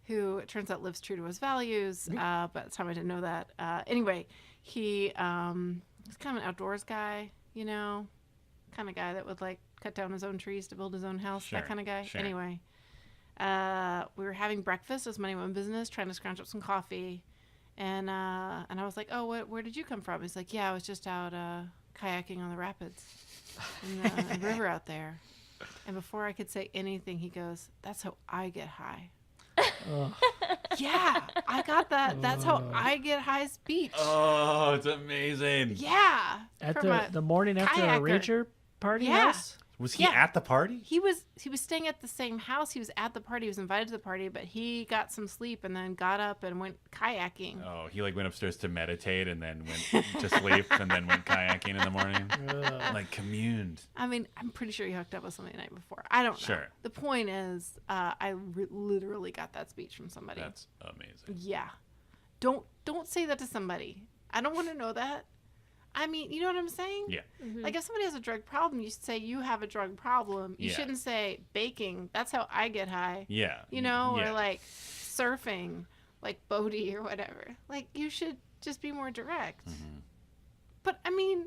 who it turns out lives true to his values. But at the time I didn't know that. Anyway, he's kind of an outdoors guy, you know, kind of guy that would like cut down his own trees to build his own house, Sure, that kind of guy. sure. Anyway, we were having breakfast as money went business, trying to scrounge up some coffee. And I was like, oh, where did you come from? He's like, yeah, I was just out kayaking on the rapids in the river out there. And before I could say anything, he goes, that's how I get high. Ugh. Yeah, I got that. That's how I get high speech. Oh, it's amazing. Yeah. At from a the morning after a kayaker. rager party Yeah. house? Was he Yeah. at the party? He was staying at the same house. He was at the party. He was invited to the party, but he got some sleep and then got up and went kayaking. Oh, he like went upstairs to meditate and then went to sleep and then went kayaking in the morning. Ugh. Like communed. I mean, I'm pretty sure he hooked up with somebody the night before. I don't know. Sure. The point is, I literally got that speech from somebody. That's amazing. Yeah. Don't say that to somebody. I don't want to know that. I mean, you know what I'm saying? Yeah. Like if somebody has a drug problem, you should say you have a drug problem. You Yeah. shouldn't say baking. That's how I get high. Yeah. You know, yeah. or like surfing, like Bodhi or whatever. Like you should just be more direct. Mm-hmm. But I mean,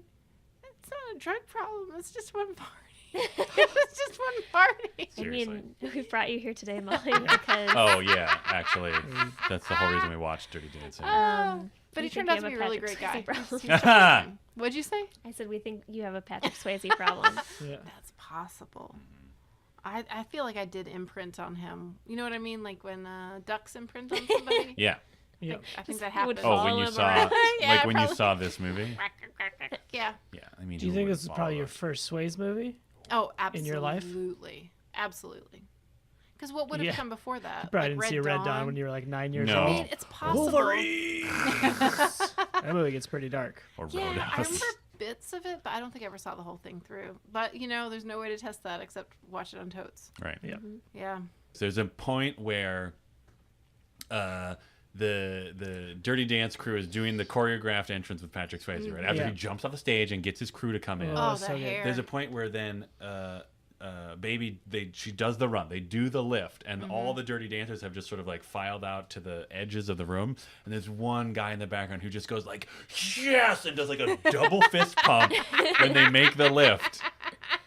drug problem. It's just one party. It's just one party. I Seriously. mean, we brought you here today, Molly, because Oh yeah, actually, that's the whole reason we watched Dirty Dancing. But he we think turned out you to be have a really Patrick great guy. Swayze problem. He's awesome. What'd you say? I said we think you have a Patrick Swayze problem. Yeah. That's possible. I feel like I did imprint on him. You know what I mean? Like when ducks imprint on somebody. Yeah. Yeah. I think that You would happened. Oh, when Follow you him saw, around. Yeah, like when you probably. saw this movie. Yeah. Yeah, I mean. Do you who think would this is probably follow your it? first Swayze movie? Oh, absolutely. In your life? Absolutely. Because what would have Yeah. come before that? You probably Like didn't see Red Dawn when you were like 9 years No. I old. mean, it's possible. Wolverine. That movie gets pretty dark. Or Yeah, I Roadhouse. remember bits of it, but I don't think I ever saw the whole thing through. But there's no way to test that except watch it on Totes. Right. Yeah. Yeah. So there's a point where the Dirty Dance crew is doing the choreographed entrance with Patrick Swayze, right? After Yeah. he jumps off the stage and gets his crew to come in. Oh, Oh, so the good. hair. There's a point where then Baby, she does the run. They do the lift, and all the Dirty Dancers have just sort of like filed out to the edges of the room. And there's one guy in the background who just goes like, "Yes!" and does like a double fist pump when they make the lift.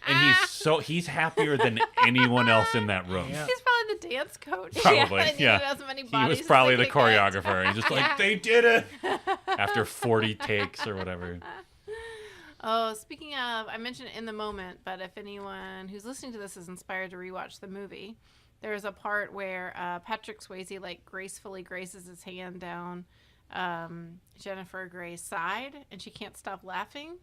And he's happier than anyone else in that room. Yeah. He's probably the dance coach. Probably, And he yeah. has many He bodies was as probably they the can get. choreographer. And he's just like, "They did it!" After 40 takes or whatever. Oh, speaking of, I mentioned it in the moment, but if anyone who's listening to this is inspired to rewatch the movie, there's a part where Patrick Swayze like gracefully graces his hand down Jennifer Grey's side, and she can't stop laughing.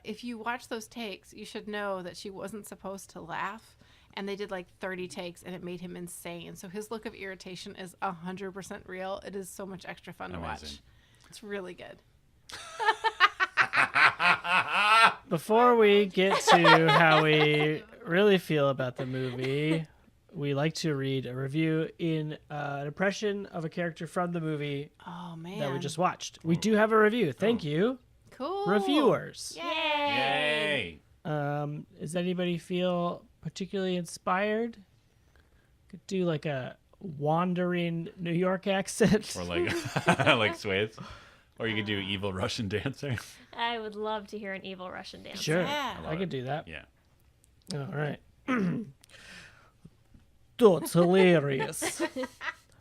If you watch those takes, you should know that she wasn't supposed to laugh, and they did like 30 takes, and it made him insane. So his look of irritation is 100% real. It is so much extra fun to watch. Amazing. It's really good. Before we get to how we really feel about the movie, we like to read a review in an impression of a character from the movie Oh man, that we just watched. We do have a review. Thank you, cool reviewers. Yay! Yay! Does anybody feel particularly inspired? Could do like a wandering New York accent. Or like like Swayze. Or you could do evil Russian dancer. I would love to hear an evil Russian dancer. Sure, Yeah. I could do that. Yeah. All right. That's hilarious.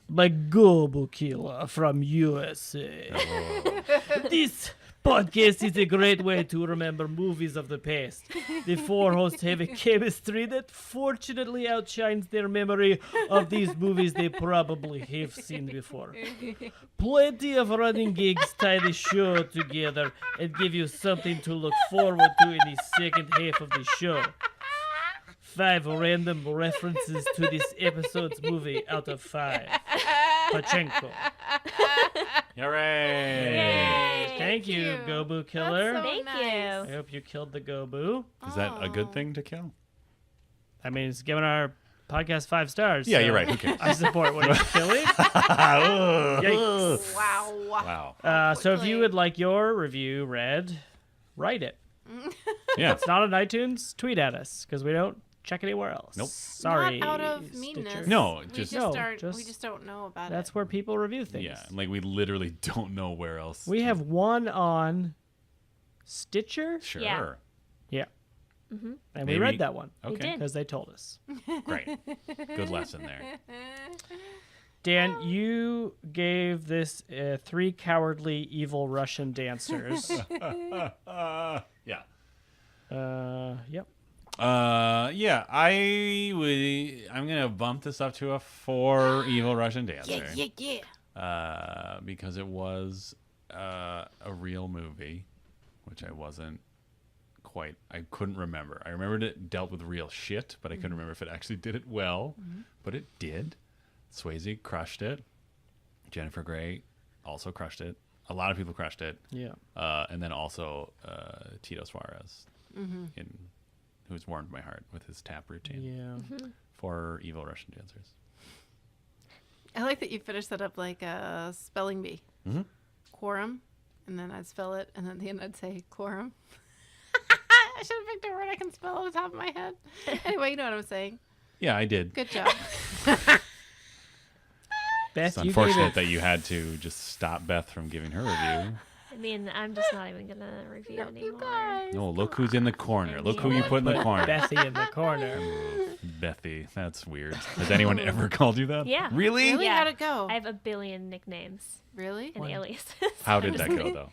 By Gobu Killer from USA. This podcast is a great way to remember movies of the past. The four hosts have a chemistry that fortunately outshines their memory of these movies they probably have seen before. Plenty of running gigs tie the show together and give you something to look forward to in the second half of the show. 5 random references to this episode's movie out of 5. Pachenko. Hooray! Yay! Thank you, Thank you. Gobu Killer. That's so Thank nice. I hope you killed the Gobu. Is that a Oh. good thing to kill? I mean, it's giving our podcast 5 stars. Yeah, so you're right. Who cares? I support what he's killing. Yikes. Wow. Wow. So if you quickly. would like your review read, write it. Yeah. It's not on iTunes. Tweet at us because we don't check anywhere else. Nope. Sorry. Not out of Stitcher. meanness. No, we just- just No, aren't. We just- just don't know about That's it. where people review things. Yeah. And like we literally don't know where else. We have one on Stitcher. Sure. Yeah. Yeah. Mm-hmm. And Maybe- we read that one We Okay. did. because they told us. Great. Good lesson there. Dan, you gave this 3 cowardly evil Russian dancers. Yeah. Yep. Yeah. I'm gonna bump this up to a 4 evil Russian dancer. Yeah. Because it was a real movie, which I couldn't remember. I remembered it dealt with real shit, but I couldn't remember if it actually did it well. But it did. Swayze crushed it. Jennifer Grey also crushed it. A lot of people crushed it. Yeah. And then also Tito Suarez, who's warmed my heart with his tap routine. Yeah. 4 evil Russian dancers. I like that you finished that up like a spelling bee. Mhm. Quorum, and then I'd spell it, and then at the end I'd say quorum. I should have picked a word I can spell off the top of my head. Anyway, you know what I'm saying. Yeah, I did. Good job. Beth, It's you gave unfortunate it that you had to just stop Beth from giving her review. mean, I'm just not even gonna review You anymore. guys. Oh, look who's in the corner. Look who you put in the corner. Bethy in the corner. Bethy. That's weird. Has anyone ever called you that? Yeah. Really? Really? Yeah. How'd it go? I have a billion nicknames Really? and aliases. How did that go, though?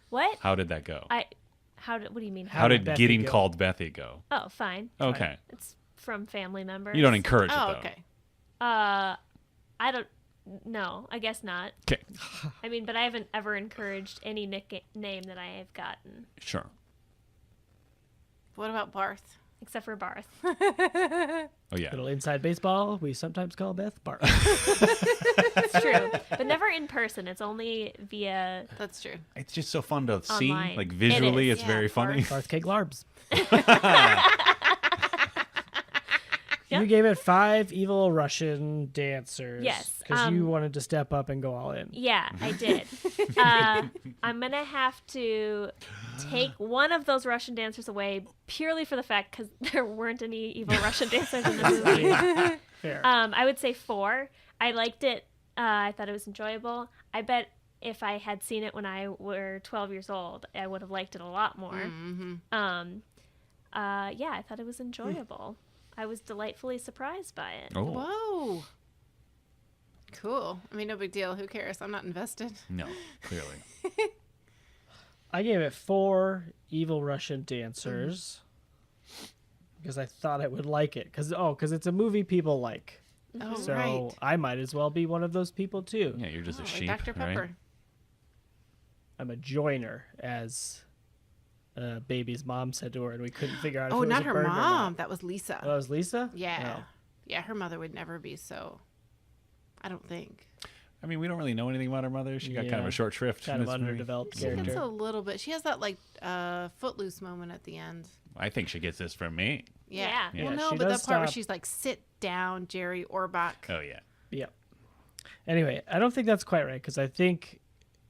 What? How did that go? What do you mean? How did Bethy getting go? called Bethy go? Oh, fine. Okay. It's from family members. You don't encourage it, Oh, though. okay. I don't. No, I guess not. Okay. I mean, but I haven't ever encouraged any nickname that I have gotten, Sure. What about Barth? except for Barth. Oh, yeah. Little inside baseball, we sometimes call Beth Bart. It's true, but never in person. It's only via. That's true. It's just so fun to see. Online. Like, visually, It is, it's yeah, very funny. Barth K. Glarbs. Yep. You gave it 5 evil Russian dancers. Yes, Because you wanted to step up and go all in. Yeah, I did. I'm gonna have to take one of those Russian dancers away purely for the fact because there weren't any evil Russian dancers in the movie. Fair. I would say 4. I liked it. I thought it was enjoyable. I bet if I had seen it when I were 12 years old, I would have liked it a lot more. Mm-hmm. Yeah, I thought it was enjoyable. I was delightfully surprised by it. Oh, Whoa. Cool. I mean, no big deal. Who cares? I'm not invested. no, clearly. I gave it 4 evil Russian dancers because I thought I would like it. Because it's a movie people like. Oh, So right. I might as well be one of those people too. Yeah, you're just a Like sheep, Dr. Pepper. right? I'm a joiner, as baby's mom said to her, and we couldn't figure out if Oh, it was not a her bird or mom. not. That was Lisa. Oh, that was Lisa? Yeah. Oh. Yeah, her mother would never be so. I don't think. I mean, we don't really know anything about her mother. She got kind of Yeah. a short shrift. Kind in of this movie. underdeveloped She gets character. a little bit. She has that like footloose moment at the end. I think she gets this from me. Yeah. Yeah. Well, Yeah, no, she but does that part where stop. she's like, "Sit down, Jerry Orbach." Oh, yeah. Yeah. Anyway, I don't think that's quite right because I think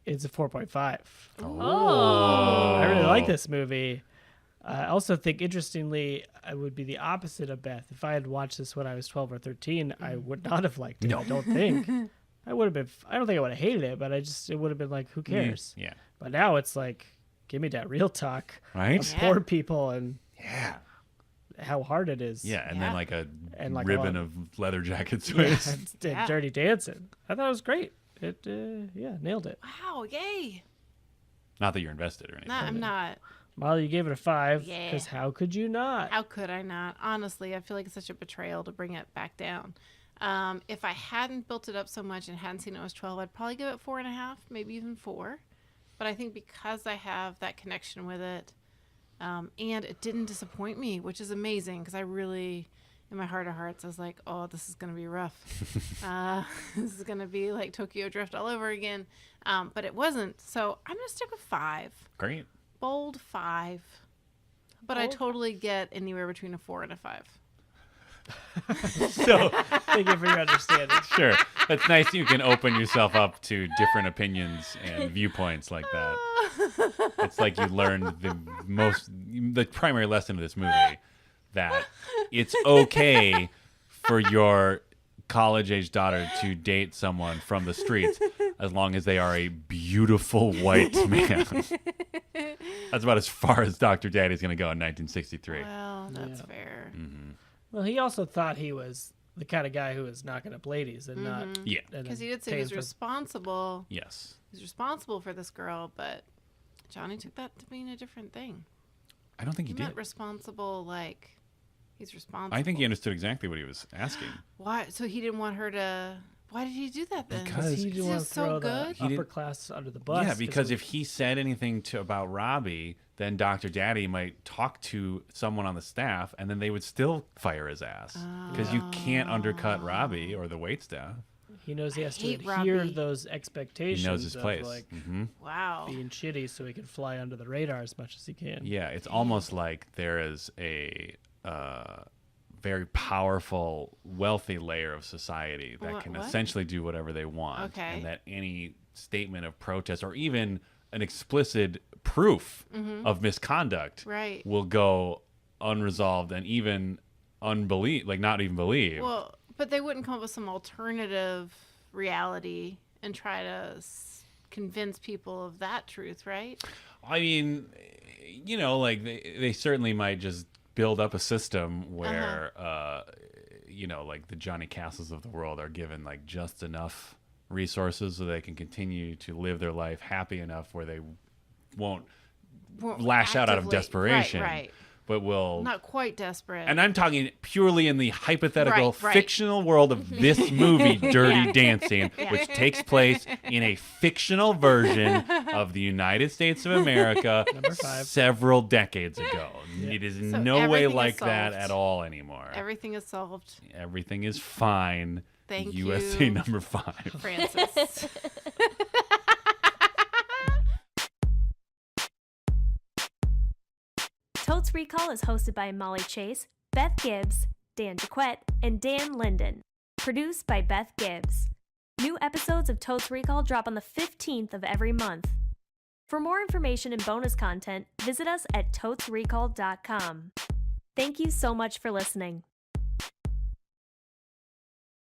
it's a 4.5. Oh. I really like this movie. I also think, interestingly, I would be the opposite of Beth. If I had watched this when I was 12 or 13, I would not have liked it. No. I don't think. I would have been. I don't think I would have hated it, but it would have been like, who cares? Yeah. But now it's like, give me that real talk Right? of Yeah. poor people and Yeah. how hard it is. Yeah, and Yeah. then like a And like a ribbon lot- of leather jackets. Yeah, with- and Yeah. Dirty Dancing. I thought it was great. It, nailed it. Wow! Yay! Not that you're invested or anything. Nah, I'm not. Molly, you gave it a 5 Yeah. because how could you not? How could I not? Honestly, I feel like it's such a betrayal to bring it back down. If I hadn't built it up so much and hadn't seen it when I was 12, I'd probably give it 4.5, maybe even 4. But I think because I have that connection with it, and it didn't disappoint me, which is amazing because I really, in my heart of hearts, I was like, oh, this is going to be rough. This is going to be like Tokyo Drift all over again. But it wasn't. So I'm going to stick with 5. Great. Bold 5. But I Bold. totally get anywhere between a 4 and a 5. So, Thank you for your understanding. sure. That's nice. You can open yourself up to different opinions and viewpoints like that. It's like you learned the primary lesson of this movie, that it's okay for your college-age daughter to date someone from the streets as long as they are a beautiful white man. That's about as far as Dr. Daddy's going to go in 1963. Well, that's Yeah. fair. Well, he also thought he was the kind of guy who was knocking up ladies and not. Yeah. Because he did say he was responsible. Yes. He was responsible for this girl, but Johnny took that to mean a different thing. I don't think He he meant did. responsible, like he's responsible. I think he understood exactly what he was asking. Why? So he didn't want her to. Why did he do that then? Because he He didn't want was to so throw good. the He upper didn't- class under the bus. Yeah, because if he said anything about Robbie, then Dr. Daddy might talk to someone on the staff, and then they would still fire his ass. Because you can't undercut Robbie or the wait staff. he knows he has to hate adhere Robbie. those expectations. He knows his of, place. like Wow. being shitty, so he can fly under the radar as much as he can. Yeah, it's almost like there is a very powerful, wealthy layer of society that What- can what? essentially do whatever they want. Okay. And that any statement of protest or even an explicit proof of misconduct Right. will go unresolved and even not even believed. Well, but they wouldn't come up with some alternative reality and try to convince people of that truth, right? I mean, you know, like they certainly might just build up a system where, you know, like the Johnny Castles of the world are given like just enough resources so they can continue to live their life happy enough where they won't lash out of desperation, right. but will Not quite desperate. And I'm talking purely in the hypothetical Right. fictional world of this movie, Dirty Dancing, which takes place in a fictional version of the United States of America Number 5. several decades ago. It is in So no way everything is like that solved. at all anymore. Everything is solved. Everything is fine. Thank USA you. number 5. Francis. Totes Recall is hosted by Molly Chase, Beth Gibbs, Dan DeQuette, and Dan Linden. Produced by Beth Gibbs. New episodes of Totes Recall drop on the 15th of every month. For more information and bonus content, visit us at totesrecall.com. Thank you so much for listening.